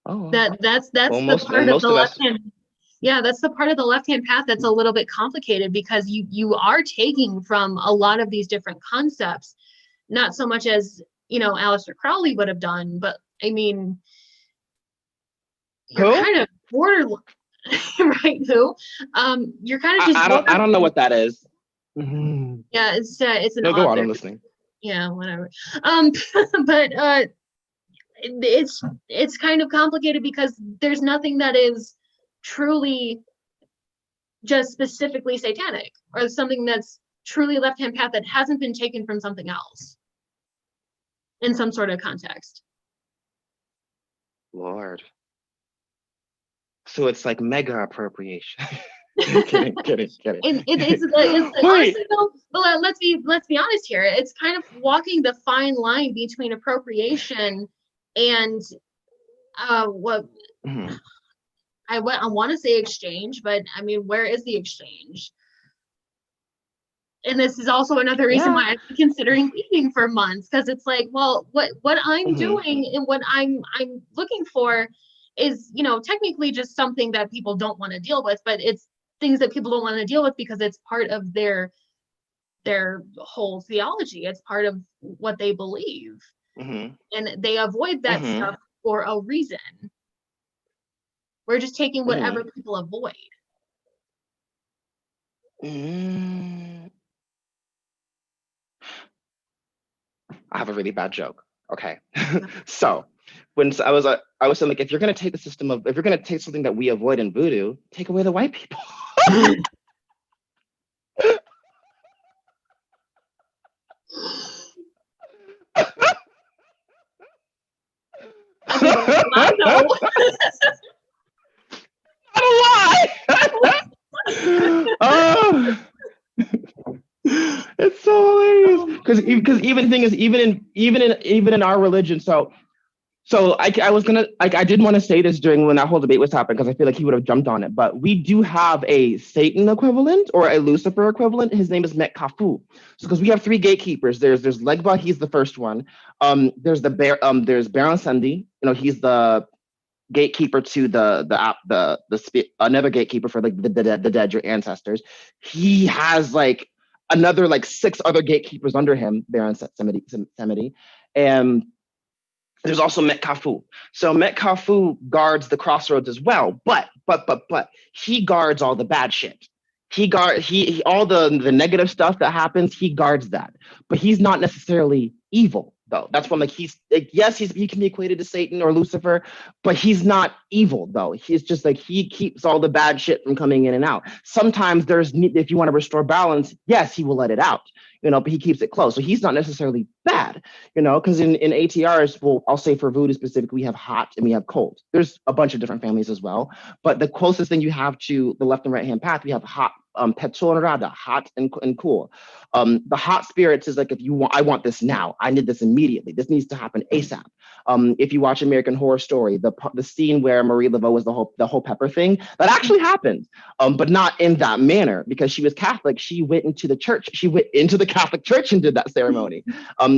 the part of the left hand. Yeah, that's the part of the left-hand path that's a little bit complicated, because you are taking from a lot of these different concepts, not so much as Aleister Crowley would have done, but I mean, you're kind of borderline, right? You're kind of just. I don't know what that is. Yeah, it's an. No, go on, I'm listening. Yeah, whatever. But it's kind of complicated because there's nothing that is truly just specifically satanic, or something that's truly left-hand path that hasn't been taken from something else in some sort of context. Lord. So it's like mega appropriation. kidding. It's honestly though, but let's be honest here. It's kind of walking the fine line between appropriation and what I want to say exchange, but I mean, where is the exchange? And this is also another reason why I've been considering leaving for months, because it's like, well, what I'm doing and what I'm looking for is, technically just something that people don't want to deal with, but it's things that people don't want to deal with because it's part of their their whole theology. It's part of what they believe. And they avoid that stuff for a reason. We're just taking whatever people avoid. I have a really bad joke. Okay. So when I was saying, like, if you're going to take something that we avoid in voodoo, take away the white people. I mean, I know. Oh, it's so hilarious because even the thing is even in our religion. So I didn't want to say this during when that whole debate was happening because I feel like he would have jumped on it. But we do have a Satan equivalent or a Lucifer equivalent. His name is Metkafu. So because we have three gatekeepers. There's Legba. He's the first one. There's Baron Sandy. He's the gatekeeper to the another gatekeeper for like the dead, your ancestors. He has like another like 6 other gatekeepers under him, Baron Samedi, and there's also Metkafu. So Metkafu guards the crossroads as well, but he guards all the bad shit. He all the negative stuff that happens, he guards that. But he's not necessarily evil though. That's when yes, he can be equated to Satan or Lucifer, but he's not evil though. He's just like he keeps all the bad shit from coming in and out. Sometimes if you want to restore balance, yes, he will let it out. But he keeps it close. So he's not necessarily bad, because in ATRs, well, I'll say for voodoo specifically, we have hot and we have cold. There's a bunch of different families as well. But the closest thing you have to the left and right hand path, we have hot, petso and rada, hot and cool. The hot spirits is like, I want this now. I need this immediately. This needs to happen ASAP. If you watch American Horror Story, the scene where Marie Laveau was the whole pepper thing, that actually happened, but not in that manner because she was Catholic. She went into the church. She went into the Catholic Church and did that ceremony.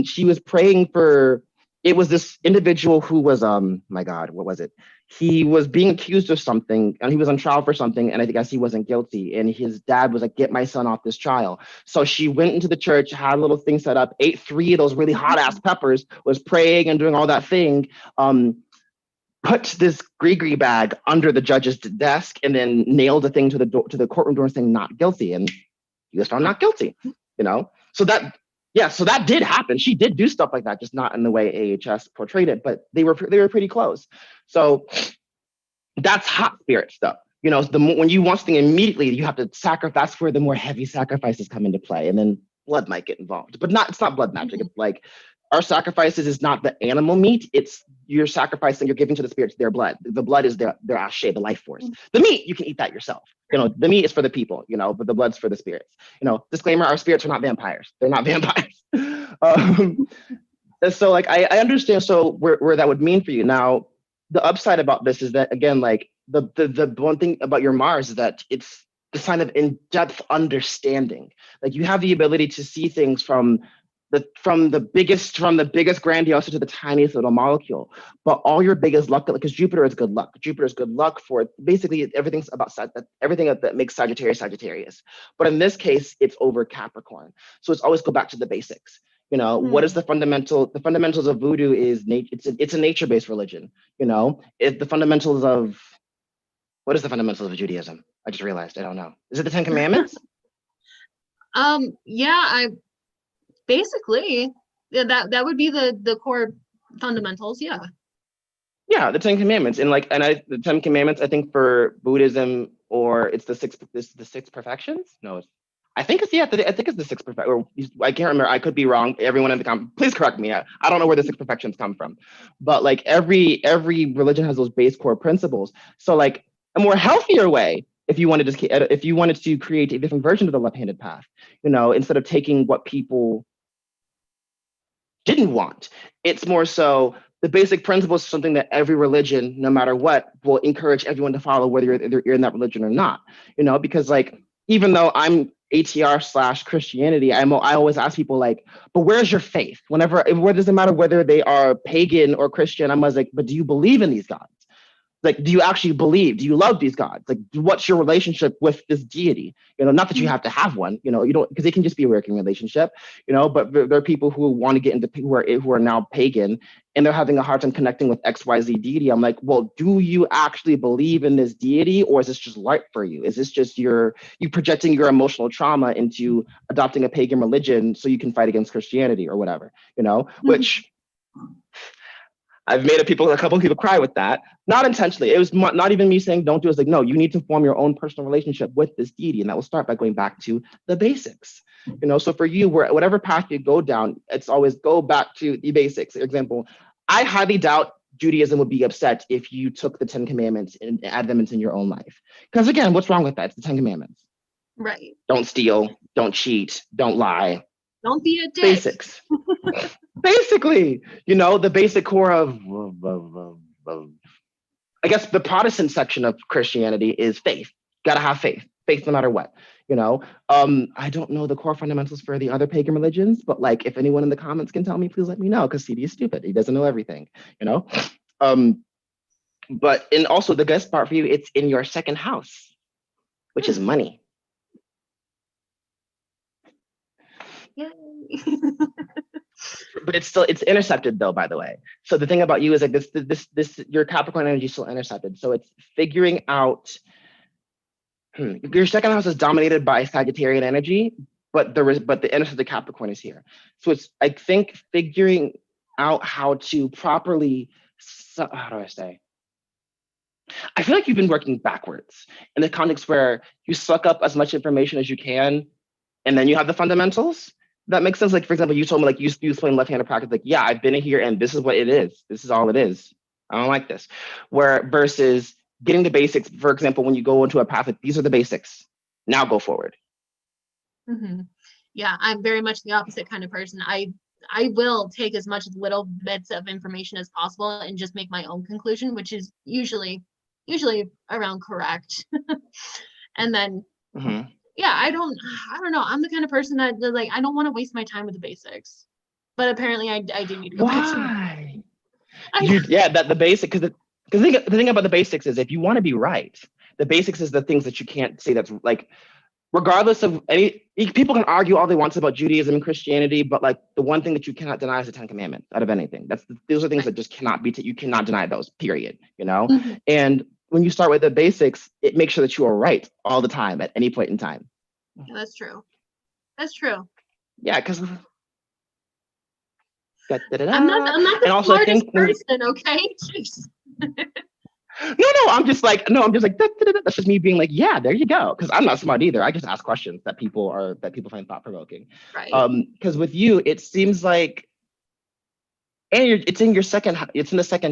She was praying for. It was this individual who was my God, what was it? He was being accused of something and he was on trial for something, and I guess he wasn't guilty. And his dad was like, "Get my son off this trial." So she went into the church, had a little thing set up, ate 3 of those really hot ass peppers, was praying and doing all that thing. Put this gree bag under the judge's desk, and then nailed the thing to the courtroom door saying "not guilty," and he was found not guilty. So that did happen. She did do stuff like that, just not in the way AHS portrayed it, but they were pretty close. So that's hot spirit stuff. When you want something immediately, you have to sacrifice. That's where the more heavy sacrifices come into play, and then blood might get involved. But it's not blood magic. It's like our sacrifices is not the animal meat. It's you're sacrificing. You're giving to the spirits their blood. The blood is their ashe, the life force. The meat you can eat that yourself. The meat is for the people. But the blood's for the spirits. Disclaimer: our spirits are not vampires. They're not vampires. So like I understand. So where that would mean for you now. The upside about this is that, again, like the one thing about your Mars is that it's the sign of in-depth understanding. Like you have the ability to see things from the biggest grandiosity to the tiniest little molecule. But all your biggest luck, because Jupiter is good luck. Jupiter is good luck for basically everything that makes Sagittarius. But in this case, it's over Capricorn. So it's always go back to the basics. What is the fundamentals of voodoo is it's a nature-based religion. What is the fundamentals of Judaism? I just realized, I don't know. Is it the 10 Commandments? Basically, that would be the core fundamentals. Yeah, the 10 Commandments. And the 10 Commandments, I think for Buddhism, or it's the six perfections. No, I think it's the 6 perfections. Or I can't remember. I could be wrong. Everyone in the comments, please correct me. I don't know where the 6 perfections come from, but like every religion has those base core principles. So like a more healthier way, if you wanted to create a different version of the left-handed path, instead of taking what people didn't want, it's more so the basic principles is something that every religion, no matter what, will encourage everyone to follow, whether you're in that religion or not. Because like even though I'm ATR/Christianity, I always ask people like, but where's your faith? Where doesn't matter whether they are pagan or Christian, I'm always like, but do you believe in these gods? Like, do you actually believe? Do you love these gods? Like, what's your relationship with this deity? Not that you have to have one, you don't, because it can just be a working relationship, but there are people who want to get into, who are now pagan, and they're having a hard time connecting with XYZ deity. I'm like, well, do you actually believe in this deity, or is this just light for you? Is this just you projecting your emotional trauma into adopting a pagan religion so you can fight against Christianity or whatever, which I've made a couple of people cry with that, not intentionally. It was not even me saying don't do it. It's like, no, you need to form your own personal relationship with this deity. And that will start by going back to the basics. So for you, whatever path you go down, it's always go back to the basics. For example, I highly doubt Judaism would be upset if you took the 10 Commandments and add them into your own life. Because again, what's wrong with that? It's the 10 Commandments. Right. Don't steal, don't cheat, don't lie. Don't be a dick. Basics. Basically, the basic core of, I guess, the Protestant section of Christianity is faith. Gotta have faith no matter what. I don't know the core fundamentals for the other pagan religions, but like, if anyone in the comments can tell me, please let me know, because CD is stupid. He doesn't know everything. But and also the best part for you, it's in your second house, which is money. Yay. But it's intercepted though, by the way. So the thing about you is like this your Capricorn energy is still intercepted. So it's figuring out your second house is dominated by Sagittarian energy, but the intercepted Capricorn is here. So it's, I think, figuring out how to properly, how do I say? I feel like you've been working backwards in the context where you suck up as much information as you can, and then you have the fundamentals. That makes sense. Like, for example, you told me like you explain left-handed practice. Like, yeah, I've been in here and this is what it is. This is all it is. I don't like this. Where versus getting the basics, for example, when you go into a path, like, these are the basics. Now go forward. Mm-hmm. Yeah, I'm very much the opposite kind of person. I will take as much little bits of information as possible and just make my own conclusion, which is usually around correct. And then yeah, I don't know. I'm the kind of person that like, I don't want to waste my time with the basics, but apparently I do need to go back to Why? Yeah, that the basic, because the thing about the basics is, if you want to be right, the basics is the things that you can't say that's like, regardless of people can argue all they want about Judaism and Christianity, but like the one thing that you cannot deny is the 10 Commandments out of anything. Those are things that just cannot be, you cannot deny those, period, And when you start with the basics, it makes sure that you are right all the time at any point in time. Yeah, that's true. That's true. Yeah, because I'm not the smartest person, okay? I'm just like, that's just me being like, yeah, there you go. Because I'm not smart either. I just ask questions that people find thought-provoking. Right. Because with you, it seems like, and it's in the second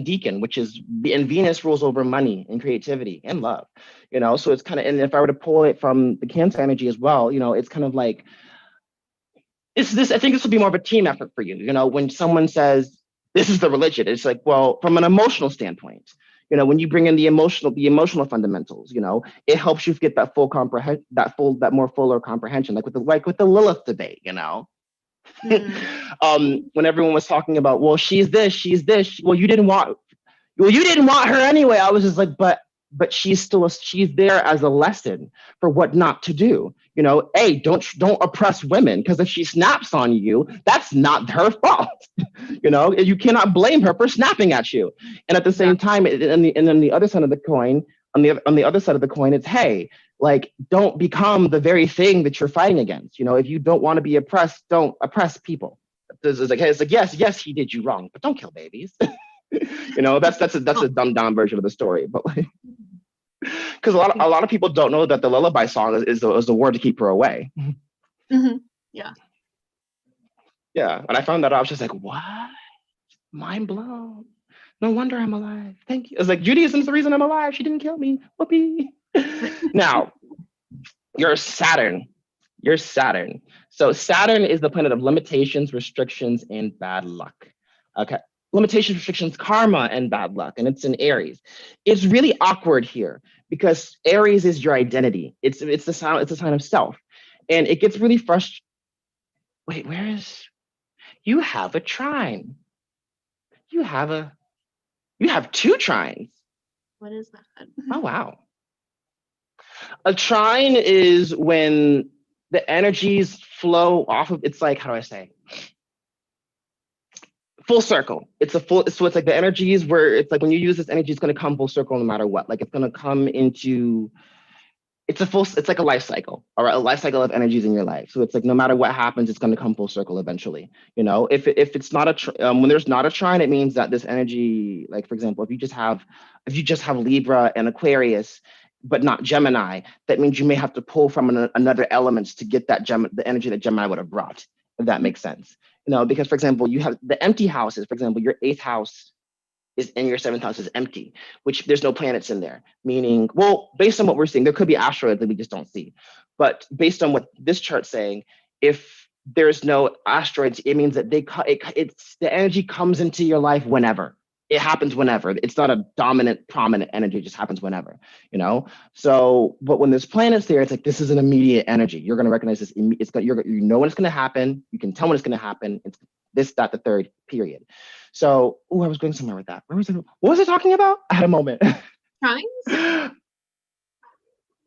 decan, which is, and Venus rules over money and creativity and love, so it's kind of, and if I were to pull it from the Cancer energy as well, it's kind of like, I think this would be more of a team effort for you. When someone says this is the religion, it's like, well, from an emotional standpoint, when you bring in the emotional fundamentals, it helps you get that full comprehension, that more fuller comprehension, like with the Lilith debate, when everyone was talking about, well, she's this, well, you didn't want her anyway. I was just like, but she's there as a lesson for what not to do. Don't oppress women, because if she snaps on you, that's not her fault. You cannot blame her for snapping at you. And at the same time, and then the other side of the coin, on the other side of the coin, it's, hey, like, don't become the very thing that you're fighting against. If you don't want to be oppressed, don't oppress people. It's like, yes, he did you wrong, but don't kill babies. That's a dumbed down version of the story, but like, because a lot of people don't know that the lullaby song is the word to keep her away. Mm-hmm. Yeah. Yeah, and I found that out. I was just like, what? Mind blown. No wonder I'm alive. Thank you. It's like, Judaism's the reason I'm alive. She didn't kill me. Whoopee. Now, you're Saturn. So Saturn is the planet of limitations, restrictions, and bad luck. Okay. Limitations, restrictions, karma, and bad luck. And it's in Aries. It's really awkward here because Aries is your identity. It's a sign of self. And it gets really frustrating. Wait, you have a trine. You have two trines. What is that? Oh, wow. A trine is when the energies flow off of, it's like, how do I say? Full circle. So it's like the energies where it's like when you use this energy, it's going to come full circle no matter what. Like it's going to come into, it's like a life cycle, all right? A life cycle of energies in your life. So it's like no matter what happens, it's going to come full circle eventually. You know, if it's not when there's not a trine, it means that this energy, like for example, if you just have Libra and Aquarius, but not Gemini, that means you may have to pull from another element to get the energy that Gemini would have brought, if that makes sense. You know, because for example, you have the empty houses. For example, your eighth house is in your seventh house is empty, which there's no planets in there. Meaning, well, based on what we're seeing, there could be asteroids that we just don't see. But based on what this chart's saying, if there's no asteroids, it means that it's the energy comes into your life whenever. It happens whenever. It's not a dominant, prominent energy. It just happens whenever, you know? So, but when there's planets there, it's like, this is an immediate energy. You're going to recognize this. You know when it's going to happen. You can tell when it's going to happen. It's this, that, the third period. So, I was going somewhere with that. What was I talking about? I had a moment. Trines?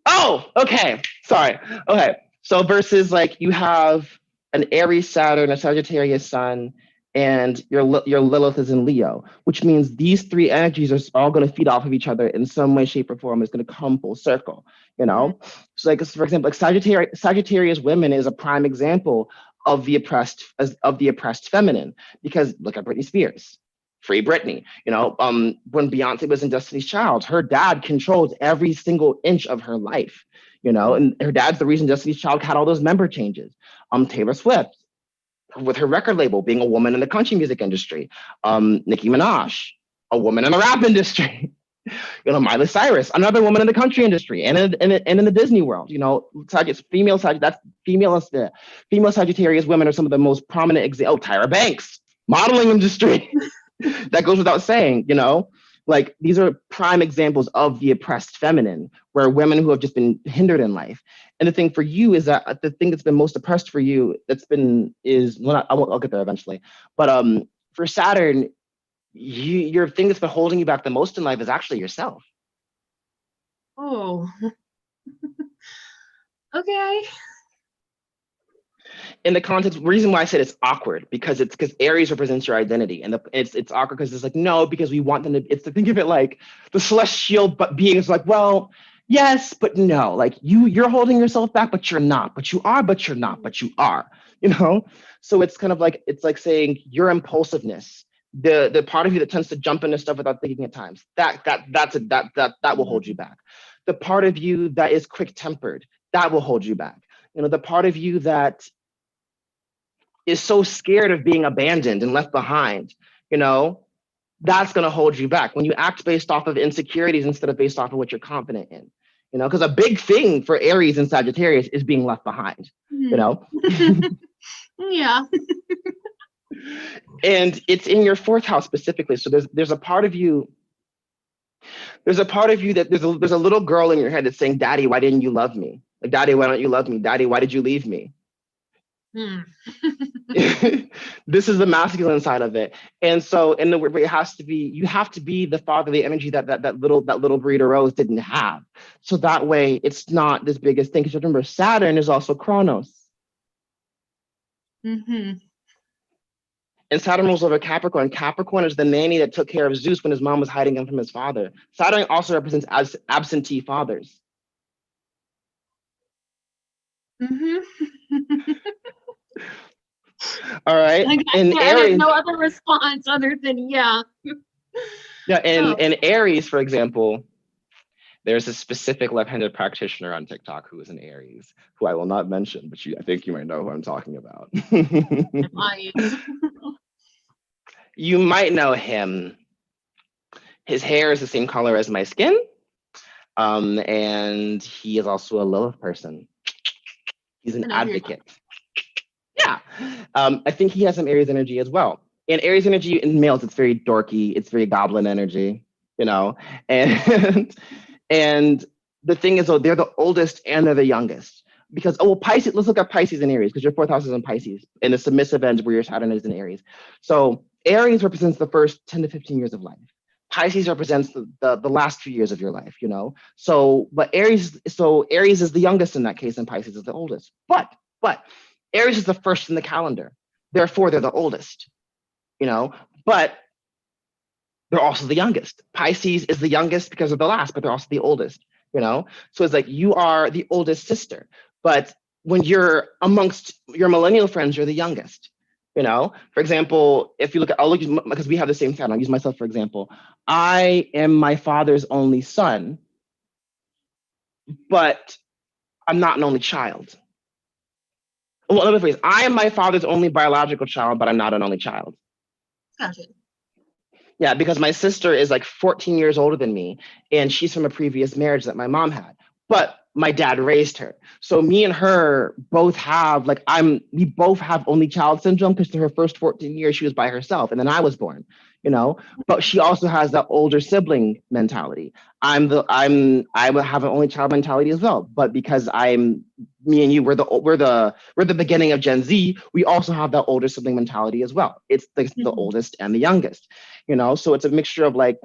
Oh, okay. Sorry. Okay. So versus like you have an Aries Saturn, a Sagittarius Sun, and your Lilith is in Leo, which means these three energies are all going to feed off of each other in some way, shape, or form. It's going to come full circle, you know? So like, for example, like Sagittarius women is a prime example of the oppressed feminine, because look at Britney Spears. Free Britney, you know, when Beyonce was in Destiny's Child, her dad controlled every single inch of her life, you know, and her dad's the reason Destiny's Child had all those member changes. Taylor Swift, with her record label, being a woman in the country music industry. Nicki Minaj, a woman in the rap industry. You know, Miley Cyrus, another woman in the country industry and in the Disney world. You know, female Sagittarius women are some of the most prominent examples. Oh, Tyra Banks, modeling industry. That goes without saying, you know, like these are prime examples of the oppressed feminine, where women who have just been hindered in life. And the thing for you is that the thing that's been most oppressed for you, I'll get there eventually. But for Saturn, your thing that's been holding you back the most in life is actually yourself. Oh. Okay. In the context, reason why I said it's awkward, because Aries represents your identity, and it's awkward because it's like, no, because we want them to. It's to think of it like the celestial beings, like, well, yes, but no, like you're holding yourself back, but you're not, but you are, but you're not, but you are, you know. So it's kind of like, it's like saying your impulsiveness, the part of you that tends to jump into stuff without thinking at times, that will hold you back. The part of you that is quick tempered, that will hold you back. You know, the part of you that is so scared of being abandoned and left behind, you know, that's going to hold you back when you act based off of insecurities instead of based off of what you're confident in, you know, because a big thing for Aries and Sagittarius is being left behind, you know. Yeah. And it's in your fourth house specifically. So there's a part of you that there's a little girl in your head that's saying, Daddy, why didn't you love me? Like, Daddy, why don't you love me? Daddy, why did you leave me? This is the masculine side of it. And so in the way it has to be, you have to be the fatherly energy that little breeder Rose didn't have. So that way it's not this biggest thing. Because remember, Saturn is also Chronos. Mm-hmm. And Saturn rules over Capricorn. Capricorn is the nanny that took care of Zeus when his mom was hiding him from his father. Saturn also represents absentee fathers. Mm-hmm. All right. And there's no other response other than yeah. Yeah, in Aries, for example, there's a specific left-handed practitioner on TikTok who is an Aries, who I will not mention, but I think you might know who I'm talking about. You might know him. His hair is the same color as my skin. And he is also a Lilith person. He's an advocate. Yeah. I think he has some Aries energy as well. And Aries energy in males, it's very dorky. It's very goblin energy, you know? And the thing is, though, they're the oldest and they're the youngest. Because, Pisces, let's look at Pisces and Aries, because your fourth house is in Pisces, in the submissive end where your Saturn is in Aries. So Aries represents the first 10 to 15 years of life. Pisces represents the last few years of your life, you know. So, but Aries is the youngest in that case, and Pisces is the oldest. But Aries is the first in the calendar, therefore they're the oldest, you know. But they're also the youngest. Pisces is the youngest because of the last, but they're also the oldest, you know? So it's like you are the oldest sister, but when you're amongst your millennial friends, you're the youngest, you know? For example, if you look at, I'll look, because we have the same family, I'll use myself for example. I am my father's only son, but I'm not an only child. Well, let me phrase, I am my father's only biological child, but I'm not an only child. Gotcha. Yeah, because my sister is like 14 years older than me, and she's from a previous marriage that my mom had. But my dad raised her. So me and her both have we both have only child syndrome because to her first 14 years she was by herself, and then I was born, you know. But she also has that older sibling mentality. I will have an only child mentality as well. But because me and you, we're the beginning of Gen Z, we also have that older sibling mentality as well. It's the oldest and the youngest, you know. So it's a mixture of like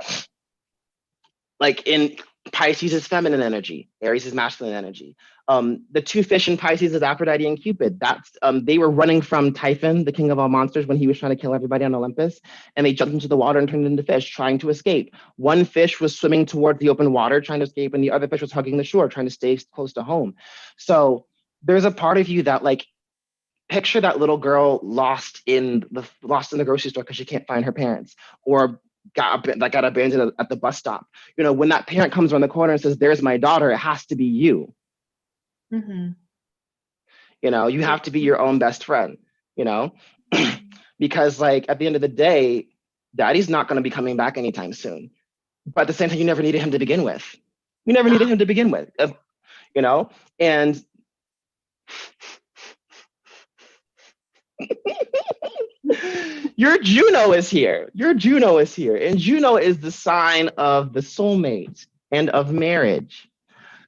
in Pisces is feminine energy, Aries is masculine energy. The two fish in Pisces is Aphrodite and Cupid. That's they were running from Typhon, the king of all monsters, when he was trying to kill everybody on Olympus, and they jumped into the water and turned into fish, trying to escape. One fish was swimming towards the open water, trying to escape, and the other fish was hugging the shore, trying to stay close to home. So there's a part of you that like picture that little girl lost in the grocery store because she can't find her parents, or got abandoned at the bus stop. You know, when that parent comes around the corner and says, "There's my daughter," it has to be you. Mm-hmm. You know, you have to be your own best friend. You know, because like at the end of the day, Daddy's not going to be coming back anytime soon. But at the same time, you never needed him to begin with. You never needed him to begin with. You know, and your Juno is here. Your Juno is here. And Juno is the sign of the soulmate and of marriage.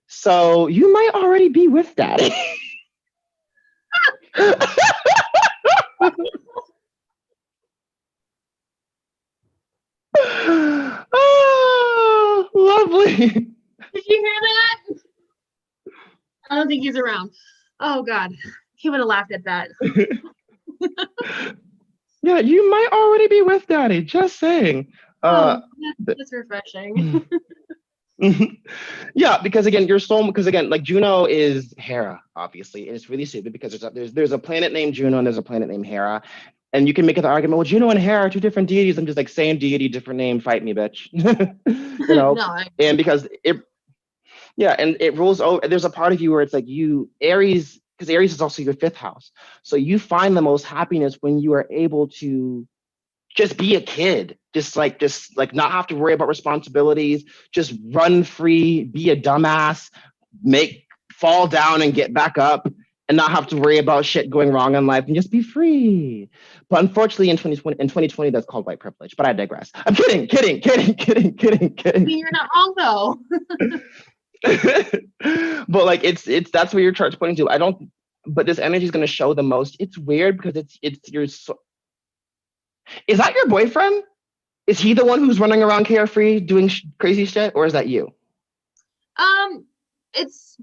So you might already be with Daddy. Oh, lovely. Did you hear that? I don't think he's around. Oh God, he would have laughed at that. Yeah, you might already be with Daddy. Just saying. That's refreshing. Yeah, because again, your soul. Because again, like Juno is Hera, obviously, and it's really stupid because there's a planet named Juno and there's a planet named Hera, and you can make the argument, well, Juno and Hera are two different deities. I'm just like, same deity, different name. Fight me, bitch. You know, No, and because and it rolls over. There's a part of you where it's like you Aries, because Aries is also your fifth house, so you find the most happiness when you are able to just be a kid, just like not have to worry about responsibilities, just run free, be a dumbass, fall down and get back up, and not have to worry about shit going wrong in life and just be free. But unfortunately in 2020 that's called white privilege. But I digress. I'm kidding. I mean, you're not wrong though. But like it's that's where your chart's pointing to. But this energy is going to show the most. It's weird because it's your. Is that your boyfriend? Is he the one who's running around carefree doing crazy shit, or is that you? It's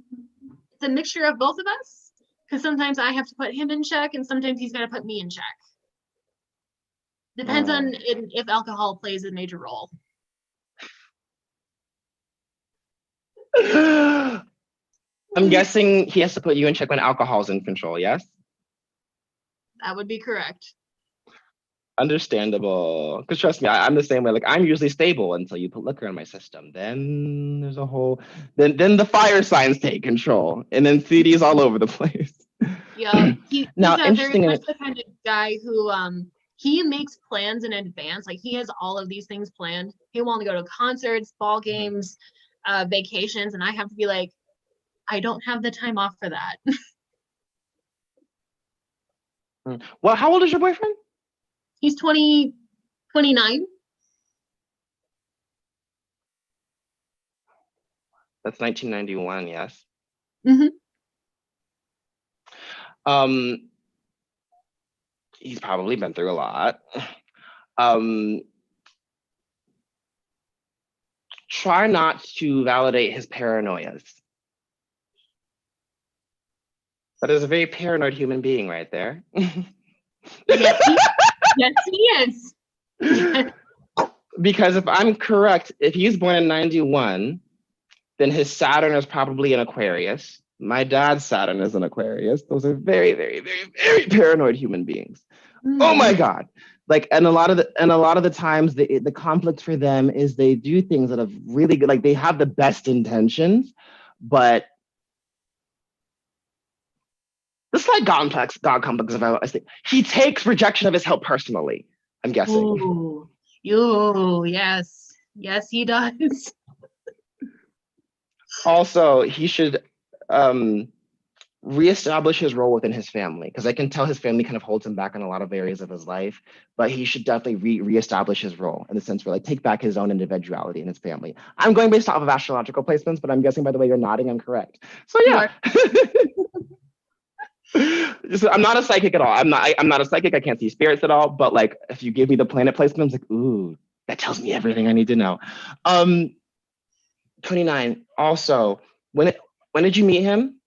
a mixture of both of us. Because sometimes I have to put him in check, and sometimes he's got to put me in check. Depends on if alcohol plays a major role. I'm guessing he has to put you in check when alcohol's in control, yes? That would be correct. Understandable. Because trust me, I'm the same way. Like I'm usually stable until you put liquor in my system. Then there's a whole then the fire signs take control, and then CDs all over the place. Yeah. He's interesting. very much the kind of guy who he makes plans in advance. Like he has all of these things planned. He wants to go to concerts, ball games, vacations, and I have to be like, I don't have the time off for that. Well, how old is your boyfriend? He's 29. That's 1991, yes. Mm-hmm. He's probably been through a lot. try not to validate his paranoias. That is a very paranoid human being right there. Yes, he is. Yes. Because if I'm correct, if he's born in 91, then his Saturn is probably an Aquarius. My dad's Saturn is an Aquarius. Those are very, very, very, very paranoid human beings. Oh my God. Like, and a lot of the times the conflict for them is they do things that have really good, like they have the best intentions, but the slight God complex of I think he takes rejection of his help personally, I'm guessing. Ooh, yes. Yes, he does. Also, he should reestablish his role within his family, because I can tell his family kind of holds him back in a lot of areas of his life, but he should definitely reestablish his role in the sense where like take back his own individuality in his family. I'm going based off of astrological placements, but I'm guessing by the way you're nodding, I'm correct. So yeah. I'm not a psychic at all. I'm not a psychic. I can't see spirits at all. But like, if you give me the planet placement, I'm like, ooh, that tells me everything I need to know. 29. Also, when did you meet him?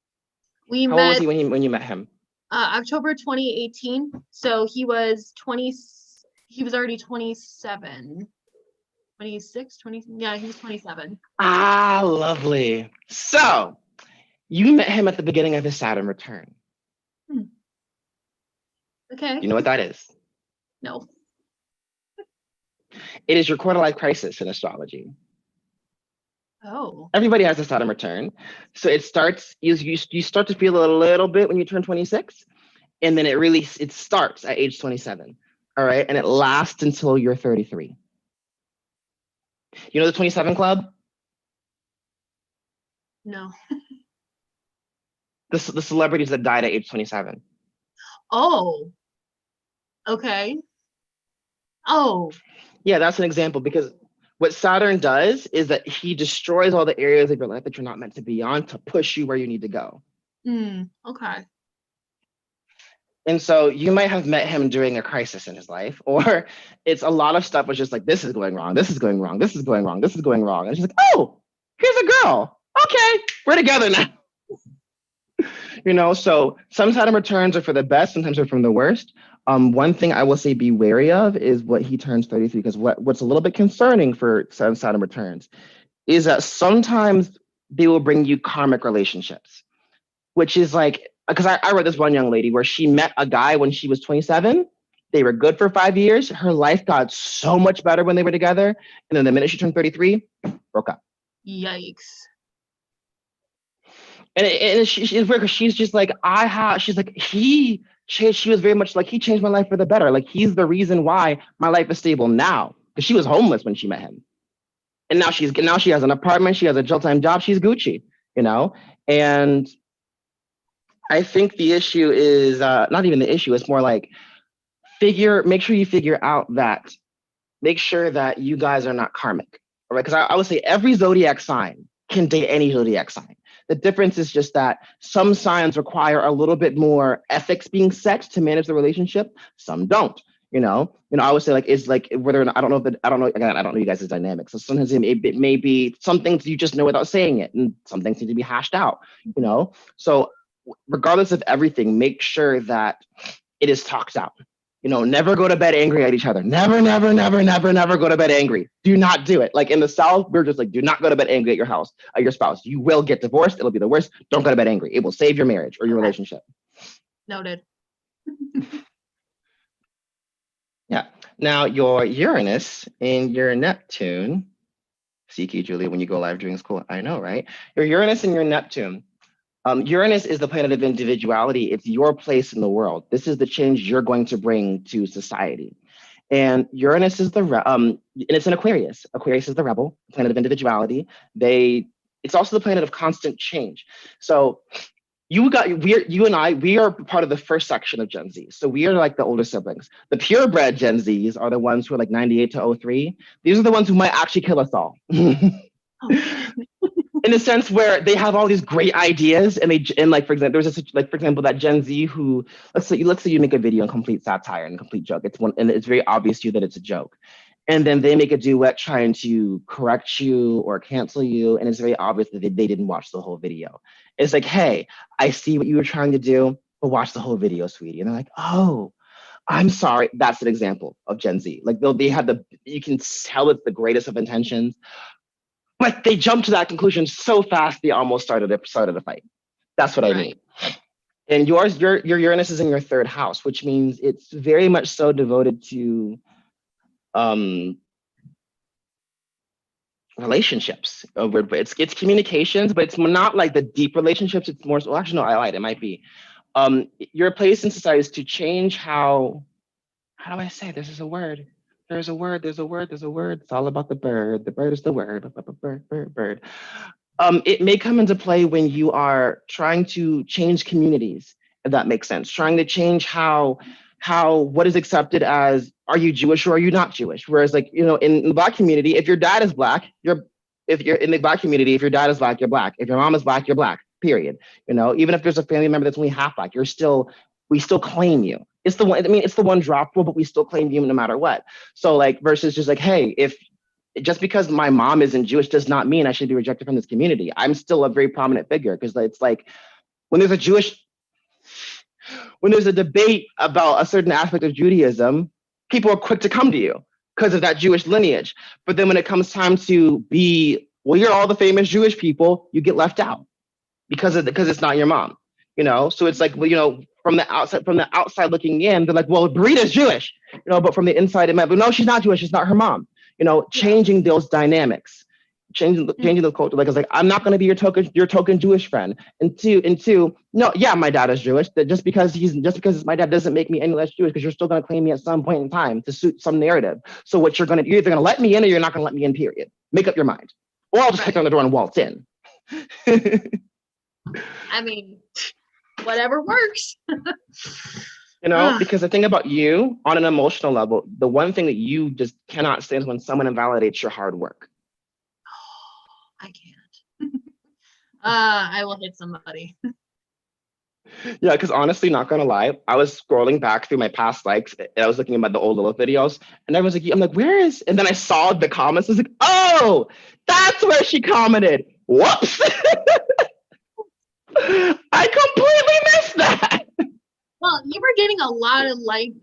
How old was he when you met him? October 2018. So he was 20. He was already 27. 26, 20. Yeah, he was 27. Ah, lovely. So you met him at the beginning of his Saturn return. Okay. You know what that is? No. It is your quarter life crisis in astrology. Oh. Everybody has a Saturn return. So it starts, you start to feel a little bit when you turn 26, and then it starts at age 27. All right. And it lasts until you're 33. You know the 27 Club? No. The celebrities that died at age 27. Oh. Okay. Oh. Yeah, that's an example, because what Saturn does is that he destroys all the areas of your life that you're not meant to be on to push you where you need to go. Okay. And so you might have met him during a crisis in his life, or it's a lot of stuff was just like, this is going wrong, this is going wrong, this is going wrong, this is going wrong. And she's like, oh, here's a girl. Okay, we're together now. You know, so some Saturn returns are for the best, sometimes they're from the worst. One thing I will say be wary of is what he turns 33, because what's a little bit concerning for Saturn returns is that sometimes they will bring you karmic relationships, which is like, because I read this one young lady where she met a guy when she was 27. They were good for 5 years. Her life got so much better when they were together. And then the minute she turned 33, broke up. Yikes. And she's weird because she's just like, she's like, he changed. She was very much like, he changed my life for the better. Like, he's the reason why my life is stable now. Because she was homeless when she met him. And now she has an apartment. She has a full-time job. She's Gucci, you know? And I think the issue is not even the issue. It's more like make sure you figure out that, make sure that you guys are not karmic. All right. Because I would say every zodiac sign can date any zodiac sign. The difference is just that some signs require a little bit more ethics being set to manage the relationship. Some don't. You know, I would say like, it's like whether or not, I don't know you guys' dynamics. So sometimes it may be some things you just know without saying it, and some things need to be hashed out, you know? So regardless of everything, make sure that it is talked out. You know, never go to bed angry at each other. Never, never, never, never, never go to bed angry. Do not do it. Like in the South, we're just like, do not go to bed angry at your house, at your spouse. You will get divorced. It'll be the worst. Don't go to bed angry. It will save your marriage or your relationship. Noted. Yeah. Now your Uranus and your Neptune, CK Julia, when you go live during school, I know, right? Your Uranus and your Neptune. Uranus is the planet of individuality. It's your place in the world. This is the change you're going to bring to society. And Uranus is and it's in Aquarius. Aquarius is the rebel, planet of individuality. It's also the planet of constant change. So you and I, we are part of the first section of Gen Z. So we are like the older siblings. The purebred Gen Zs are the ones who are like 98 to 03. These are the ones who might actually kill us all. In a sense where they have all these great ideas, and like, for example, that Gen Z who, let's say you make a video in complete satire and complete joke. And it's very obvious to you that it's a joke. and then they make a duet trying to correct you or cancel you, and it's very obvious that they didn't watch the whole video. It's like, hey, I see what you were trying to do, but watch the whole video, sweetie. And they're like, oh, I'm sorry. That's an example of Gen Z. Like they have you can tell it's the greatest of intentions, but they jump to that conclusion so fast they almost started a fight. That's what I mean. And your Uranus is in your third house, which means it's very much so devoted to relationships. It's communications, but it's not like the deep relationships. It's more, well, actually, no, I lied. It might be. Your place in society is to change how do I say, this is a word. There's a word. It's all about the bird. The bird is the word. Bird. It may come into play when you are trying to change communities, if that makes sense. Trying to change how what is accepted as, are you Jewish or are you not Jewish? Whereas, like, you know, in the Black community, if your dad is Black, if you're in the Black community, if your dad is Black, you're Black. If your mom is Black, you're Black. Period. You know, even if there's a family member that's only half Black, we still claim you. It's the one drop rule, but we still claim you no matter what. So, like, versus just like, hey, if just because my mom isn't Jewish does not mean I should be rejected from this community. I'm still a very prominent figure, because it's like when there's a debate about a certain aspect of Judaism, people are quick to come to you because of that Jewish lineage. But then when it comes time to be, well, you're all the famous Jewish people, you get left out because it's not your mom. You know, so it's like, well, you know, from the outside looking in, they're like, well, Burita's Jewish, you know, but from the inside, it might be, no, she's not Jewish. It's not her mom. You know, changing those dynamics, changing the culture. Like, it's like, I'm not going to be your token Jewish friend. And two, no, yeah, my dad is Jewish. That just because it's my dad doesn't make me any less Jewish, because you're still going to claim me at some point in time to suit some narrative. So what you're either going to let me in or you're not going to let me in. Period. Make up your mind, or I'll just kick on the door and waltz in. I mean, whatever works. You know, because the thing about you on an emotional level, the one thing that you just cannot stand is when someone invalidates your hard work. I can't. I will hit somebody. Yeah, because honestly, not gonna lie, I was scrolling back through my past likes, and I was looking at the old Lilith videos, and I was like, I'm like, where is? And then I saw the comments. I was like, oh, that's where she commented. Whoops. I completely missed that. Well, you were getting a lot of likes,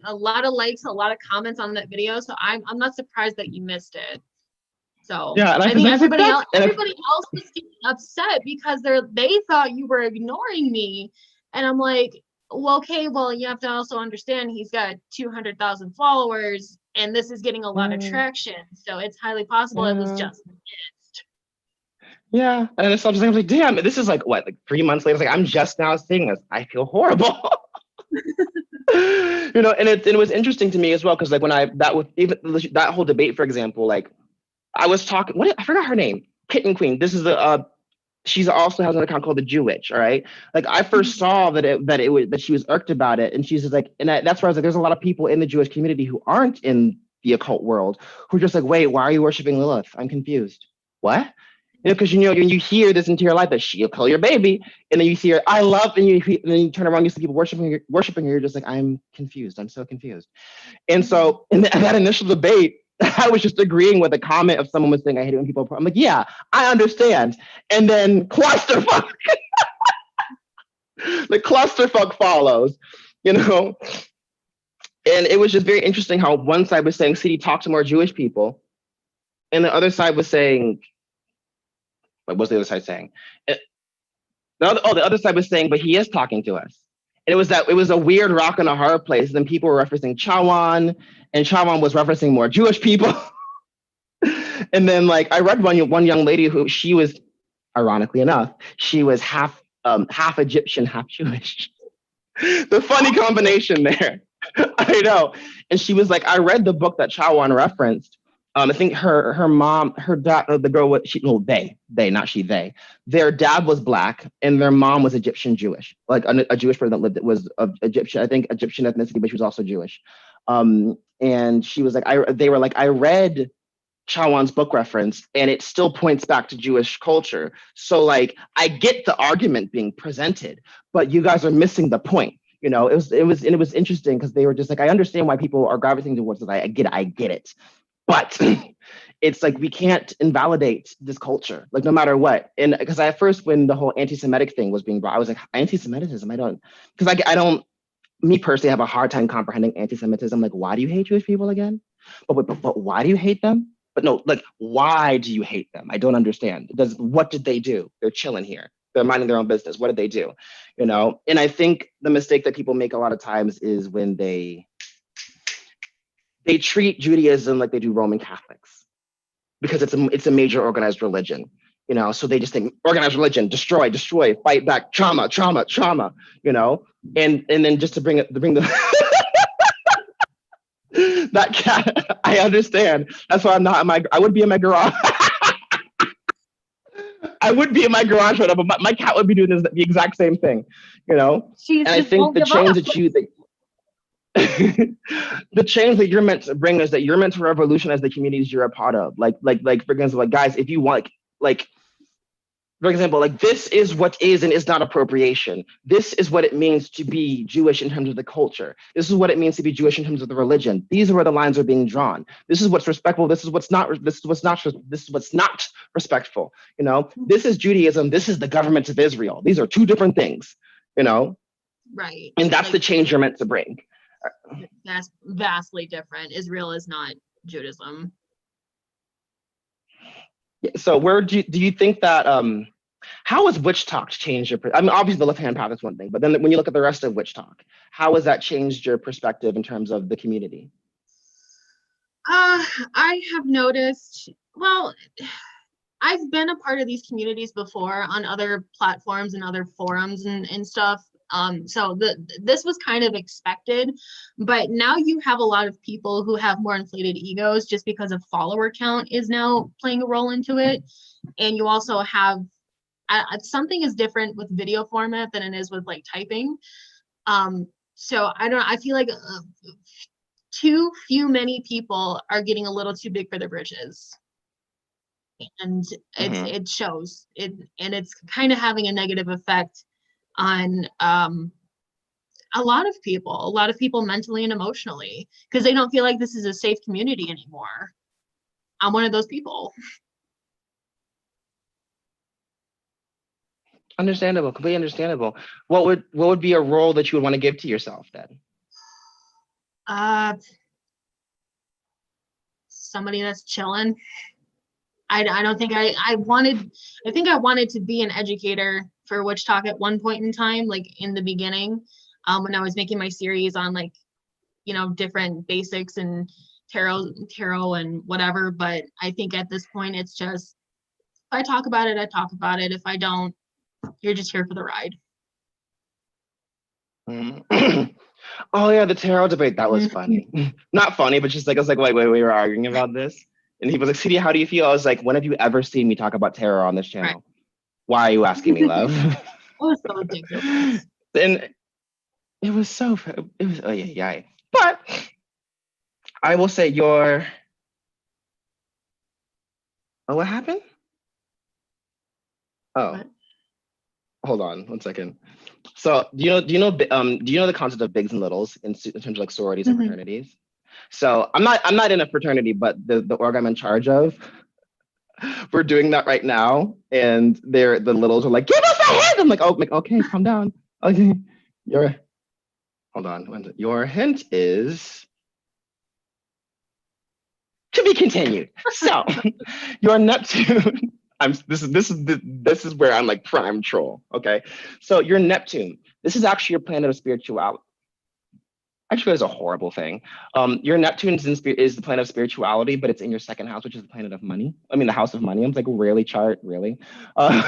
a lot of comments on that video, so I'm not surprised that you missed it. So yeah, and I think everybody else was getting upset because they thought you were ignoring me, and I'm like, well, okay, well, you have to also understand he's got 200,000 followers, and this is getting a lot of traction, so it's highly possible it was just missed. Yeah, and then I was like, damn, this is like what, like 3 months later. I was like, I'm just now seeing this. I feel horrible. You know, and it was interesting to me as well, because like when that whole debate, for example, like I was talking, I forgot her name, Kitten Queen. This is she's also has an account called the Jewwitch. All right, like I first saw that she was irked about it, and she's just like, that's where I was like, there's a lot of people in the Jewish community who aren't in the occult world who are just like, wait, why are you worshiping Lilith? I'm confused. What? You know, because when you hear this entire life that she'll kill your baby, and then you see her, I love, and then you turn around, you see people worshiping her, you're just like, I'm confused. I'm so confused. And so in that initial debate, I was just agreeing with a comment of someone was saying, I hate it when people, I'm like, yeah, I understand. And then clusterfuck, the clusterfuck follows, you know? And it was just very interesting how one side was saying, City, talk to more Jewish people. And the other side was saying, what was the other side saying? The other side was saying, but he is talking to us. And it was a weird rock and a hard place. And then people were referencing Chawan, and Chawan was referencing more Jewish people. And then like I read one young lady who she was, ironically enough, she was half Egyptian, half Jewish. The funny combination there. I know. And she was like, I read the book that Chawan referenced. I think her mom, her dad, the girl, they. Their dad was Black and their mom was Egyptian Jewish, like a Jewish person that was of Egyptian, I think Egyptian ethnicity, but she was also Jewish. And she was like, I read Chawan's book reference and it still points back to Jewish culture. So like, I get the argument being presented, but you guys are missing the point. You know, it was interesting because they were just like, I understand why people are gravitating towards it. I get it. but it's like we can't invalidate this culture, like no matter what. And because at first, when the whole anti-Semitic thing was being brought, I was like, anti-Semitism. I don't, because I don't. Me personally, have a hard time comprehending anti-Semitism. Like, why do you hate Jewish people again? But why do you hate them? But no, like, why do you hate them? I don't understand. What did they do? They're chilling here. They're minding their own business. What did they do? You know? And I think the mistake that people make a lot of times is when they treat Judaism like they do Roman Catholics, because it's a major organized religion. You know, so they just think organized religion, destroy, fight back, trauma, you know, and then just to bring the that cat, I understand. That's why I'm not in I would be in my garage. I would be in my garage right now, but my cat would be doing the exact same thing, you know. She's And I just think won't the give change up. the change that you're meant to bring is that you're meant to revolutionize the communities you're a part of. Like for example, like guys, if you want like for example, like this is what is and is not appropriation. This is what it means to be Jewish in terms of the culture. This is what it means to be Jewish in terms of the religion. These are where the lines are being drawn. This is what's respectful. This is what's not. This is what's not. This is what's not respectful. You know, this is Judaism. This is the government of Israel. These are two different things. You know, Right. and that's Like, the change you're meant to bring. that's vastly different. Israel is not Judaism. So where do you think that how has Witchtok changed your? I mean, obviously the left-hand path is one thing, but then when you look at the rest of Witchtok, how has that changed your perspective in terms of the community? I have noticed, well, I've been a part of these communities before on other platforms and other forums and stuff. So this was kind of expected, but now you have a lot of people who have more inflated egos just because of follower count is now playing a role into it. And you also have something is different with video format than it is with like typing. So I feel like too many people are getting a little too big for their britches, and it shows it, and it's kind of having a negative effect on a lot of people mentally and emotionally, because they don't feel like this is a safe community anymore. I'm one of those people. Understandable, completely understandable. What would be a role that you would want to give to yourself then? Somebody that's chilling. I don't think I wanted to be an educator for Witchtok at one point in time, like in the beginning, when I was making my series on like, you know, different basics and tarot and whatever. But I think at this point it's just, if I talk about it, I talk about it. If I don't, you're just here for the ride. Oh yeah, the tarot debate, that was funny. Not funny, but just like I was like, wait, we were arguing about this. And he was like, CD, how do you feel? I was like, when have you ever seen me talk about tarot on this channel? Right. Why are you asking me, love? It was so ridiculous. And it was oh yeah. But I will say oh, what happened? Oh. What? Hold on 1 second. So do you know the concept of bigs and littles in terms of like sororities and fraternities? So I'm not in a fraternity, but the org I'm in charge of, we're doing that right now, and the littles are like, give us a hint. I'm like, oh, okay, calm down. Okay, hold on. Your hint is to be continued. So your Neptune. This is where I'm like prime troll. Okay, so your Neptune. This is actually your planet of spirituality. Actually, it's a horrible thing. Your Neptune is the planet of spirituality, but it's in your second house, which is the planet of money. I mean, the house of money. I'm like, really, chart, really? But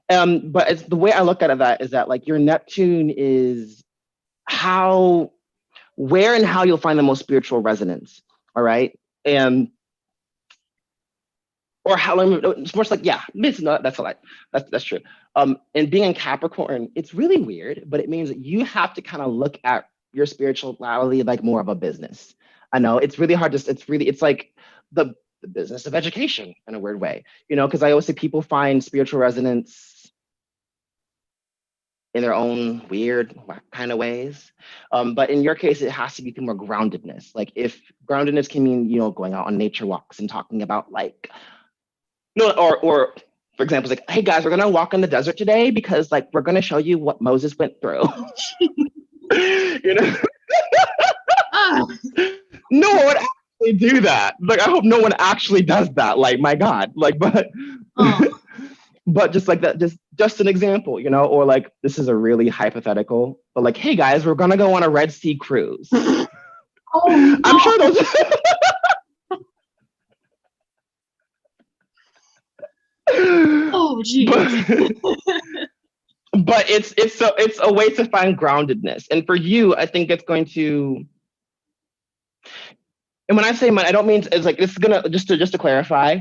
it's the way I look at it, is that like your Neptune is where and how you'll find the most spiritual resonance. All right, or how it's more like, yeah, it's not, that's a lie. That's true. And being in Capricorn, it's really weird, but it means that you have to kind of look at your spirituality like more of a business. I know it's really hard to, it's like the business of education in a weird way, you know, because I always say people find spiritual resonance in their own weird kind of ways. But in your case, it has to be through more groundedness. Like if groundedness can mean, going out on nature walks and talking about like, no, or for example, it's like, hey guys, we're gonna walk in the desert today because like we're gonna show you what Moses went through. you know, Oh, no one would actually do that. Like I hope no one actually does that. Like my God, like but. oh. But just like that, just an example, or like this is a really hypothetical, but like, hey guys, we're gonna go on a Red Sea cruise. Oh, I'm sure those. oh, geez. But it's a way to find groundedness, and for you, I think it's going to. And when I say I don't mean it's like this is gonna just to clarify.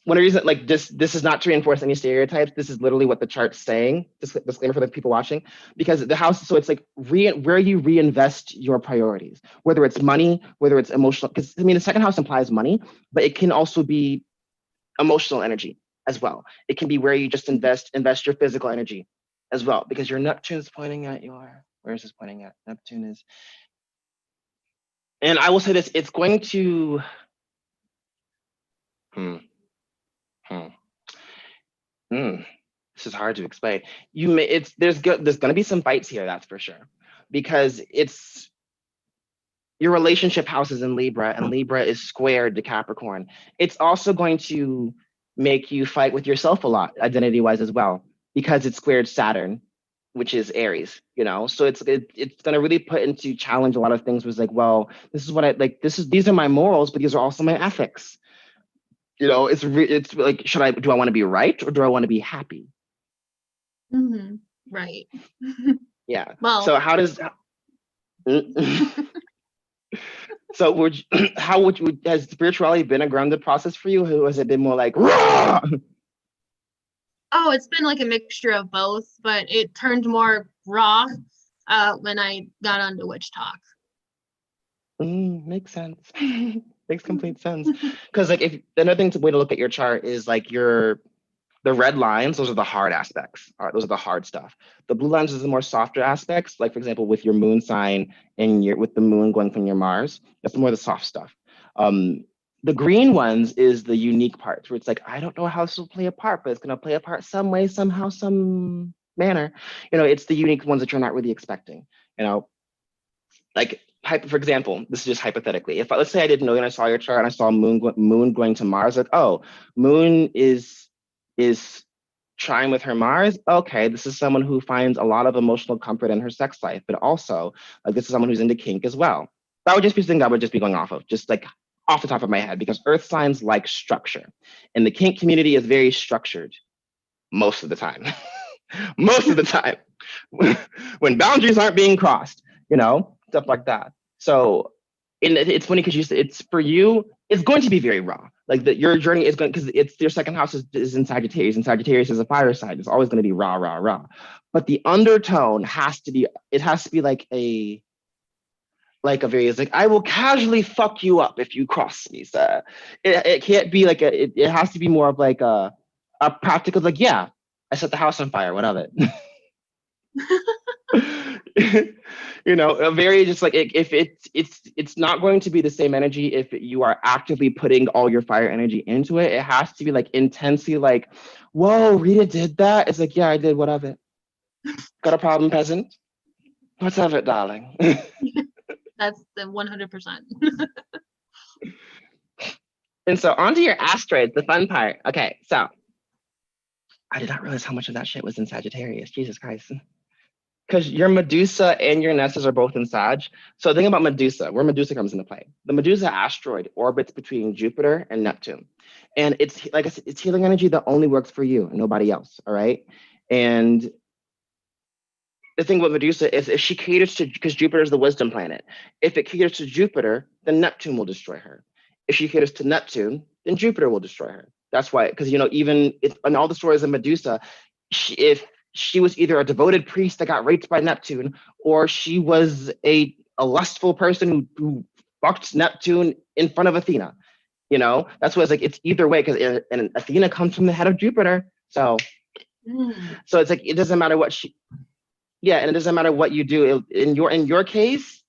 One reason, like this is not to reinforce any stereotypes. This is literally what the chart's saying. Disclaimer for the people watching, because the house. So it's like where you reinvest your priorities, whether it's money, whether it's emotional. Because I mean, the second house implies money, but it can also be emotional energy as well. It can be where you just invest your physical energy as well, because your Neptune's pointing at your. Where is this pointing at? Neptune is. And I will say this: it's going to. This is hard to explain. There's going to be some fights here, that's for sure, because it's your relationship house is in Libra, and Libra is squared to Capricorn. It's also going to make you fight with yourself a lot, identity-wise as well, because it's squared Saturn, which is Aries. So it's going to really put into challenge a lot of things. Was like, well, this is what I like. These are my morals, but these are also my ethics. It's like, do I want to be right or do I want to be happy? Mm-hmm. Right. Yeah. Well. So how does? So has spirituality been a grounded process for you, or has it been more like raw? Oh, it's been like a mixture of both, but it turned more raw when I got onto Witchtok. Makes sense. Makes complete sense. Because like if another way to look at your chart is like the red lines, those are the hard aspects. Those are the hard stuff. The blue lines is the more softer aspects. Like for example, with your moon sign and with the moon going from your Mars, that's more the soft stuff. The green ones is the unique parts where it's like, I don't know how this will play a part, but it's going to play a part some way, somehow, some manner. It's the unique ones that you're not really expecting. Like for example, this is just hypothetically. If let's say I didn't know and I saw your chart and I saw moon going to Mars, like, oh, moon is trying with her Mars. Okay, this is someone who finds a lot of emotional comfort in her sex life, but also like this is someone who's into kink as well. That would just be something I would just be going off of, just like off the top of my head, because earth signs like structure. And the kink community is very structured most of the time. Most of the time. When boundaries aren't being crossed, stuff like that. So it's funny because it's for you, it's going to be very raw. Like your journey is going, because it's your second house is in Sagittarius, and Sagittarius is a fire sign. It's always going to be raw, raw, raw. But the undertone has to be like a very, it's like, I will casually fuck you up if you cross me, sir. It can't be like it has to be more of like a practical, like, yeah, I set the house on fire, what of it? A very just like if it's not going to be the same energy if you are actively putting all your fire energy into it. It has to be like intensely like, whoa, Rita did that. It's like, yeah, I did. What of it? Got a problem, peasant? What's of it, darling? That's the 100%. And so onto your asteroids, the fun part. Okay, so I did not realize how much of that shit was in Sagittarius. Jesus Christ. Because your Medusa and your Nessus are both in Sag. So think about Medusa, where Medusa comes into play. The Medusa asteroid orbits between Jupiter and Neptune. And it's, like I said, it's healing energy that only works for you and nobody else, all right? And the thing with Medusa is if she caters to, because Jupiter is the wisdom planet, if it caters to Jupiter, then Neptune will destroy her. If she caters to Neptune, then Jupiter will destroy her. That's why, because, even in all the stories of Medusa, if she was either a devoted priest that got raped by Neptune, or she was a lustful person who fucked Neptune in front of Athena. That's why it's like, it's either way, because and Athena comes from the head of Jupiter. So it's like, it doesn't matter what Yeah, and it doesn't matter what you do. In your case,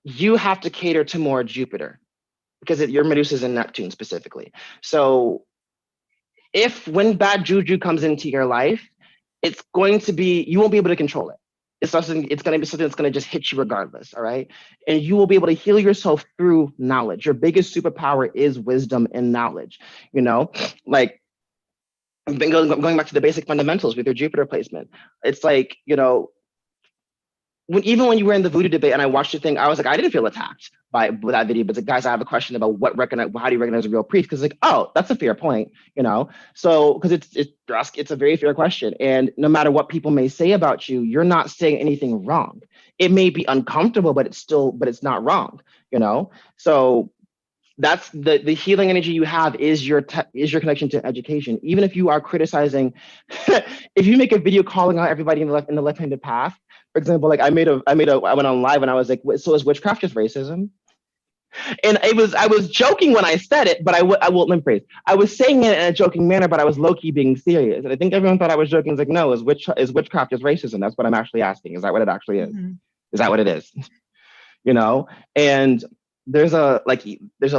you have to cater to more Jupiter because your Medusa's in Neptune specifically. So if when bad juju comes into your life, it's going to be, you won't be able to control it. It's going to be something that's going to just hit you regardless. All right. And you will be able to heal yourself through knowledge. Your biggest superpower is wisdom and knowledge. You know, like going back to the basic fundamentals with your Jupiter placement. It's like, you know, even when you were in the voodoo debate and I watched the thing, I was like, I didn't feel attacked by that video. But the guys, I have a question about how do you recognize a real priest? Because like, oh, that's a fair point, you know. So because it's a very fair question, and no matter what people may say about you, you're not saying anything wrong. It may be uncomfortable, but it's not wrong, you know. So that's the healing energy you have is your connection to education. Even if you are criticizing, if you make a video calling out everybody in the left-handed path, for example, like I went on live and I was like, so is witchcraft just racism? And I was joking when I said it, but I will let me phrase. I was saying it in a joking manner, but I was low-key being serious. And I think everyone thought I was joking. It's like, no, is witchcraft just racism? That's what I'm actually asking. Is that what it actually is? Mm-hmm. Is that what it is? You know? And there's a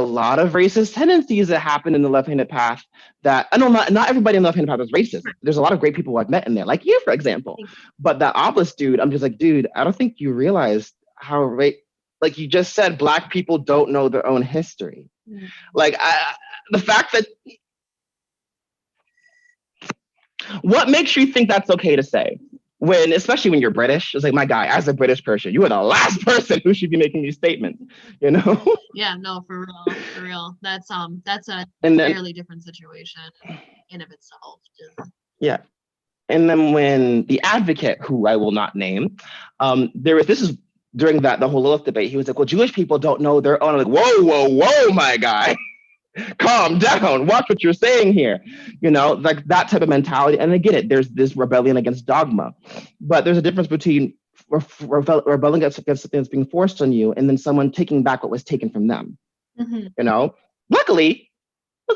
lot of racist tendencies that happen in the left-handed path that I know not everybody in the left-handed path is racist. There's a lot of great people I've met in there, like you, for example. But that obelisk dude, I'm just like, dude, I don't think you realize how like you just said, Black people don't know their own history. Mm-hmm. Like the fact that what makes you think that's okay to say? Especially when you're British, it's like, my guy, as a British person, you are the last person who should be making these statements, you know? Yeah, no, for real. That's a fairly different situation in of itself. Yeah. And then when the advocate, who I will not name, this is during the whole Lilith debate, he was like, well, Jewish people don't know their own. I'm like, whoa, my guy. Calm down, watch what you're saying here, you know, like that type of mentality. And I get it, there's this rebellion against dogma, but there's a difference between rebelling against something that's being forced on you and then someone taking back what was taken from them. Mm-hmm. You know, luckily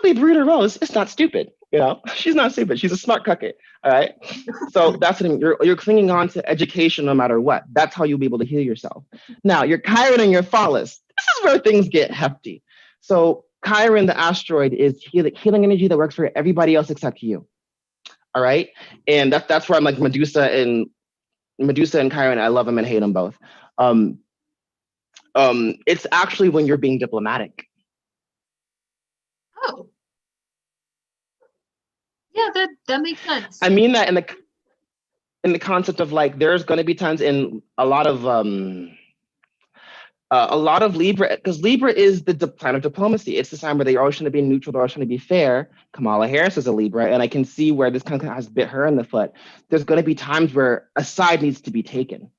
Bruna Rose is not stupid, you know, she's not stupid, she's a smart cookie. All right, so that's what I mean. You're clinging on to education no matter what. That's how you'll be able to heal yourself. Now your Chiron and your Phallus, this is where things get hefty. So Chiron, the asteroid, is healing energy that works for everybody else except you. All right, and that's where I'm like Medusa and Chiron. I love them and hate them both. It's actually when you're being diplomatic. Oh, yeah, that makes sense. I mean that in the concept of like, there's going to be times in a lot of Libra, because Libra is the planet of diplomacy. It's the sign where they're always trying to be neutral, they're always trying to be fair. Kamala Harris is a Libra, and I can see where this kind of has bit her in the foot. There's going to be times where a side needs to be taken.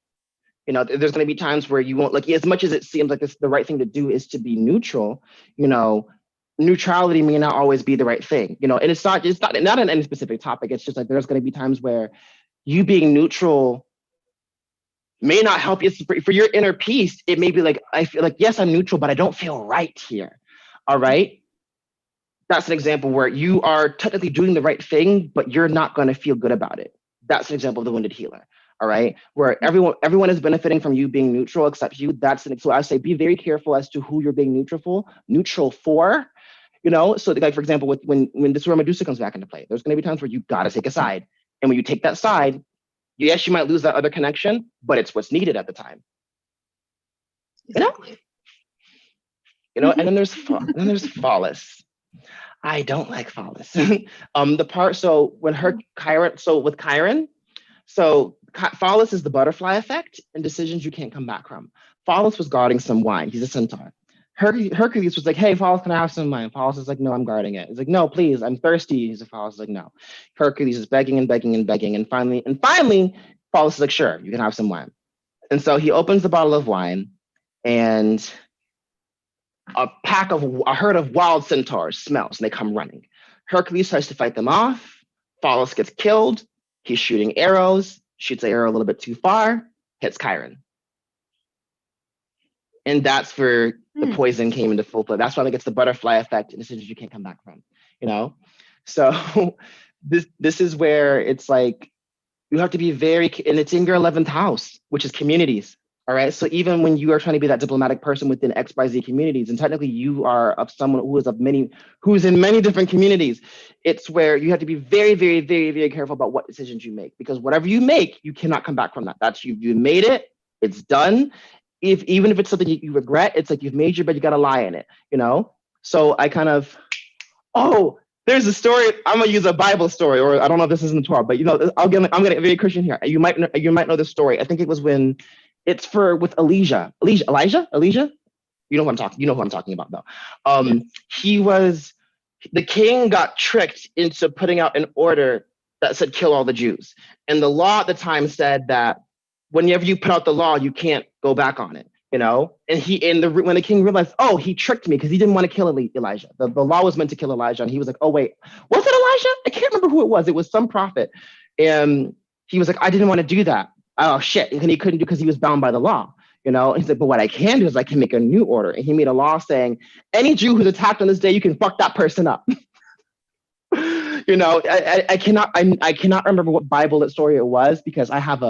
You know, there's going to be times where you won't, like, as much as it seems like the right thing to do is to be neutral, you know, neutrality may not always be the right thing, you know, and it's not in any specific topic. It's just like there's going to be times where you being neutral may not help you for your inner peace. It may be like, I feel like, yes, I'm neutral, but I don't feel right here. All right. That's an example where you are technically doing the right thing, but you're not going to feel good about it. That's an example of the wounded healer. All right. Where everyone is benefiting from you being neutral except you. So I say, be very careful as to who you're being neutral for, you know? So like, for example, when this is where Medusa comes back into play, there's going to be times where you got to take a side. And when you take that side, yes, you might lose that other connection, but it's what's needed at the time. Exactly. You know, and then there's Phallus. I don't like Phallus. With Chiron, Phallus is the butterfly effect and decisions you can't come back from. Phallus was guarding some wine. He's a centaur. Hercules was like, hey, Phallus, can I have some wine? Phallus is like, no, I'm guarding it. He's like, no, please, I'm thirsty. Phallus is like, no. Hercules is begging and begging and begging. And finally, Phallus is like, sure, you can have some wine. And so he opens the bottle of wine, and a herd of wild centaurs smells, and they come running. Hercules tries to fight them off. Phallus gets killed. He's shooting arrows, shoots the arrow a little bit too far, hits Chiron. And that's where the poison came into full play. That's why it gets the butterfly effect and decisions you can't come back from, you know? So this is where it's like, You have to be very, and it's in your 11th house, which is communities. All right. So even when you are trying to be that diplomatic person within XYZ communities, and technically you are of someone who's in many different communities, it's where you have to be very, very, very, very careful about what decisions you make, because whatever you make, you cannot come back from that. That's you made it, it's done. Even if it's something you regret, it's like you've made your bed, you got to lie in it, you know? So I kind of, oh, there's a story. I'm gonna use a Bible story, or I don't know if this is in the Torah, but I'm gonna get very Christian here. You might know this story. I think it was when it's with Elijah. You know who I'm talking. You know who I'm talking about, though. He was the king got tricked into putting out an order that said kill all the Jews, and the law at the time said that whenever you put out the law, you can't go back on it. You know, and when the king realized, oh, he tricked me because he didn't want to kill Elijah. The law was meant to kill Elijah, and he was like, oh wait, was it Elijah? I can't remember who it was. It was some prophet, and he was like, I didn't want to do that. Oh shit, and he couldn't do because he was bound by the law. You know, and he said, but what I can do is I can make a new order, and he made a law saying any Jew who's attacked on this day, you can fuck that person up. You know, I cannot remember what Bible story it was, because I have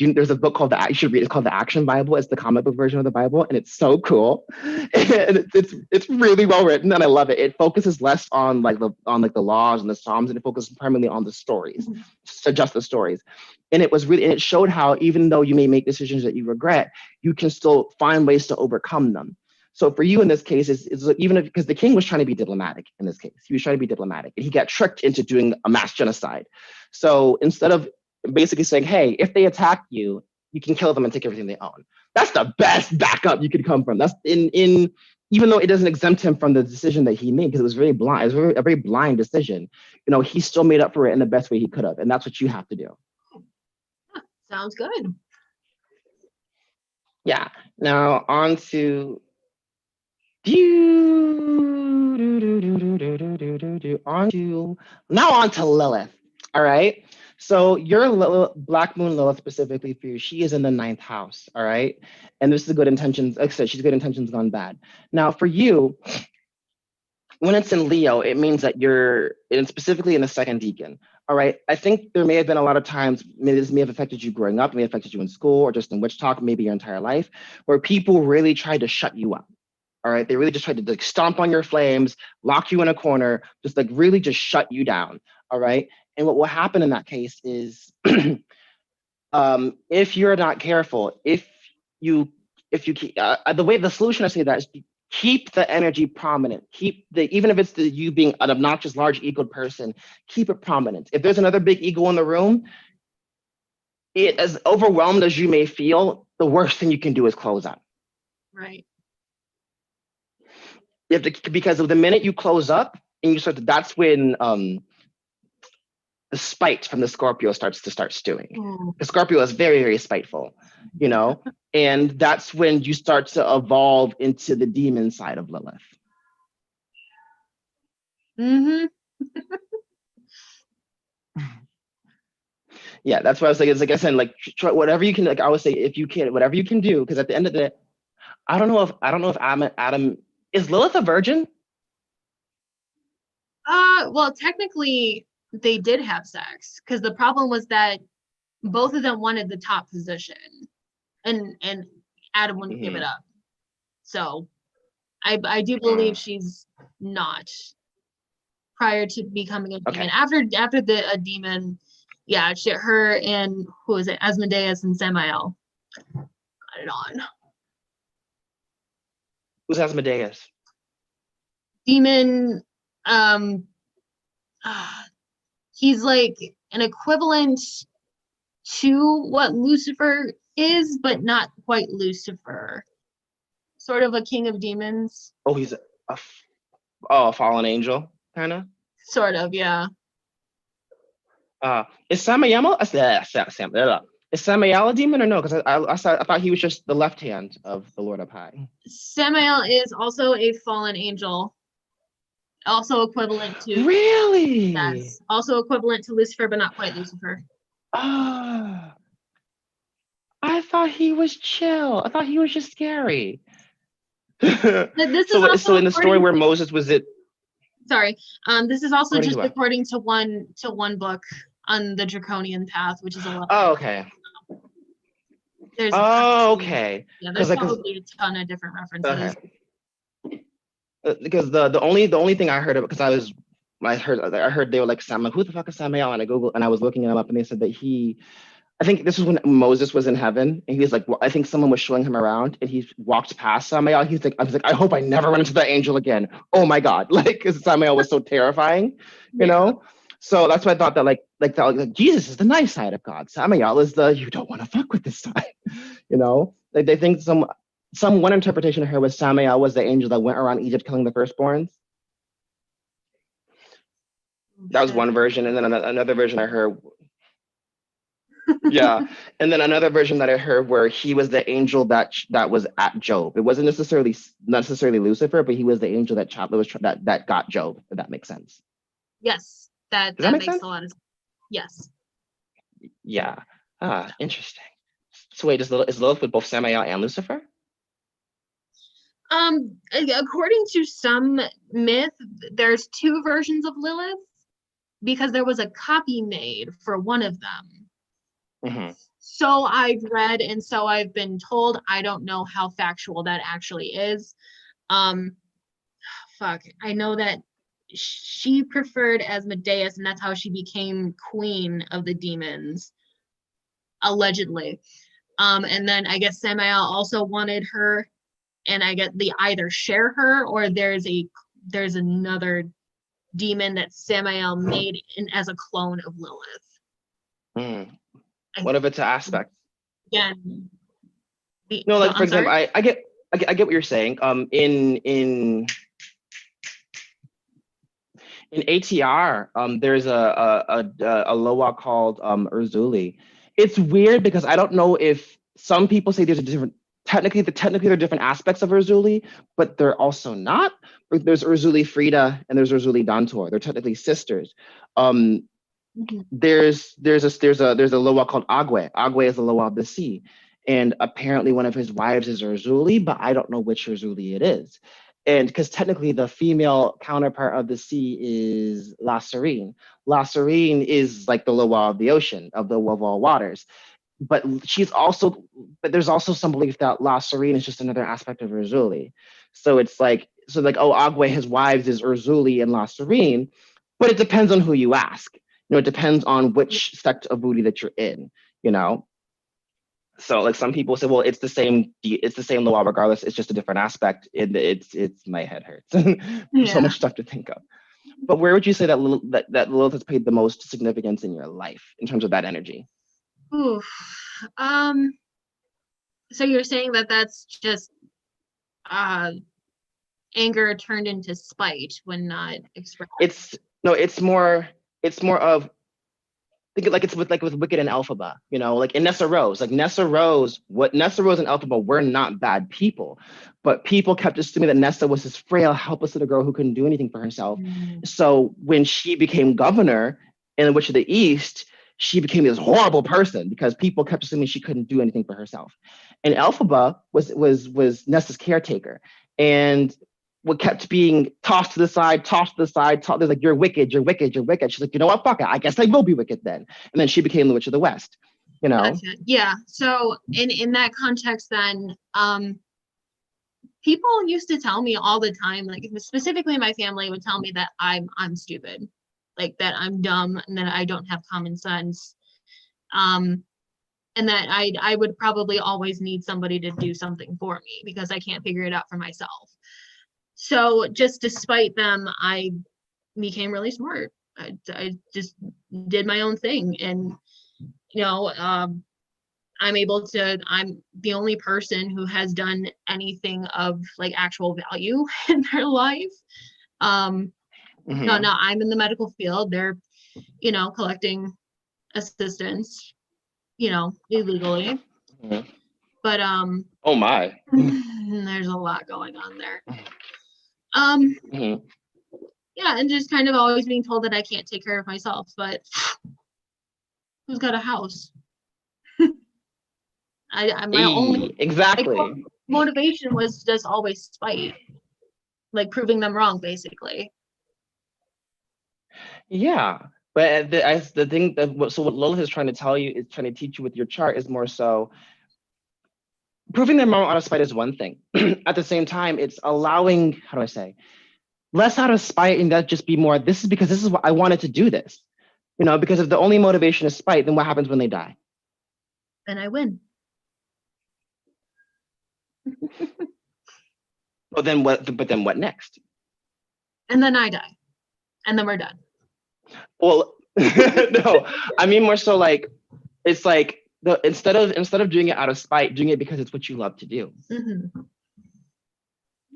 there's a book called you should read. It's called the Action Bible. It's the comic book version of the Bible, and it's so cool. And it's really well written, and I love it. It focuses less on the laws and the Psalms, and it focuses primarily on the stories, so just the stories. And it showed how even though you may make decisions that you regret, you can still find ways to overcome them. So for you in this case, because the king was trying to be diplomatic in this case, he was trying to be diplomatic, and he got tricked into doing a mass genocide. So instead of basically saying, hey, if they attack you, you can kill them and take everything they own. That's the best backup you could come from. That's even though it doesn't exempt him from the decision that he made, because it was very blind. It was a very blind decision. You know, he still made up for it in the best way he could have, and that's what you have to do. Sounds good. Yeah. Now on to on to Lilith. All right. So your Black Moon Lilith specifically for you, she is in the 9th house. All right. And this is good intentions. Like I said, she's good intentions gone bad. Now for you, when it's in Leo, it means that and specifically in the 2nd decan. All right. I think there may have been a lot of times, maybe this may have affected you growing up, may have affected you in school or just in Witchtok, maybe your entire life, where people really tried to shut you up. All right. They really just tried to stomp on your flames, lock you in a corner, just really just shut you down. All right. And what will happen in that case is if you're not careful, if you keep, the solution I say that is keep the energy prominent. Even if it's you being an obnoxious, large egoed person, keep it prominent. If there's another big ego in the room, as overwhelmed as you may feel, the worst thing you can do is close up. Right. You have to, because of the minute you close up and you that's when the spite from the Scorpio starts stewing. The Scorpio is very, very spiteful, you know, and that's when you start to evolve into the demon side of Lilith. Mm-hmm. Yeah, that's what I was saying. It's like I said, try whatever you can. Like I would say, if you can, whatever you can do, because at the end of the day, I don't know if Adam is Lilith a virgin. Well, technically, they did have sex, because the problem was that both of them wanted the top position, and Adam wouldn't give it up. So I do believe she's not, prior to becoming a demon. After a demon, yeah, her and who is it, Asmodeus and Samael got it on. Who's Asmodeus? Demon, he's like an equivalent to what Lucifer is, but not quite Lucifer. Sort of a king of demons. Oh, he's a fallen angel, kind of? Sort of, yeah. Is Samael is Samael a demon or no? Because I thought he was just the left hand of the Lord up high. Samael is also a fallen angel. Also equivalent to... Really? Yes. Also equivalent to Lucifer, but not quite Lucifer. I thought he was chill. I thought he was just scary. So in the story where Moses was it... Sorry. This is also just according to one book. on the draconian path, which is a lot. Oh, okay. There's okay. Yeah, there's Like, probably a ton of different references. Okay. Because the only thing I heard of, because I heard they were like, Sam, who the fuck is Samael? And I Googled and I was looking him up, and they said that I think this was when Moses was in heaven, and he was like, well, I think someone was showing him around, and he walked past Samael. I was like, I hope I never run into that angel again. Oh my God, like, because Samael was so terrifying, you know. So that's why I thought that like Jesus is the nice side of God. Samael is the you don't want to fuck with this side, you know. Like they think one interpretation of her was Samael was the angel that went around Egypt killing the firstborns. That was one version, and then another version I heard. Yeah, and then another version that I heard where he was the angel that was at Job. It wasn't necessarily Lucifer, but he was the angel that got Job. If that makes sense. Yes, that make makes sense? a lot of sense. Yes. Yeah. Interesting. So wait, is Lilith with both Samael and Lucifer? According to some myth, there's two versions of Lilith because there was a copy made for one of them. Mm-hmm. So I've read and so I've been told. I don't know how factual that actually is. I know that she preferred Asmodeus, and that's how she became queen of the demons, allegedly. And then I guess Samael also wanted her, and I get they either share her or there's another demon that Samael made as a clone of Lilith. Mm. What if it's an aspect? Again, No, like for example, I get what you're saying. In ATR, there's a Loa called Urzuli. It's weird because I don't know if some people say there's a different technically they're different aspects of Urzuli, but they're also not. There's Urzuli Frida and there's Urzuli Dantor. They're technically sisters. There's a Loa called Agwe. Agwe is the Loa of the sea. And apparently one of his wives is Urzuli, but I don't know which Urzuli it is. And because technically the female counterpart of the sea is La Serene. La Serene is like the Loa of the ocean, of all waters. But there's also some belief that La Serene is just another aspect of Urzuli. So it's like, Agwe, his wives is Urzuli and La Serene, but it depends on who you ask. You know, it depends on which sect of Booty that you're in, you know? So like some people say, well, it's the same Loa regardless. It's just a different aspect. It's my head hurts. There's so much stuff to think of. But where would you say that Lilith has played the most significance in your life in terms of that energy? Oof. So you're saying that that's just anger turned into spite when not expressed? It's more of, think of like it's with Wicked and Elphaba, you know, like in Nessa Rose and Elphaba were not bad people, but people kept assuming that Nessa was this frail, helpless little girl who couldn't do anything for herself. So when she became governor in the Witch of the East, she became this horrible person because people kept assuming she couldn't do anything for herself. And Elphaba was Nessa's caretaker. And what kept being tossed to the side, they're like, you're wicked. She's like, you know what, fuck it, I guess I will be wicked then. And then she became the Witch of the West, you know? Gotcha. Yeah, so in that context then, people used to tell me all the time, like specifically my family would tell me that I'm stupid, like that I'm dumb and that I don't have common sense. And that I would probably always need somebody to do something for me because I can't figure it out for myself. So just despite them, I became really smart. I just did my own thing. And, you know, I'm the only person who has done anything of like actual value in their life. No, I'm in the medical field. They're, you know, collecting assistance, you know, illegally. But oh my, there's a lot going on there. Yeah, and just kind of always being told that I can't take care of myself, but who's got a house? My only exactly motivation was just always spite, like proving them wrong, basically. Yeah, But the thing that so what Lilith is trying to tell you is trying to teach you with your chart is more so proving their moral out of spite is one thing. At the same time, it's allowing, how do I say, less out of spite and that just be more, this is because this is what I wanted to do this. You know, because if the only motivation is spite, then what happens when they die? Then I win. But then what next? And then I die. And then we're done. Well, no, I mean more so like it's like instead of doing it out of spite, doing it because it's what you love to do. Mm-hmm.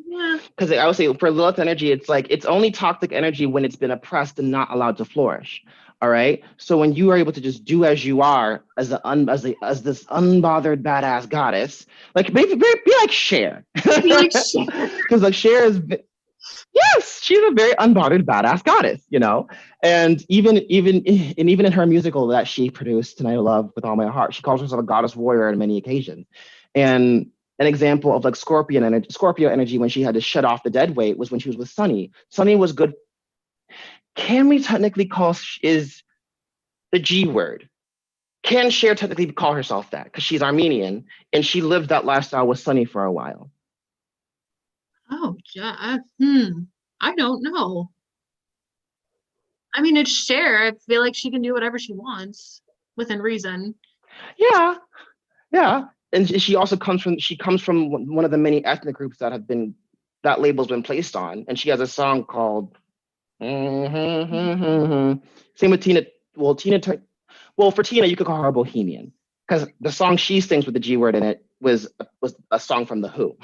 Yeah. Because I would say for Lilith energy, it's like it's only toxic energy when it's been oppressed and not allowed to flourish. All right. So when you are able to just do as you are as this unbothered badass goddess, like be like Cher. Be like Cher. Because like Cher is yes, she's a very unbothered badass goddess, you know. And even in her musical that she produced, Tonight I Love with All My Heart, she calls herself a goddess warrior on many occasions. And an example of like Scorpio energy when she had to shut off the dead weight was when she was with Sunny. Sunny was good. Can we technically call is the G word? Can Cher technically call herself that? Because she's Armenian and she lived that lifestyle with Sunny for a while. Oh, I don't know. I mean, it's Cher. I feel like she can do whatever she wants within reason. Yeah, yeah. And she also comes from one of the many ethnic groups that label's been placed on. And she has a song called same with Tina. Well, for Tina, you could call her a bohemian because the song she sings with the G word in it was a song from The Who.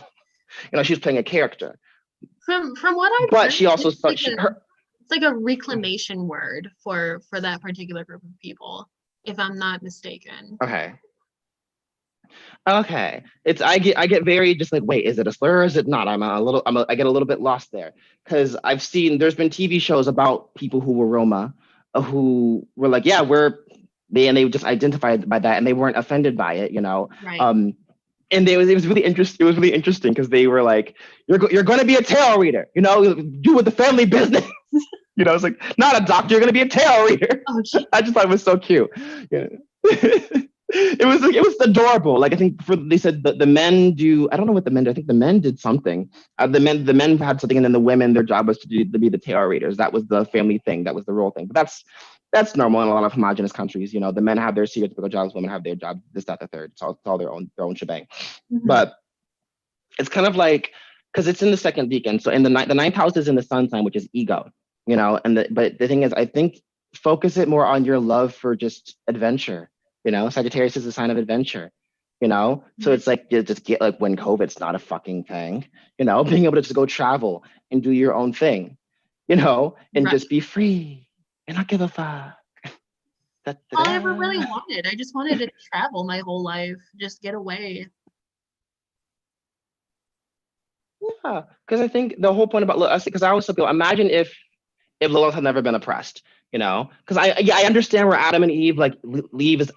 You know, she was playing a character. From what I've but heard, she also it's like a reclamation word for that particular group of people, if I'm not mistaken. Okay. It's I get very just like, wait, is it a slur or is it not? I get a little bit lost there because there's been TV shows about people who were Roma who were like, yeah, they just identified by that and they weren't offended by it, you know. Right. And it was really interesting. It was really interesting because they were like, "You're going to be a tarot reader, you know, do with the family business." You know, it's like not a doctor. You're going to be a tarot reader. Oh, I just thought it was so cute. Yeah. It was adorable. Like I think they said the men do. I don't know what the men do. I think the men did something. The men had something, and then the women, their job was to be the tarot readers. That was the family thing. That was the role thing. But that's normal in a lot of homogenous countries. You know, the men have their stereotypical jobs, women have their job, this, that, the third. It's all their own shebang. Mm-hmm. But it's kind of like, because it's in the second decan. So in the ninth house is in the sun sign, which is ego, you know, but the thing is, I think focus it more on your love for just adventure. You know, Sagittarius is a sign of adventure, you know? So it's like, you just get like when COVID's not a fucking thing, you know, being able to just go travel and do your own thing, you know, and just be free and not give a fuck. All I ever really wanted. I just wanted to travel my whole life, just get away. Yeah, because I think the whole point about, because I always tell people, imagine if Lilith had never been oppressed, you know, because I understand where Adam and Eve, like Eve is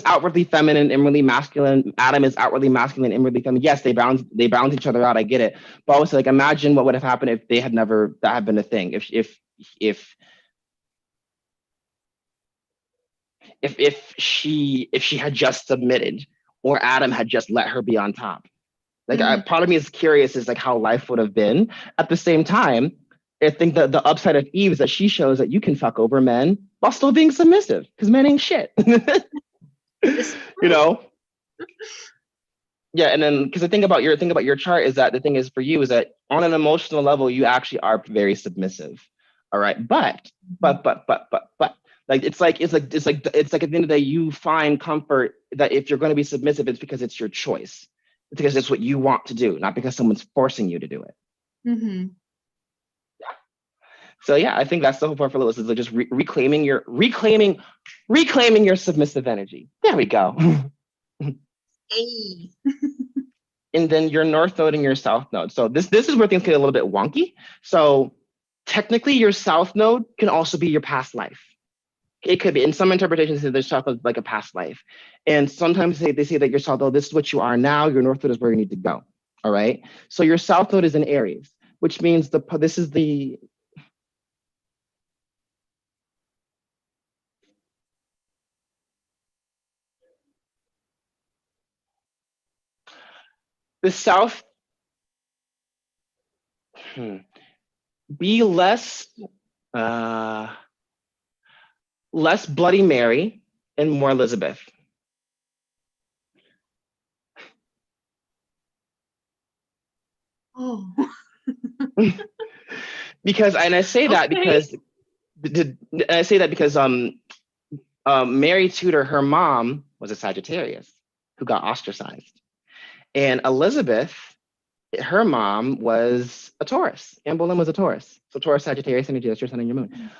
outwardly feminine, inwardly masculine. Adam is outwardly masculine, inwardly feminine. Yes, they balance each other out. I get it, but also like imagine what would have happened if they had never that had been a thing. If she had just submitted, or Adam had just let her be on top. Like part of me is curious is like how life would have been. At the same time, I think that the upside of Eve is that she shows that you can fuck over men while still being submissive because men ain't shit. You know? Yeah, and then because the thing about your chart is that the thing is for you is that on an emotional level, you actually are very submissive. All right. But like it's like at the end of the day, you find comfort that if you're going to be submissive, it's because it's your choice. It's because it's what you want to do, not because someone's forcing you to do it. Mm-hmm. Yeah. So yeah, I think that's the whole point for Lilith is like just reclaiming your submissive energy. There we go. Hey. And then your north node and your south node. So this is where things get a little bit wonky. So technically, your south node can also be your past life. It could be, in some interpretations, their south node is like a past life. And sometimes they say that your south node, this is what you are now, your north node is where you need to go. All right. So your south node is in Aries, which means this is the the South, be less Bloody Mary and more Elizabeth. Oh. Because, and I say that because Mary Tudor, her mom was a Sagittarius who got ostracized, and Elizabeth, her mom was a Taurus. Anne Boleyn was a Taurus. So Taurus, Sagittarius energy, that's your sun and your moon.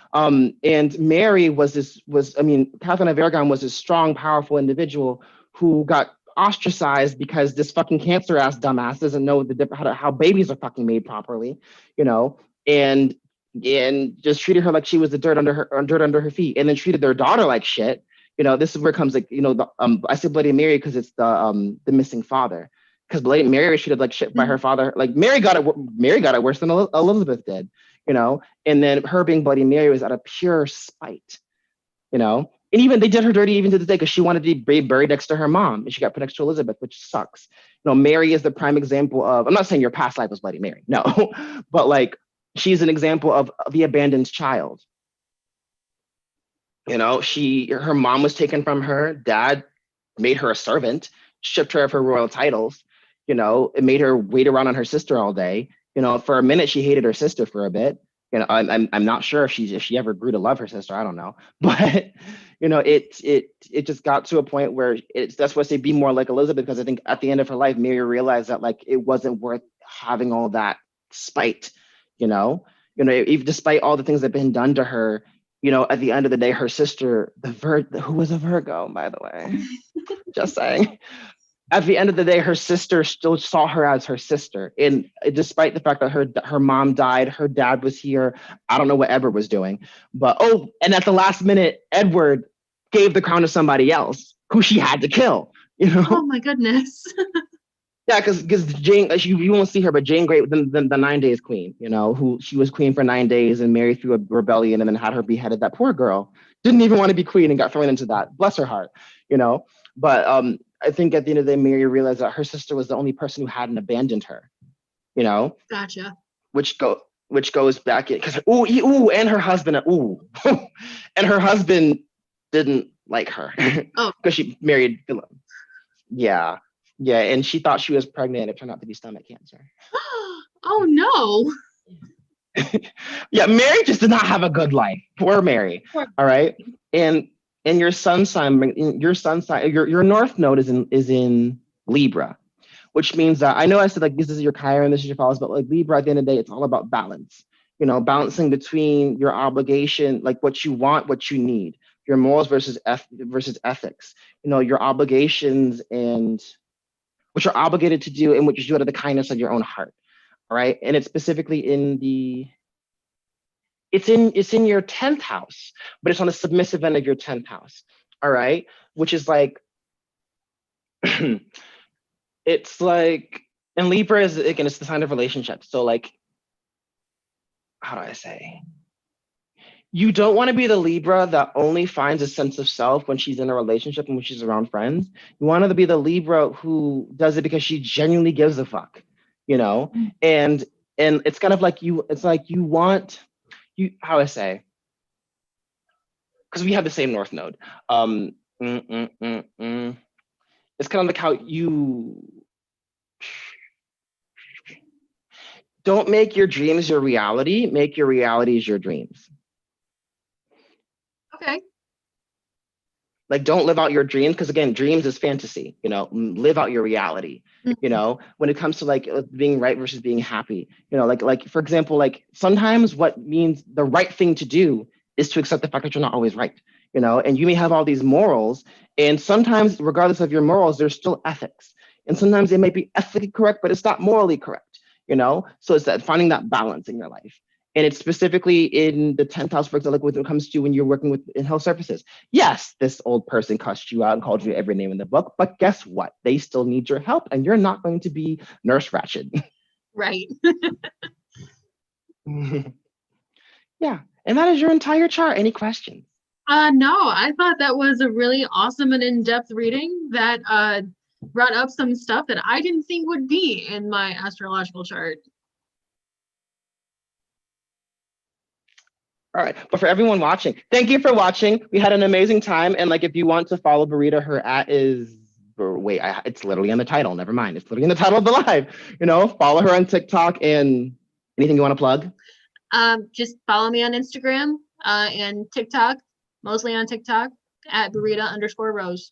And Mary Catherine of Aragon was this strong, powerful individual who got ostracized because this fucking cancer ass dumbass doesn't know how babies are fucking made properly, and just treated her like she was the dirt under her feet, and then treated their daughter like shit. This is where it comes I say Bloody Mary because it's the missing father. Because Mary was treated like shit by her father. Like Mary got it worse than Elizabeth did, And then her being Bloody Mary was out of pure spite, And even they did her dirty even to this day because she wanted to be buried next to her mom, and she got put next to Elizabeth, which sucks. Mary is the prime example of. I'm not saying your past life was Bloody Mary, no, but like she's an example of the abandoned child. Her mom was taken from her. Dad made her a servant, stripped her of her royal titles. It made her wait around on her sister all day. For a minute, she hated her sister for a bit. I'm not sure if she ever grew to love her sister. I don't know, but it just got to a point where that's why I say be more like Elizabeth, because I think at the end of her life, Mary realized that like it wasn't worth having all that spite. Despite all the things that have been done to her. At the end of the day, her sister, who was a Virgo, by the way, just saying. At the end of the day, her sister still saw her as her sister. And despite the fact that her mom died, her dad was here. I don't know what Edward was doing. But, and at the last minute, Edward gave the crown to somebody else who she had to kill. Oh, my goodness. Yeah, because Jane, you won't see her, but Jane Grey, the 9 Days Queen, who she was queen for 9 days and married through a rebellion and then had her beheaded. That poor girl didn't even want to be queen and got thrown into that. Bless her heart, But I think at the end of the day, Mary realized that her sister was the only person who hadn't abandoned her. Gotcha. Which goes back in because and her husband and her husband didn't like her because she married Philip. Yeah, and she thought she was pregnant. It turned out to be stomach cancer. Oh no. Yeah, Mary just did not have a good life. Poor Mary. All right, and your sun sign, your North Node is in Libra, which means that I know I said like this is your Chiron, this is your Phalos, but like Libra at the end of the day, it's all about balance. Balancing between your obligation, like what you want, what you need, your morals versus ethics. Your obligations and what you're obligated to do and what you do out of the kindness of your own heart. All right, and it's specifically it's in your 10th house, but it's on the submissive end of your 10th house. All right, which is like it's like, and Libra is, again, it's the sign of relationships. So like, how do I say? You don't want to be the Libra that only finds a sense of self when she's in a relationship and when she's around friends. You want to be the Libra who does it because she genuinely gives a fuck, and it's kind of like it's like you want, how I say, because we have the same North Node. It's kind of like how you don't make your dreams your reality, make your realities your dreams. Okay. Like, don't live out your dreams, because again, dreams is fantasy, live out your reality. When it comes to like being right versus being happy, like for example, like sometimes what means the right thing to do is to accept the fact that you're not always right, and you may have all these morals, and sometimes regardless of your morals, there's still ethics, and sometimes they may be ethically correct, but it's not morally correct, so it's that finding that balance in your life. And it's specifically in the 10th house, for example, like when it comes to when you're working in health services. Yes, this old person cussed you out and called you every name in the book, but guess what? They still need your help, and you're not going to be Nurse Ratched. Right. Yeah, and that is your entire chart. Any questions? No, I thought that was a really awesome and in-depth reading that brought up some stuff that I didn't think would be in my astrological chart. All right, but for everyone watching, thank you for watching. We had an amazing time, and like if you want to follow Burita, her at is it's literally in the title. Never mind, it's literally in the title of the live. Follow her on TikTok and anything you want to plug. Just follow me on Instagram and TikTok, mostly on TikTok at Burita_Rose.